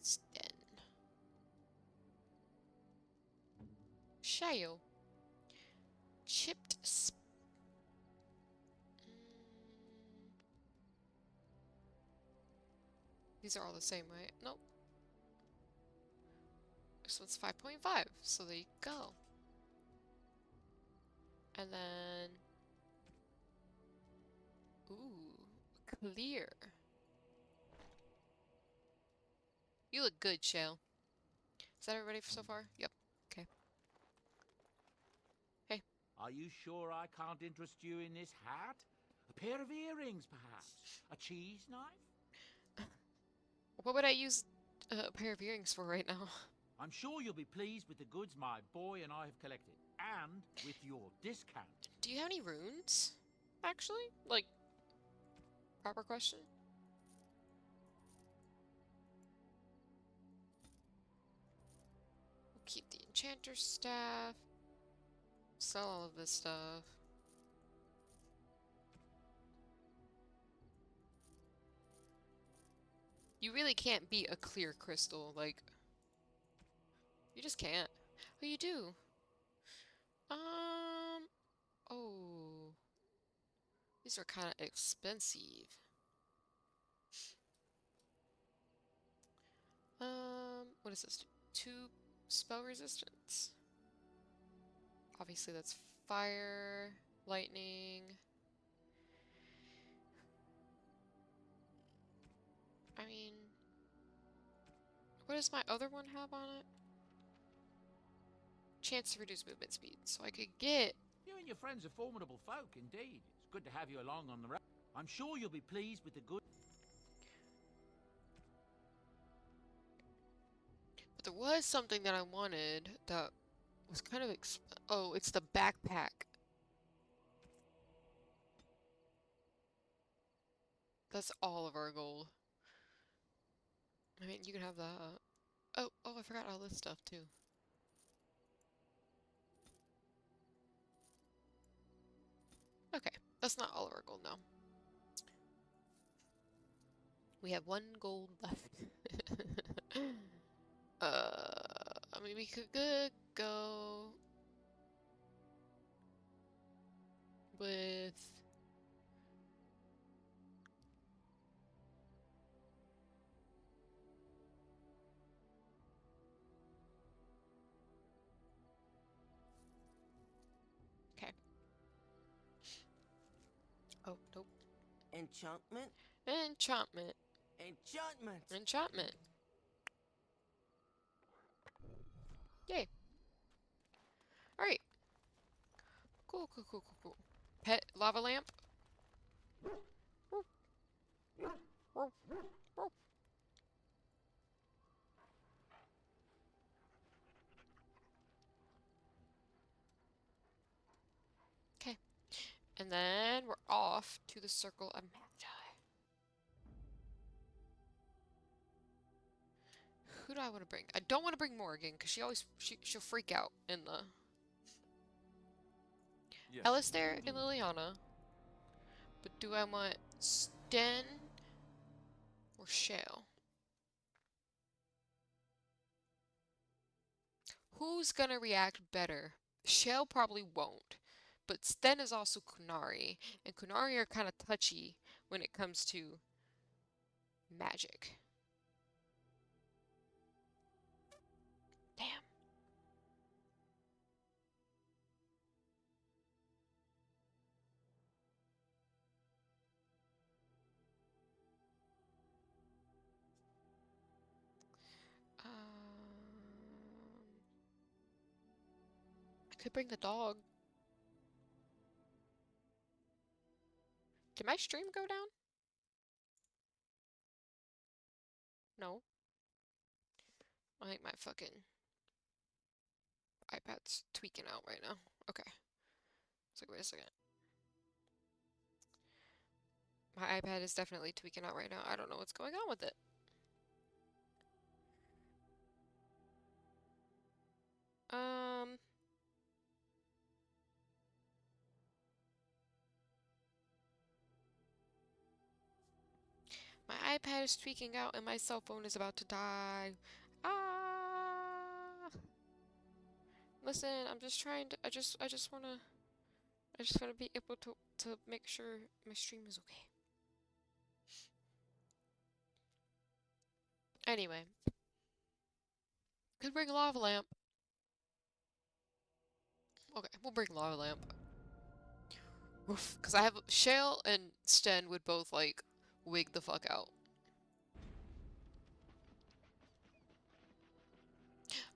Sten. Shale. Chipped These are all the same, right? Nope. This one's 5.5, so there you go. And then... Ooh, clear. You look good, Shale. Is that everybody so far? Yep. Okay. Hey. Are you sure I can't interest you in this hat? A pair of earrings, perhaps? A cheese knife? What would I use a pair of earrings for right now? I'm sure you'll be pleased with the goods my boy and I have collected. And with your discount. Do you have any runes? Actually? Like, proper question? We'll keep the enchanter's staff. Sell all of this stuff. You really can't beat a clear crystal, like... You just can't. Oh, you do. Oh. These are kind of expensive. What is this? 2 spell resistance. Obviously that's fire, lightning. I mean, what does my other one have on it? Chance to reduce movement speed. So I could get... You and your friends are formidable folk, indeed. It's good to have you along on the road. I'm sure you'll be pleased with the good... But there was something that I wanted that was kind of oh, it's the backpack. That's all of our gold. I mean, you can have that. Oh, I forgot all this stuff too. Okay, that's not all of our gold now. We have 1 gold left. I mean, we could go with... Okay. Oh, nope. Enchantment? Enchantment. Enchantment! Enchantment. Yay. Alright. Cool. Pet lava lamp. Okay. And then we're off to the Circle of Magi. Who do I want to bring? I don't want to bring Morgan because she'll freak out in the Yes. Alistair and Liliana. But do I want Sten or Shale? Who's gonna react better? Shale probably won't. But Sten is also Kunari, and Kunari are kind of touchy when it comes to magic. Damn. I could bring the dog. Did my stream go down? No. I think my fucking iPad's tweaking out right now. Okay. It's like, wait a second. My iPad is definitely tweaking out right now. I don't know what's going on with it. My iPad is tweaking out and my cell phone is about to die. Ah! Listen, I'm just trying to, I just wanna be able to make sure my stream is okay. Anyway. Could bring a lava lamp. Okay, we'll bring lava lamp. Oof, because I have Shale and Sten would both like wig the fuck out.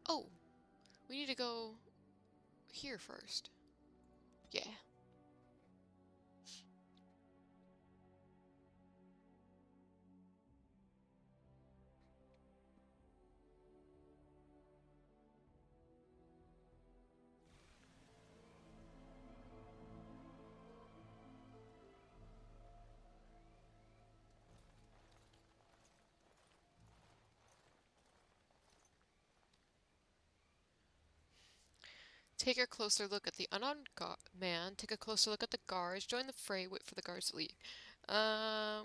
Oh, we need to go here first. Yeah. Take a closer look at the unarmed man. Take a closer look at the guards. Join the fray. Wait for the guards to leave. I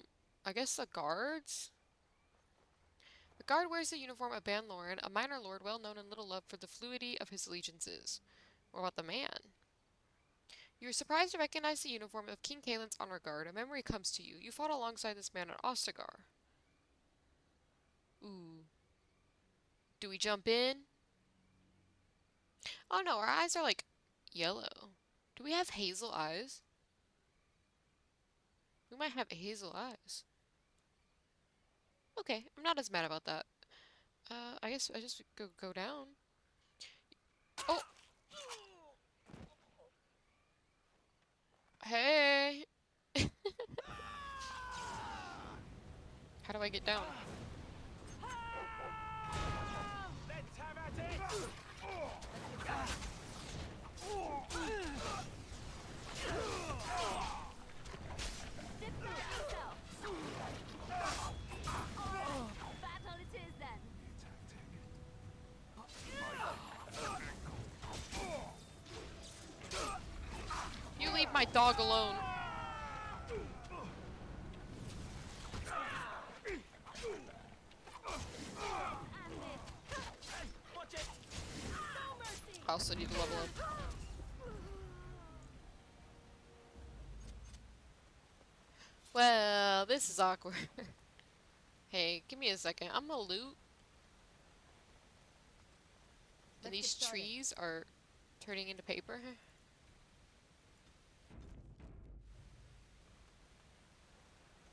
guess the guards? The guard wears the uniform of Ban Loren, a minor lord well known and little loved for the fluidity of his allegiances. What about the man? You are surprised to recognize the uniform of King Kaelin's honor guard. A memory comes to you. You fought alongside this man at Ostagar. Ooh. Do we jump in? Oh no, our eyes are like yellow. Do we have hazel eyes? We might have hazel eyes. Okay, I'm not as mad about that. I guess I just go down. Oh! Hey! How do I get down? Let's have at it! Battle it is then. You leave my dog alone. I also need to level up. Well, this is awkward. Hey, give me a second. I'm gonna loot. And these trees are turning into paper.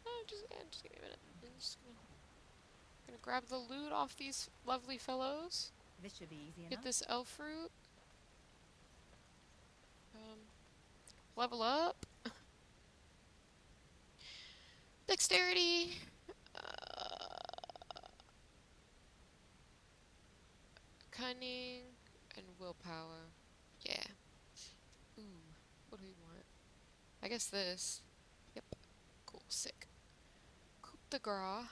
Oh, just give me a minute. I'm just gonna grab the loot off these lovely fellows. This should be easy enough. Get this elf fruit. Level up. Dexterity. Cunning and willpower. Yeah. Ooh, what do we want? I guess this. Yep. Cool. Sick. Coup de grace.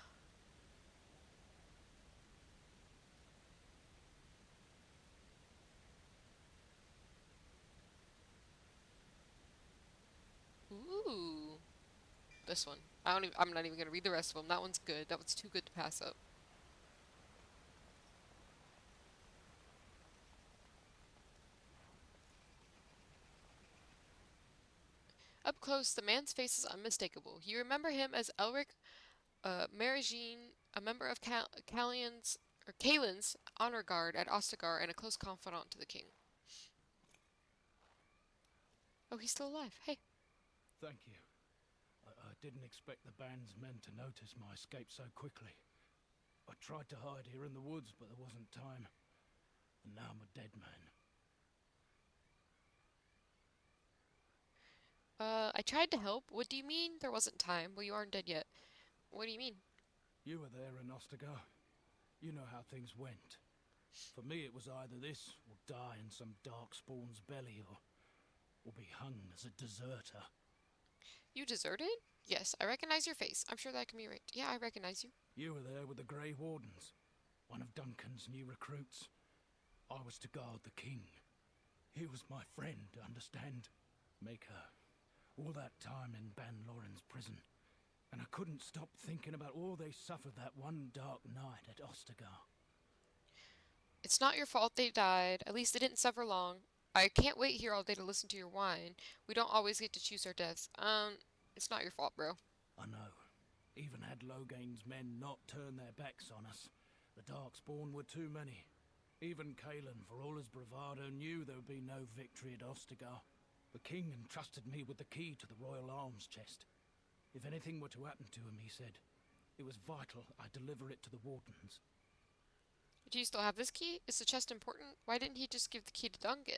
This one. I'm not even gonna read the rest of them. That one's good. That one's too good to pass up. Up close, the man's face is unmistakable. You remember him as Elric Marigine, a member of Kalen's honor guard at Ostagar and a close confidant to the king. Oh, he's still alive. Hey. Thank you. I didn't expect the band's men to notice my escape so quickly. I tried to hide here in the woods, but there wasn't time. And now I'm a dead man. I tried to help. What do you mean there wasn't time? Well, you aren't dead yet. What do you mean? You were there in Ostagar. You know how things went. For me, it was either this, or die in some darkspawn's belly, or be hung as a deserter. You deserted? Yes, I recognize your face. I'm sure that can be right. Yeah, I recognize you. You were there with the Grey Wardens, one of Duncan's new recruits. I was to guard the king. He was my friend, understand? Maker. All that time in Ban Loren's prison. And I couldn't stop thinking about all they suffered that one dark night at Ostagar. It's not your fault they died. At least they didn't suffer long. I can't wait here all day to listen to your whine. We don't always get to choose our deaths. It's not your fault, bro. I know. Even had Logain's men not turned their backs on us, the Darkspawn were too many. Even Kalen, for all his bravado, knew there would be no victory at Ostagar. The king entrusted me with the key to the royal arms chest. If anything were to happen to him, he said, it was vital I deliver it to the Wardens. Do you still have this key? Is the chest important? Why didn't he just give the key to Duncan?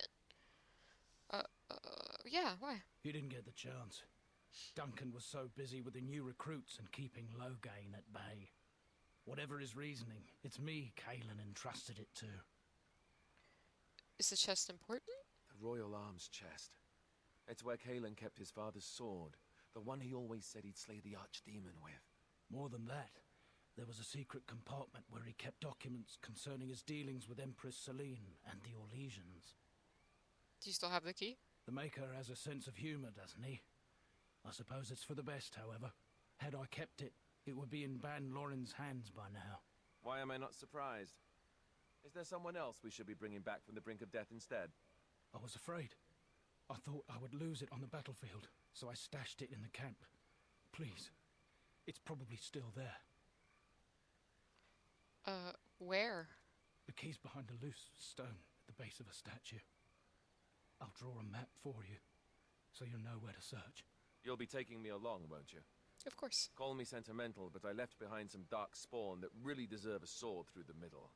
Yeah, why? He didn't get the chance. Duncan was so busy with the new recruits and keeping Logain at bay. Whatever his reasoning, it's me Kalen entrusted it to. Is the chest important? The royal arms chest. It's where Kalen kept his father's sword. The one he always said he'd slay the archdemon with. More than that, there was a secret compartment where he kept documents concerning his dealings with Empress Selene and the Orlesians. Do you still have the key? The Maker has a sense of humor, doesn't he? I suppose it's for the best, however. Had I kept it, it would be in Ban Loren's hands by now. Why am I not surprised? Is there someone else we should be bringing back from the brink of death instead? I was afraid. I thought I would lose it on the battlefield, so I stashed it in the camp. Please. It's probably still there. Where? The key's behind a loose stone at the base of a statue. I'll draw a map for you, so you'll know where to search. You'll be taking me along, won't you? Of course. Call me sentimental, but I left behind some dark spawn that really deserve a sword through the middle.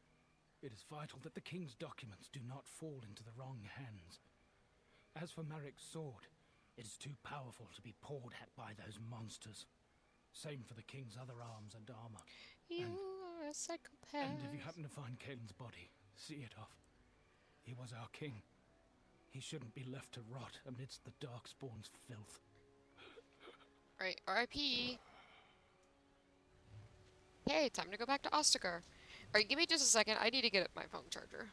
It is vital that the king's documents do not fall into the wrong hands. As for Maric's sword, it is too powerful to be pawed at by those monsters. Same for the king's other arms and armor. You are a psychopath. And if you happen to find Kalen's body, see it off. He was our king. He shouldn't be left to rot amidst the Darkspawn's filth. Right, R.I.P. Okay, time to go back to Ostagar. Alright, give me just a second. I need to get my phone charger.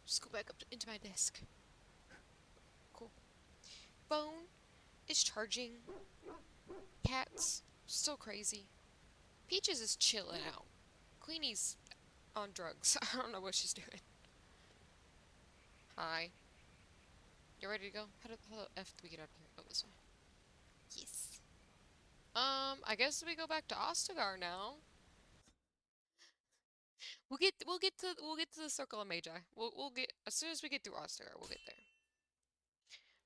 Just go back up into my desk. Cool. Phone is charging. Cat's still crazy. Peaches is chilling out. Queenie's on drugs. I don't know what she's doing. Hi. You ready to go? How the F do we get out of here? Oh, this way. Yes. I guess we go back to Ostagar now. We'll get to the Circle of Magi. We'll get as soon as we get through Ostagar, we'll get there.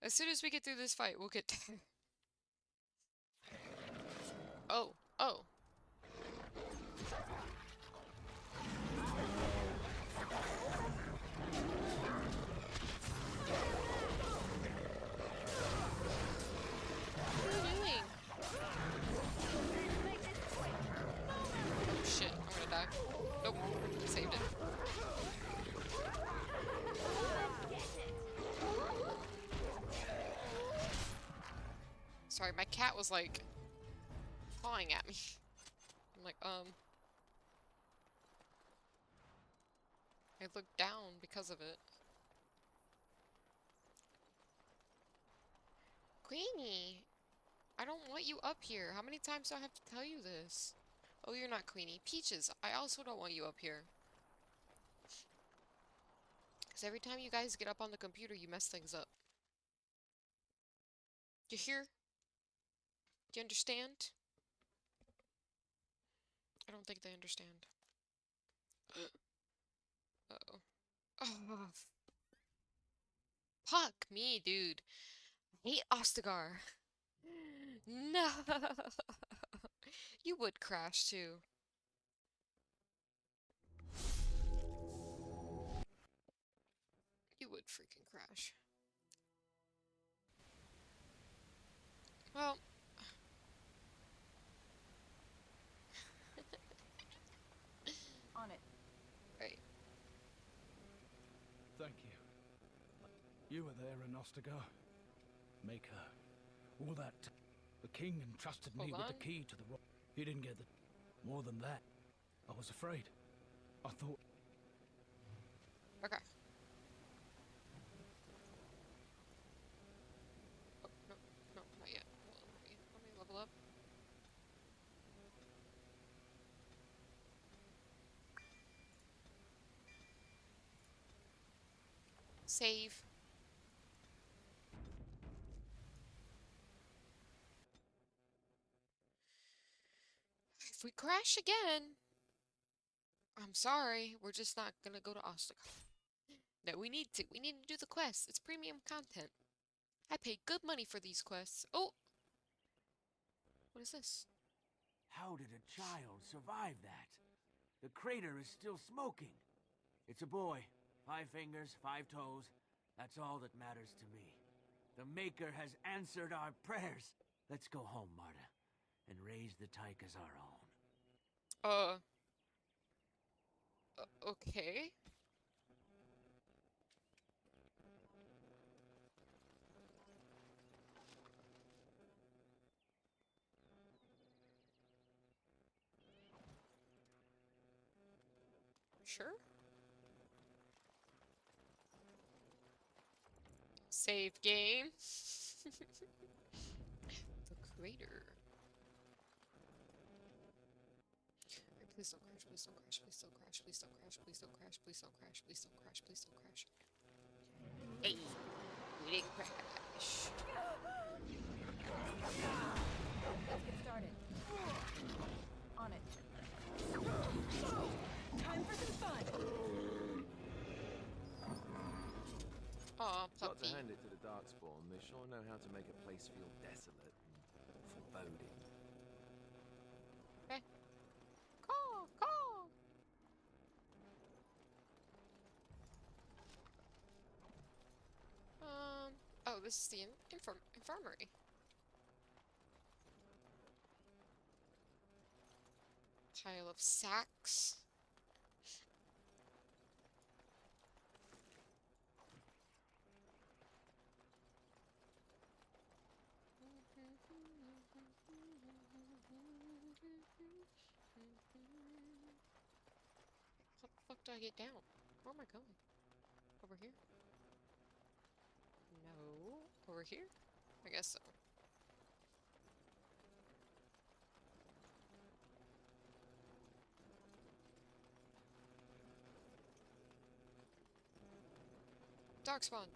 As soon as we get through this fight, we'll get there. Oh. What are you doing? Oh shit, I'm gonna die. Nope, saved it. Sorry, my cat was like clawing at me. I'm like, I looked down because of it. Queenie! I don't want you up here. How many times do I have to tell you this? Oh, you're not Queenie. Peaches, I also don't want you up here. Because every time you guys get up on the computer, you mess things up. You hear? Do you understand? I don't think they understand. Uh-oh. Oh. Fuck me, dude. I hate Ostagar. No. You would crash too. You would freaking crash. Well. On it. Right. Thank you. You were there in Ostagar. Maker. All that. The king entrusted me with the key to the rock. He didn't get the... More than that. I was afraid. I thought... Okay. Oh, no, not yet. Let me level up. Save. If we crash again, I'm sorry, we're just not gonna go to Ostagar. No, we need to. We need to do the quest. It's premium content. I paid good money for these quests. Oh! What is this? How did a child survive that? The crater is still smoking. It's a boy. 5 fingers, 5 toes. That's all that matters to me. The Maker has answered our prayers. Let's go home, Marta, and raise the Tyke as our own. Okay. Sure. Save game. The crater. Right, please don't crash, please don't crash, please don't crash, please don't crash, please don't crash, please don't crash, please don't crash, please don't crash. Hey, we didn't crash. Let's get started. On it. Time for some fun. Aw, Got to puppy. hand it to the Darkspawn. They sure know how to make a place feel desolate and foreboding. Okay. Call, call. Oh, this is the infirmary. Pile of sacks. How the fuck do I get down? Where am I going? Over here? No. Over here? I guess so. Darkspawn.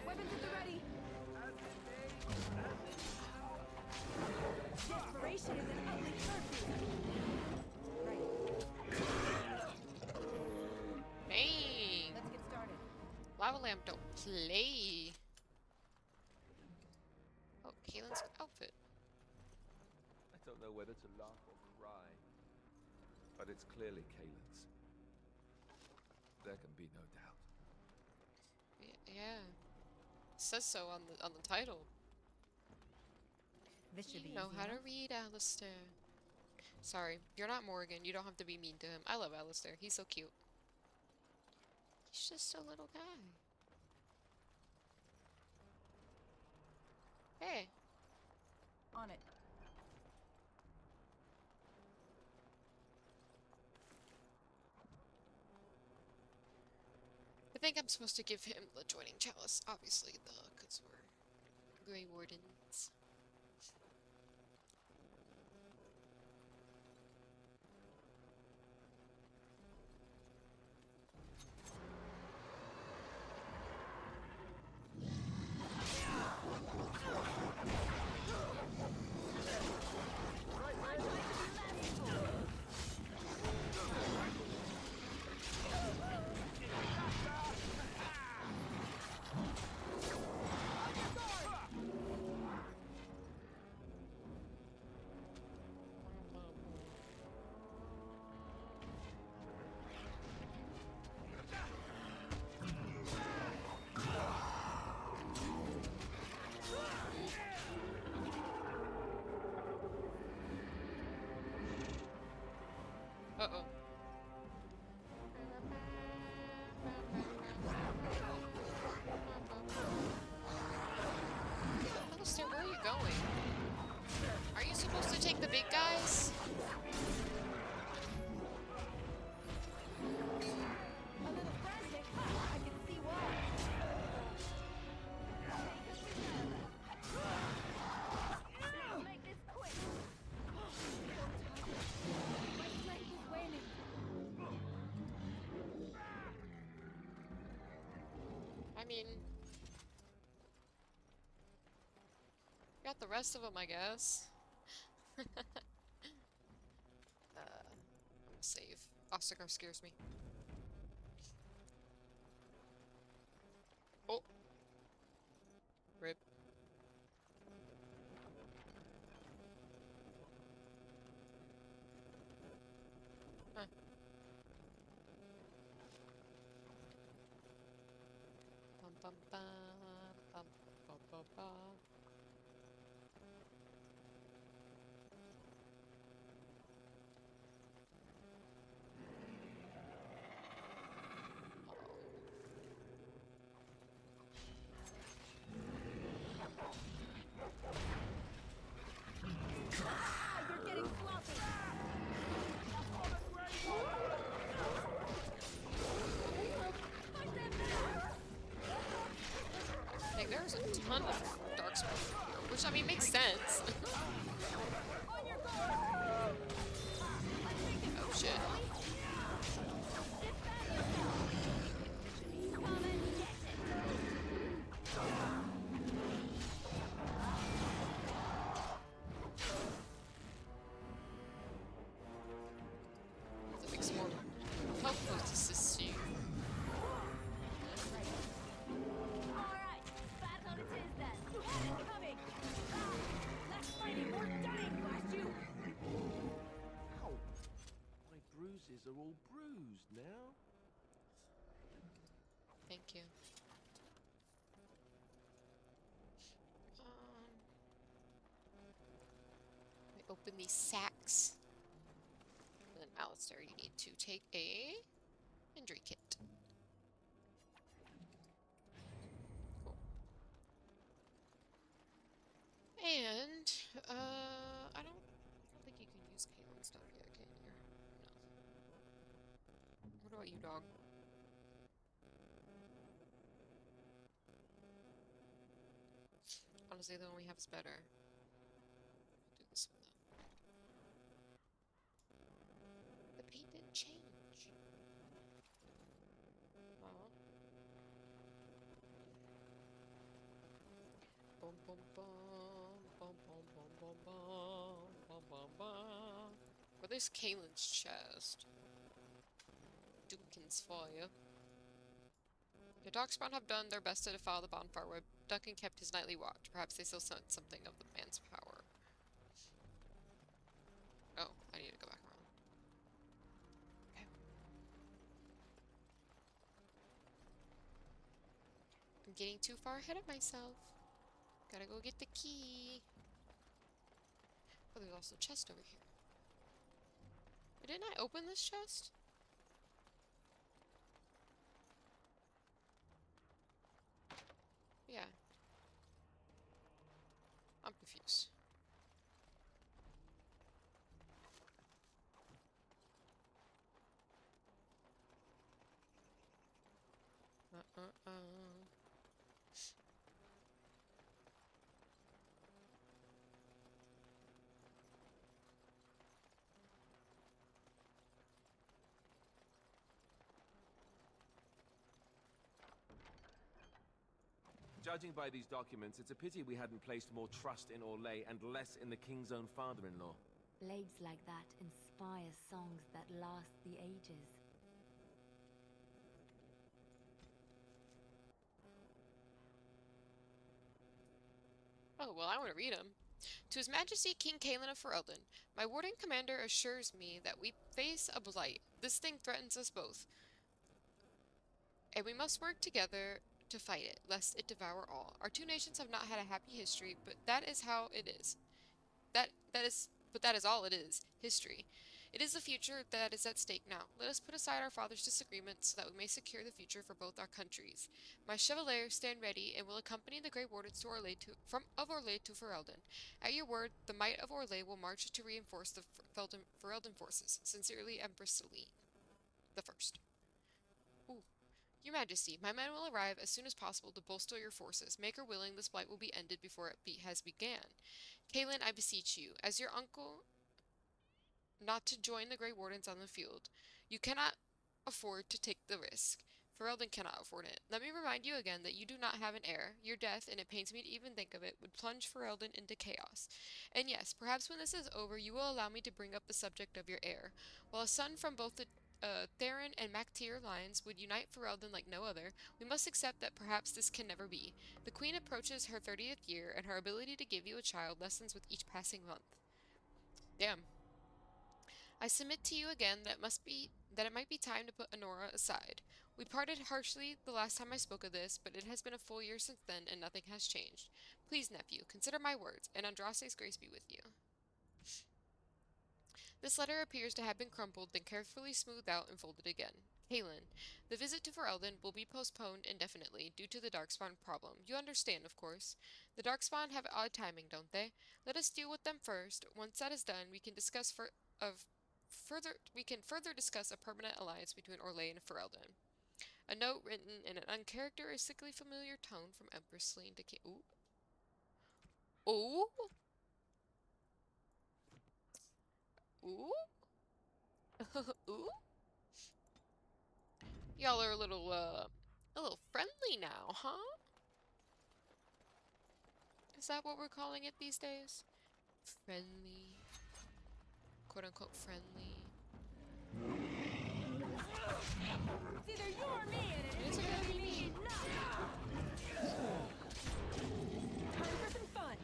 Weapons at the ready. Desperation is an ugly curfew. Dang. Let's get started. Lava lamp don't play. Oh, Kaylin's outfit. I don't know whether to laugh or cry, but it's clearly Kaylin's. There can be no doubt. Yeah. It says so on the title. This should You be know easy how to enough. read, Alistair. Sorry, you're not Morgan. You don't have to be mean to him. I love Alistair. He's so cute. He's just a little guy. Hey. On it. I think I'm supposed to give him the joining chalice, obviously, because we're Grey Wardens. Uh-oh. Alistair, where are you going? Are you supposed to take the big guys? A little frantic. I can see why. Let's make this quick. My strength is waning. I mean... got the rest of them, I guess. I'm gonna save. Ostagar scares me. Oh! Rip. Huh. Bum bum bum bum bum bum bum. You're getting sloppy. Like, there's a ton of Darkspawn here, which, I mean, makes sense. Oh, shit. That makes more helpful to assist you. Alright, battle it is then. bruised now. Thank you. Let me open these sacks. And then Alistair, you need to take a injury kit. Cool. And I don't think you can use Caitlin stuff yet, can you? No. What about you, dog? Honestly, the one we have is better. Do this one then. The paint didn't change. Oh. Bum bum bum bum bum bum bum bum bum bum bum. Where there's Kaylin's chest. Dukin's for you. The Darkspawn have done their best to defile the bonfire where Duncan kept his nightly watch. Perhaps they still sense something of the man's power. Oh, I need to go back around. Okay. I'm getting too far ahead of myself. Gotta go get the key. Oh, there's also a chest over here. But didn't I open this chest? Yeah. I'm confused. Judging by these documents, it's a pity we hadn't placed more trust in Orlais and less in the king's own father-in-law. Blades like that inspire songs that last the ages. Oh, well, I want to read them. To His Majesty King Cailan of Ferelden, my warden commander assures me that we face a blight. This thing threatens us both, and we must work together to fight it, lest it devour all. Our two nations have not had a happy history, but that is how it is. That is all it is, history. It is the future that is at stake now. Let us put aside our father's disagreements so that we may secure the future for both our countries. My chevaliers stand ready and will accompany the Grey Wardens to Orlais from Orlais to Ferelden. At your word, the might of Orlais will march to reinforce the Ferelden forces. Sincerely, Empress Celine the First. Ooh. Your Majesty, my men will arrive as soon as possible to bolster your forces. Make her willing, this blight will be ended before it has began. Cailan, I beseech you, as your uncle, not to join the Grey Wardens on the field. You cannot afford to take the risk. Ferelden cannot afford it. Let me remind you again that you do not have an heir. Your death, and it pains me to even think of it, would plunge Ferelden into chaos. And yes, perhaps when this is over, you will allow me to bring up the subject of your heir. While a son from both the Theron and Mactier lines would unite Ferelden like no other, we must accept that perhaps this can never be. The Queen approaches her 30th year, and her ability to give you a child lessens with each passing month. Damn. I submit to you again that it might be time to put Honora aside. We parted harshly the last time I spoke of this, but it has been a full year since then, and nothing has changed. Please, nephew, consider my words, and Andraste's grace be with you. This letter appears to have been crumpled, then carefully smoothed out and folded again. Cailan, the visit to Ferelden will be postponed indefinitely due to the Darkspawn problem. You understand, of course. The Darkspawn have odd timing, don't they? Let us deal with them first. Once that is done, we can further discuss a permanent alliance between Orlais and Ferelden. A note written in an uncharacteristically familiar tone from Empress Celine to King. Ooh. Ooh. Ooh? Ooh? Y'all are a little friendly now, huh? Is that what we're calling it these days? Friendly. Quote unquote friendly. It's either you or me, and it's gonna be me. Time for some fun.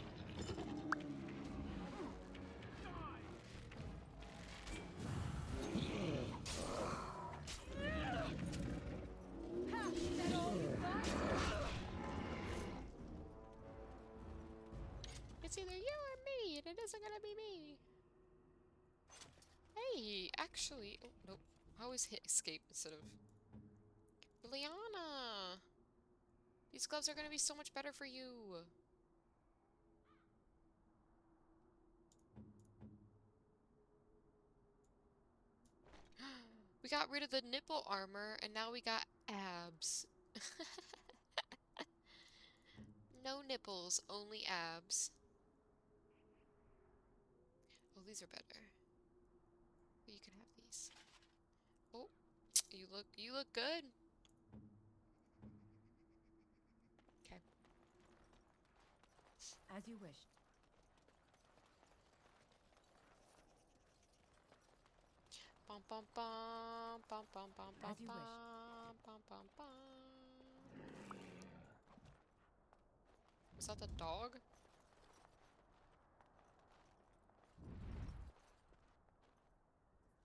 Actually, oh, nope. I always hit escape instead of... Liliana! These gloves are gonna be so much better for you! We got rid of the nipple armor, and now we got abs. No nipples, only abs. Oh, these are better. You can have these. Oh, you look good. Okay. As you wish. Bum bum bum bum bum bum bum As you wish. bum bum bum. Was that the dog?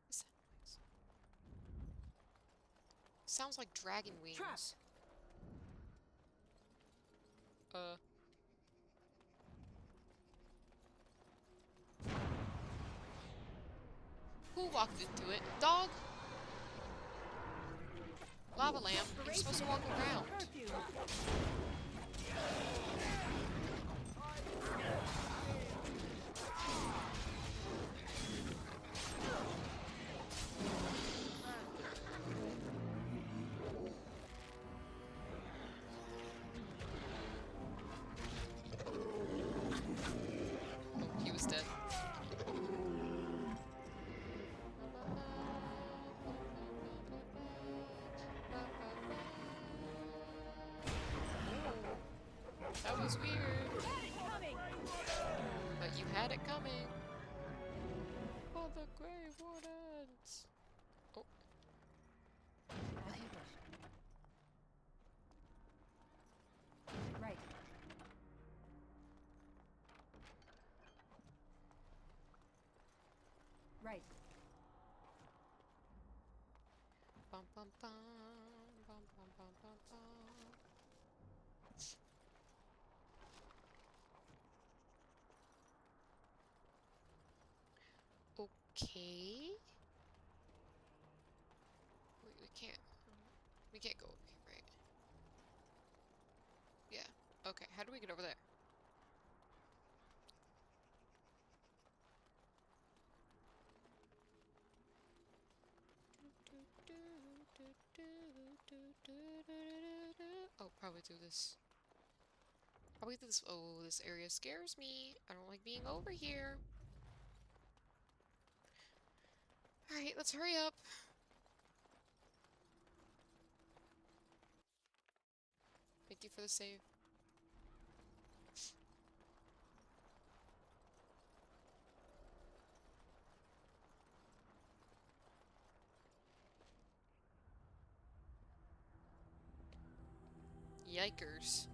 What's that noise? Sounds like dragon wings. Trap. Who walked into it? Dog? Lava lamp. You're supposed to walk around. Oh, he was dead. That was weird. But you had it coming. For the grave wardens. Oh. As you wish. Right. Right. Bum bum bum bum bum bum bum bum. Okay. Wait, we can't go over here, right? Yeah. Okay, how do we get over there? Oh, probably through this. Probably through this. Oh, this area scares me. I don't like being over here. Alright, let's hurry up. Thank you for the save. Yikers.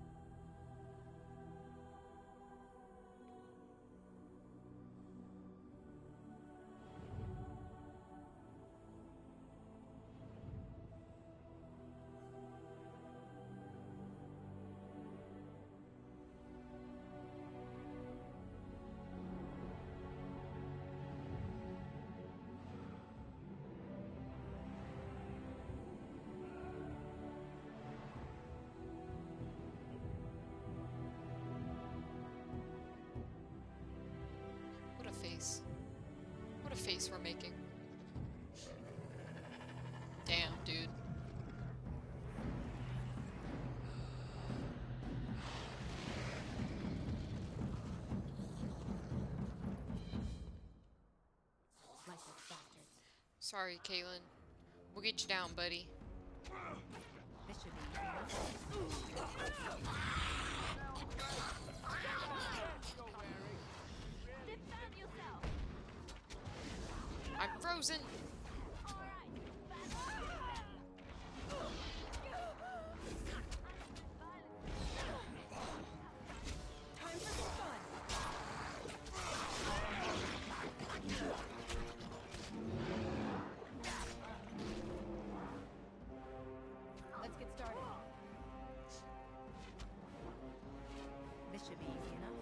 What a face. What a face we're making. Damn, dude. Sorry, Caitlin. We'll get you down, buddy. This should be I'm frozen. time for some fun. Let's get started. This should be easy enough.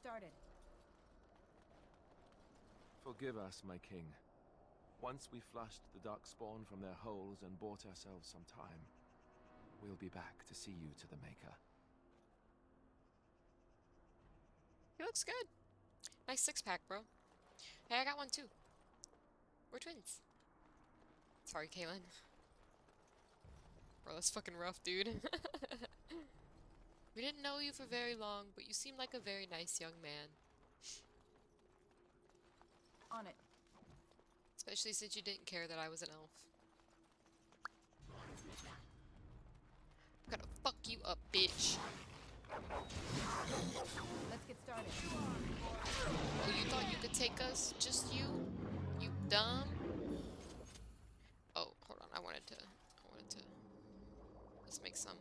started. Forgive us, my king. Once we flushed the Darkspawn from their holes and bought ourselves some time, we'll be back to see you to the Maker. He looks good. Nice six-pack, bro. Hey, I got one too. We're twins. Sorry, Kaylin. Bro, that's fucking rough, dude. We didn't know you for very long, but you seem like a very nice young man. On it. Especially since you didn't care that I was an elf. I'm gonna fuck you up, bitch. Let's get started. Oh, you thought you could take us? Just you? You dumb? Oh, hold on. I wanted to. Let's make some.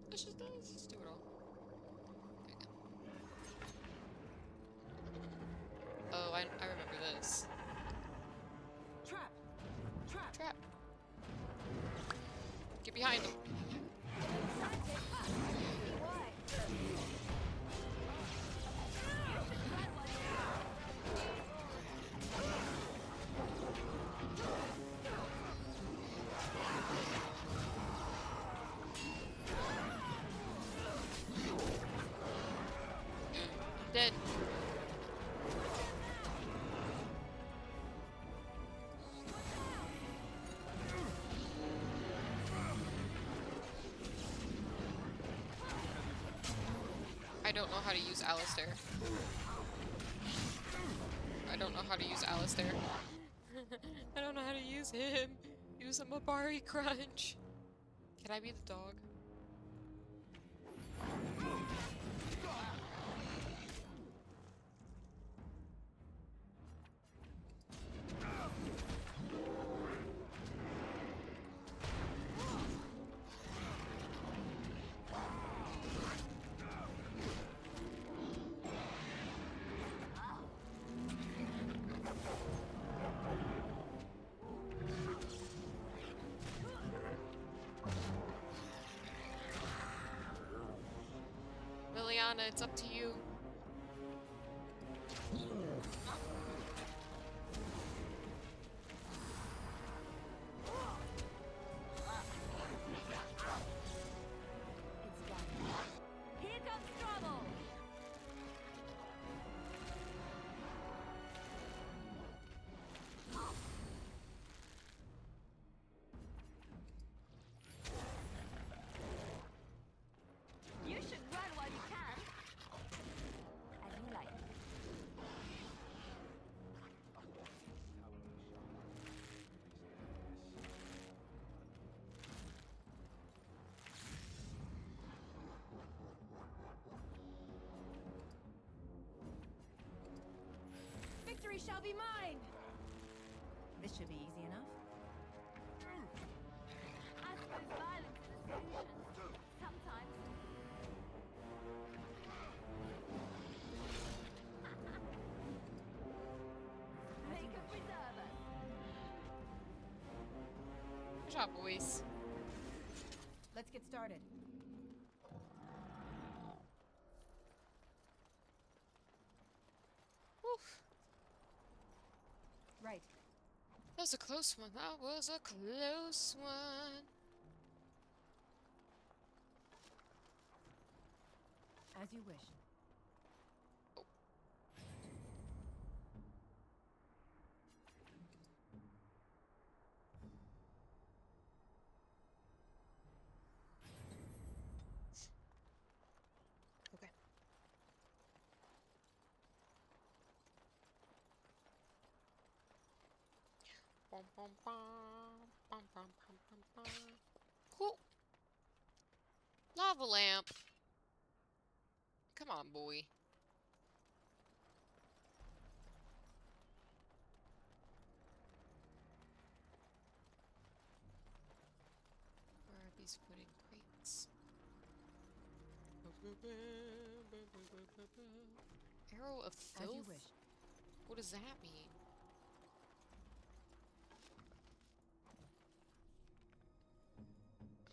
Let's just do it all. There we go. Oh, I remember this. Trap! Trap! Trap. Get behind him. Dead. I don't know how to use Alistair. I don't know how to use Alistair. I don't know how to use him. Use a Mabari crunch. Can I be the dog? Liliana, it's up to you. Here comes trouble! You should run while you can. As you like. Victory shall be mine! This should be easy enough. I suppose violence is a solution. Sometimes. Make a preserve us. Good job, boys. Let's get started. Oof. Right. That was a close one. That was a close one. As you wish. Okay. Bum, bum, bum, bum, bum, bum, bum, bum. Cool. Lava lamp. Come on, boy. Where are these wooden crates? Arrow of As you filth? wish. What does that mean?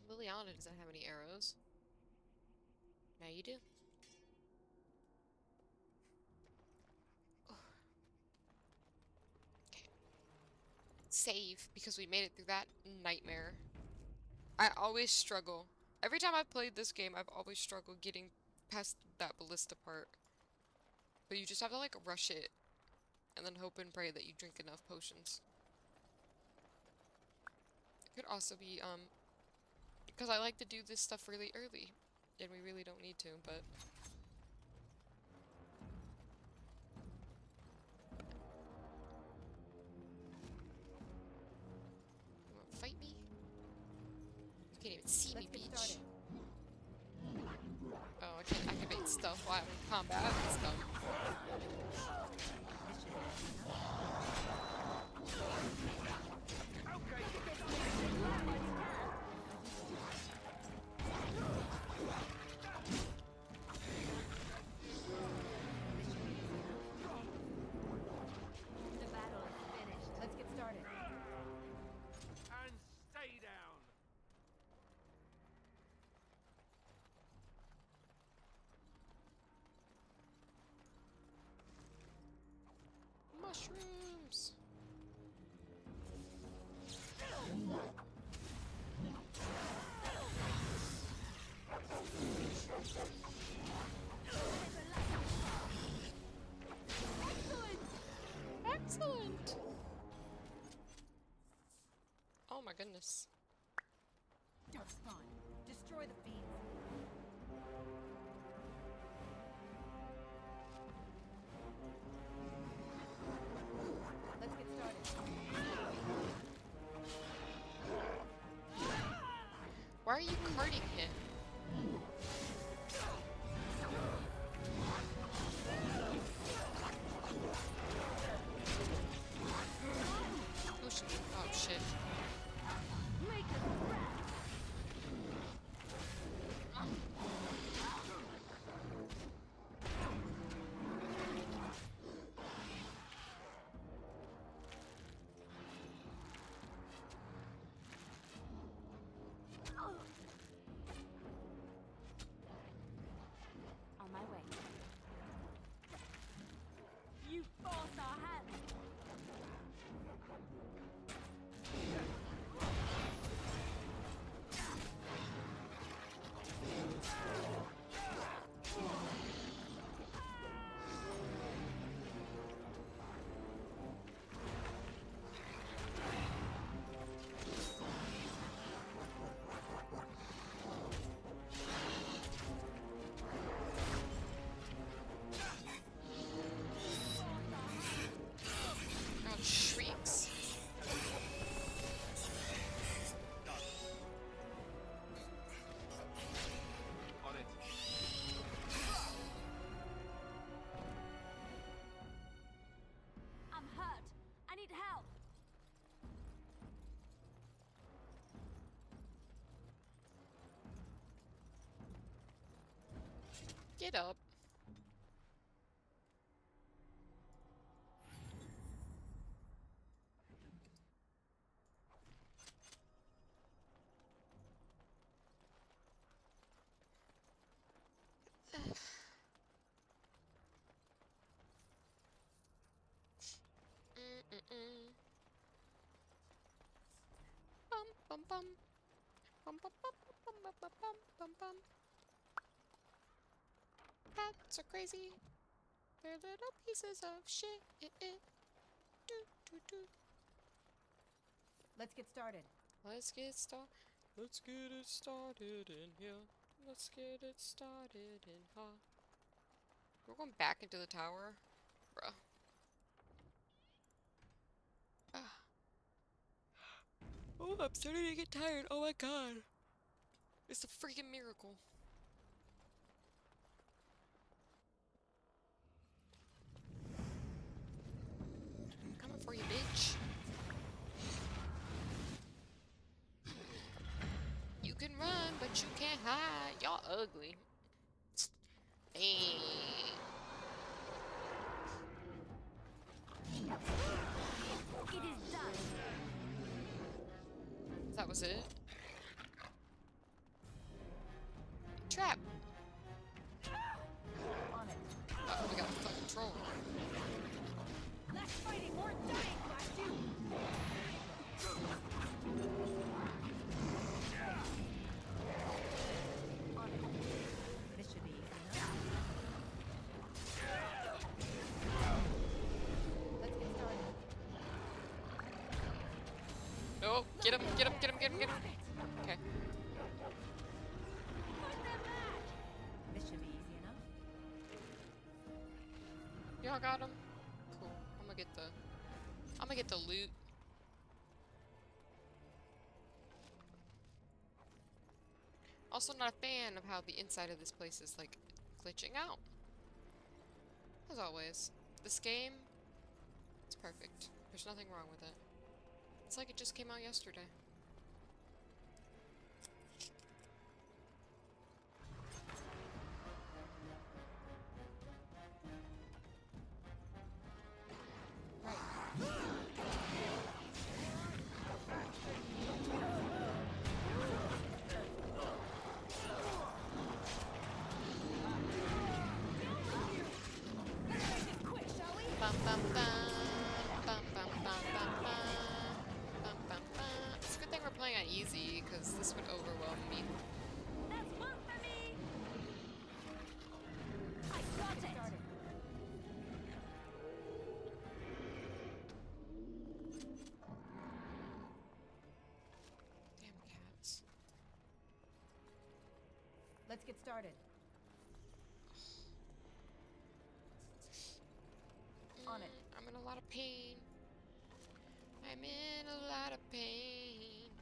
Liliana doesn't have any arrows. Now you do. Okay. Save, because we made it through that nightmare. I always struggle. Every time I've played this game, I've always struggled getting past that ballista part. But you just have to, like, rush it. And then hope and pray that you drink enough potions. It could also be, because I like to do this stuff really early. And we really don't need to, but... You wanna fight me? You can't even see me, bitch. Oh, I can't activate stuff while I'm in combat. That's dumb. The battle is finished. Let's get started. And stay down. Mushrooms! Excellent! Oh my goodness. Darkspawn. Destroy the fiends. Let's get started. Why are you carting him? Oh shit. Oh shit. On my way. You forced our hand. God shrieks. On it. I'm hurt. I need help. Get up. Mm-mm-mm. Bum bum bum. Bum bum bum bum bum bum bum bum bum. Cats are crazy. They're little pieces of shit. Do, do, do. Let's get started. Let's get started. Let's get it started in here. Let's get it started in here. We're going back into the tower? Bruh. Ah. Oh, I'm starting to get tired. Oh my god. It's a freaking miracle. I'm coming for you, bitch. You can run, but you can't hide. Y'all ugly. Dang. It is done. That was it? Trap. Get him, get him, get him, get him, get him. Okay. This should be easy enough. Y'all got him? Cool. I'm gonna get the loot. Also not a fan of how the inside of this place is like glitching out. As always. This game, it's perfect. There's nothing wrong with it. It's like it just came out yesterday. Bum, bum, bum. Bum, bum, bum, bum, bum. Bum, bum, bum. It's a good thing we're playing on easy, because this would overwhelm me. That's one for me. I got it. Damn cats. Let's get started. On it. I'm in a lot of pain. I'm in a lot of pain.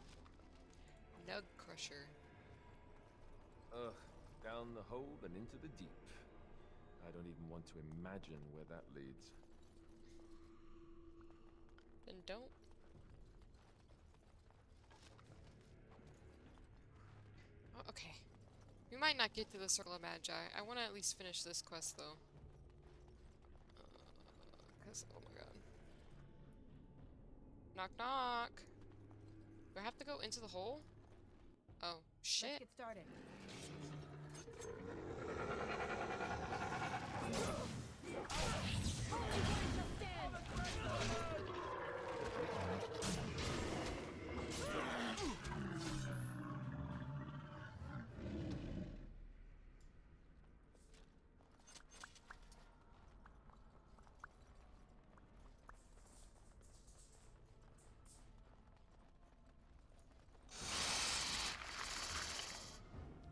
Nug Crusher. Ugh, down the hole and into the deep. I don't even want to imagine where that leads. Then don't. Oh, okay. We might not get to the Circle of Magi. I want to at least finish this quest, though. Because, oh my god. Knock, knock. Do I have to go into the hole? Oh, shit. Let's get started.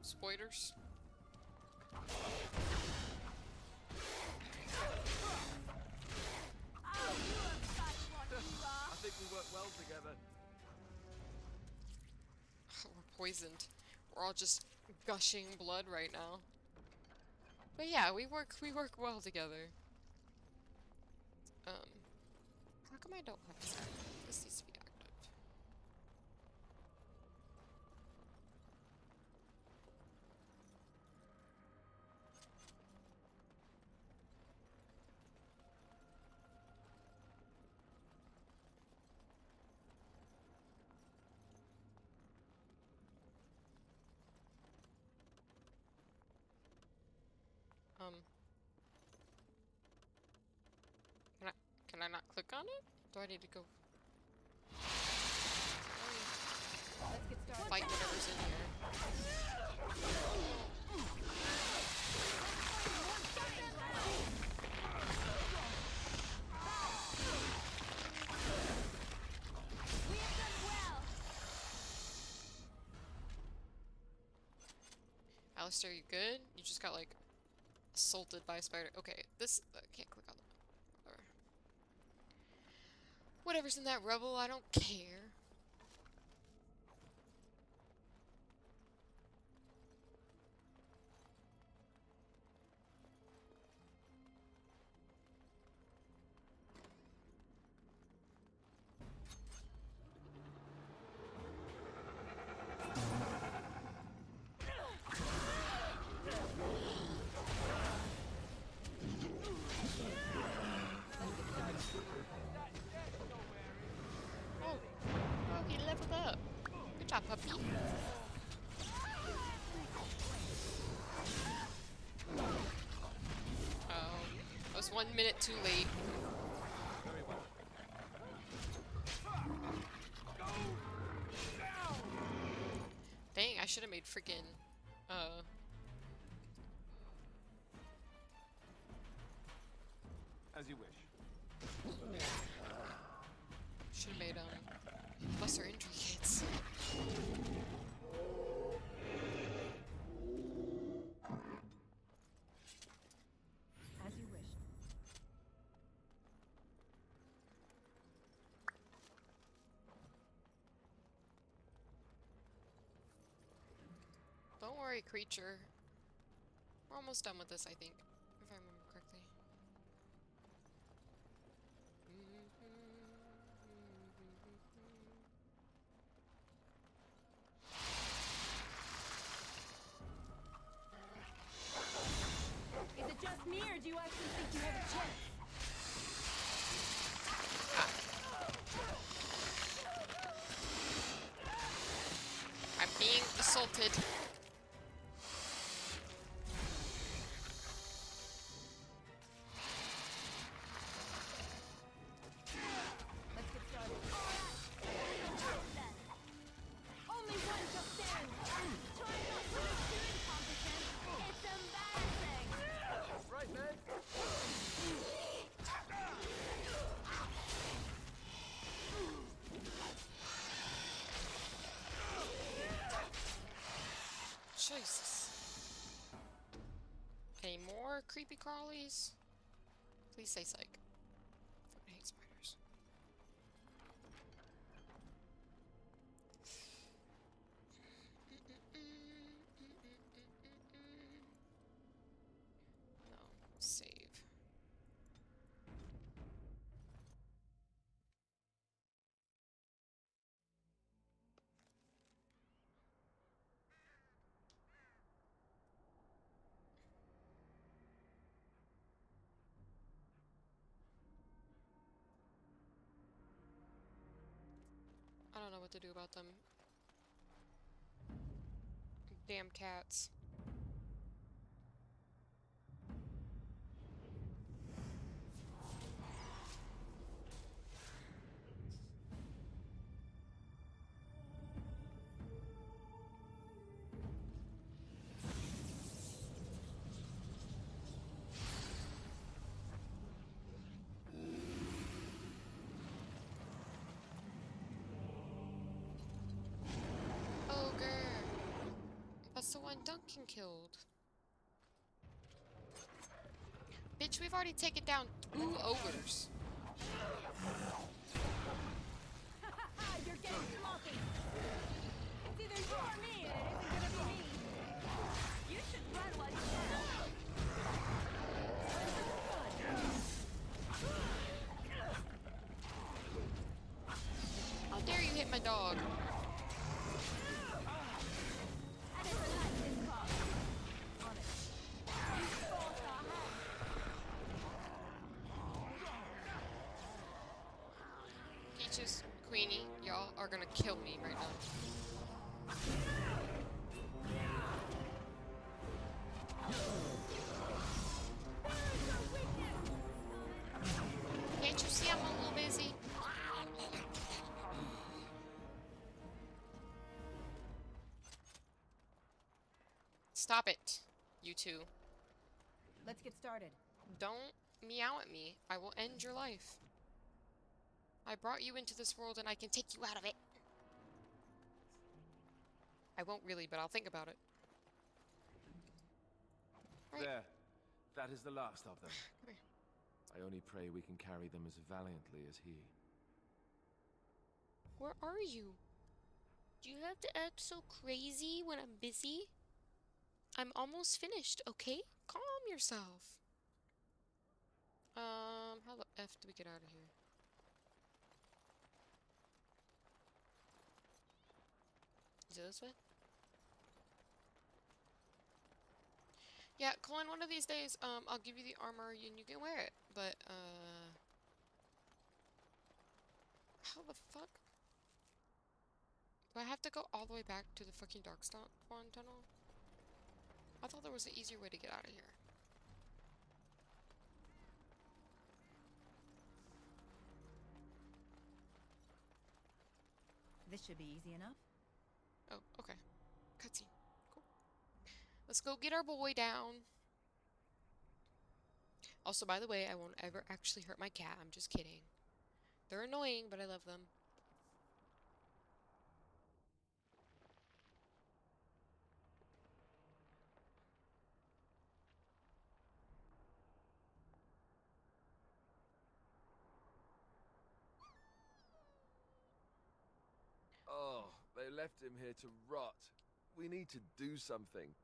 Spoilers. I think we work well together. We're poisoned. We're all just gushing blood right now. But yeah, we work well together. How come I don't have this active? This needs to be active. Can I not click on it? Do I need to go? Let's get started. Fight whatever's in here. We have done well. Alistair, you good? You just got like assaulted by a spider. Okay, this I can't click on it. Whatever's in that rubble, I don't care. Oh, he leveled up. Good job, puppy. Oh, I was 1 minute too late. Dang, I should have made freaking, As you wish. should have made, Buster injury kits. As you wish. Don't worry, creature. We're almost done with this, I think, if I remember correctly. Is it just me, or do you actually think you have a chance? I'm being assaulted. Let's get started. Only one shall stand. Try not to be too incompetent. It's embarrassing. Right, man. Jesus. Any more creepy crawlies? Please say psych. I hate spiders. No, save. I don't know what to do about them. Damn cats. Ogre! That's the one Duncan killed. Bitch, we've already taken down 2 ogres. You're getting sloppy. It's either you or me, and it isn't gonna be me. You should run while you can. How dare you hit my dog? And it's a lifeless cause. Honest. You forced our hand. Peaches, Queenie, y'all are gonna kill me right now. Can't you see I'm a little busy? Stop it, you two. Let's get started. Don't meow at me. I will end your life. I brought you into this world and I can take you out of it. I won't really, but I'll think about it. Right. There. That is the last of them. Come here. I only pray we can carry them as valiantly as he. Where are you? Do you have to act so crazy when I'm busy? I'm almost finished, okay? Calm yourself. How the F do we get out of here? Is it this way? Yeah, Colin, one of these days, I'll give you the armor and you can wear it. But, how the fuck? Do I have to go all the way back to the fucking Darkspawn tunnel? I thought there was an easier way to get out of here. This should be easy enough. Oh, okay. Cutscene. Cool. Let's go get our boy down. Also, by the way, I won't ever actually hurt my cat. I'm just kidding. They're annoying, but I love them. left him here to rot. We need to do something.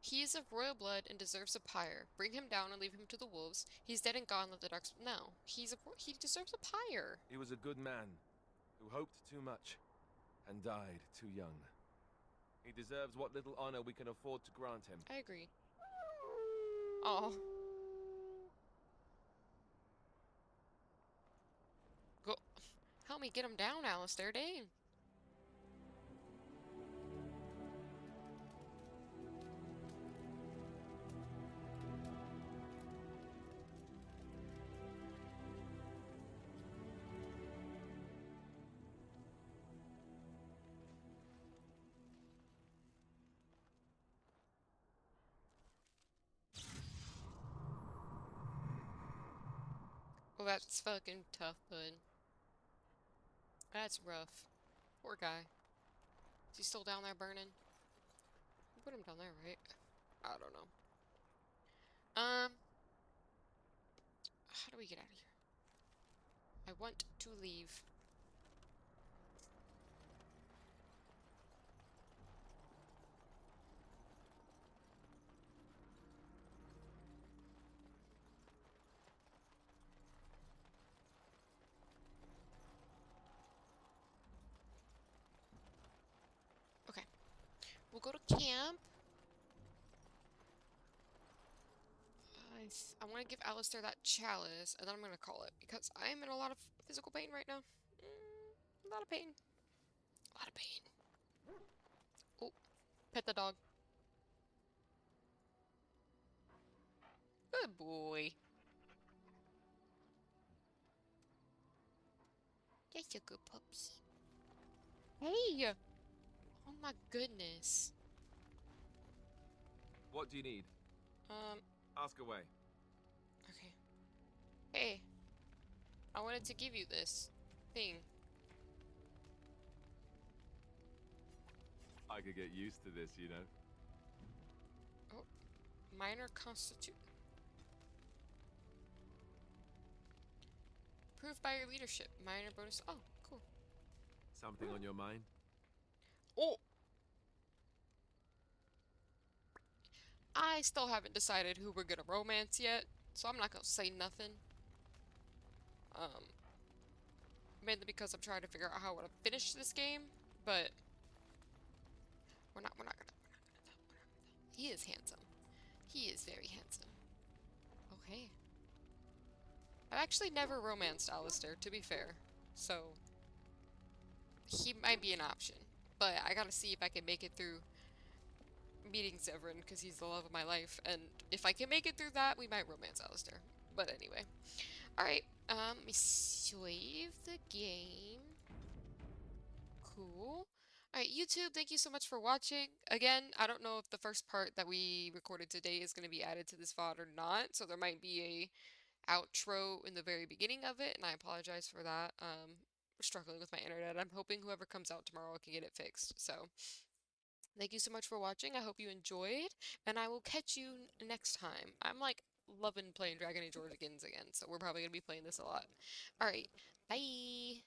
He is of royal blood and deserves a pyre. Bring him down and leave him to the wolves. He's dead and gone, let the dark... No, he deserves a pyre. He was a good man who hoped too much and died too young. He deserves what little honor we can afford to grant him. I agree. Oh. Go. Help me get him down, Alistair. Dang. Well, that's fucking tough, bud. That's rough. Poor guy. Is he still down there burning? We put him down there, right? I don't know. How do we get out of here? I want to leave. We'll go to camp. I want to give Alistair that chalice, and then I'm going to call it, because I'm in a lot of physical pain right now. A lot of pain. A lot of pain. Oh, pet the dog. Good boy. That's a good puppy. Hey! Oh my goodness. What do you need? Ask away. Okay. Hey. I wanted to give you this thing. I could get used to this, you know. Oh. Minor constitute. Approved by your leadership. Minor bonus. Oh, cool. Something on your mind? Oh! I still haven't decided who we're gonna romance yet, so I'm not gonna say nothing. Mainly because I'm trying to figure out how I want to finish this game, but we're not gonna. He is handsome. He is very handsome. Okay. I've actually never romanced Alistair, to be fair, so he might be an option. But I gotta see if I can make it through meeting Severin, because he's the love of my life, and if I can make it through that, we might romance Alistair. But anyway. Alright, let me save the game. Cool. Alright, YouTube, thank you so much for watching. Again, I don't know if the first part that we recorded today is going to be added to this VOD or not, so there might be a outro in the very beginning of it, and I apologize for that. We're struggling with my internet. I'm hoping whoever comes out tomorrow can get it fixed. So, thank you so much for watching. I hope you enjoyed, and I will catch you next time. I'm like loving playing Dragon Age Origins again, so we're probably going to be playing this a lot. Alright, bye!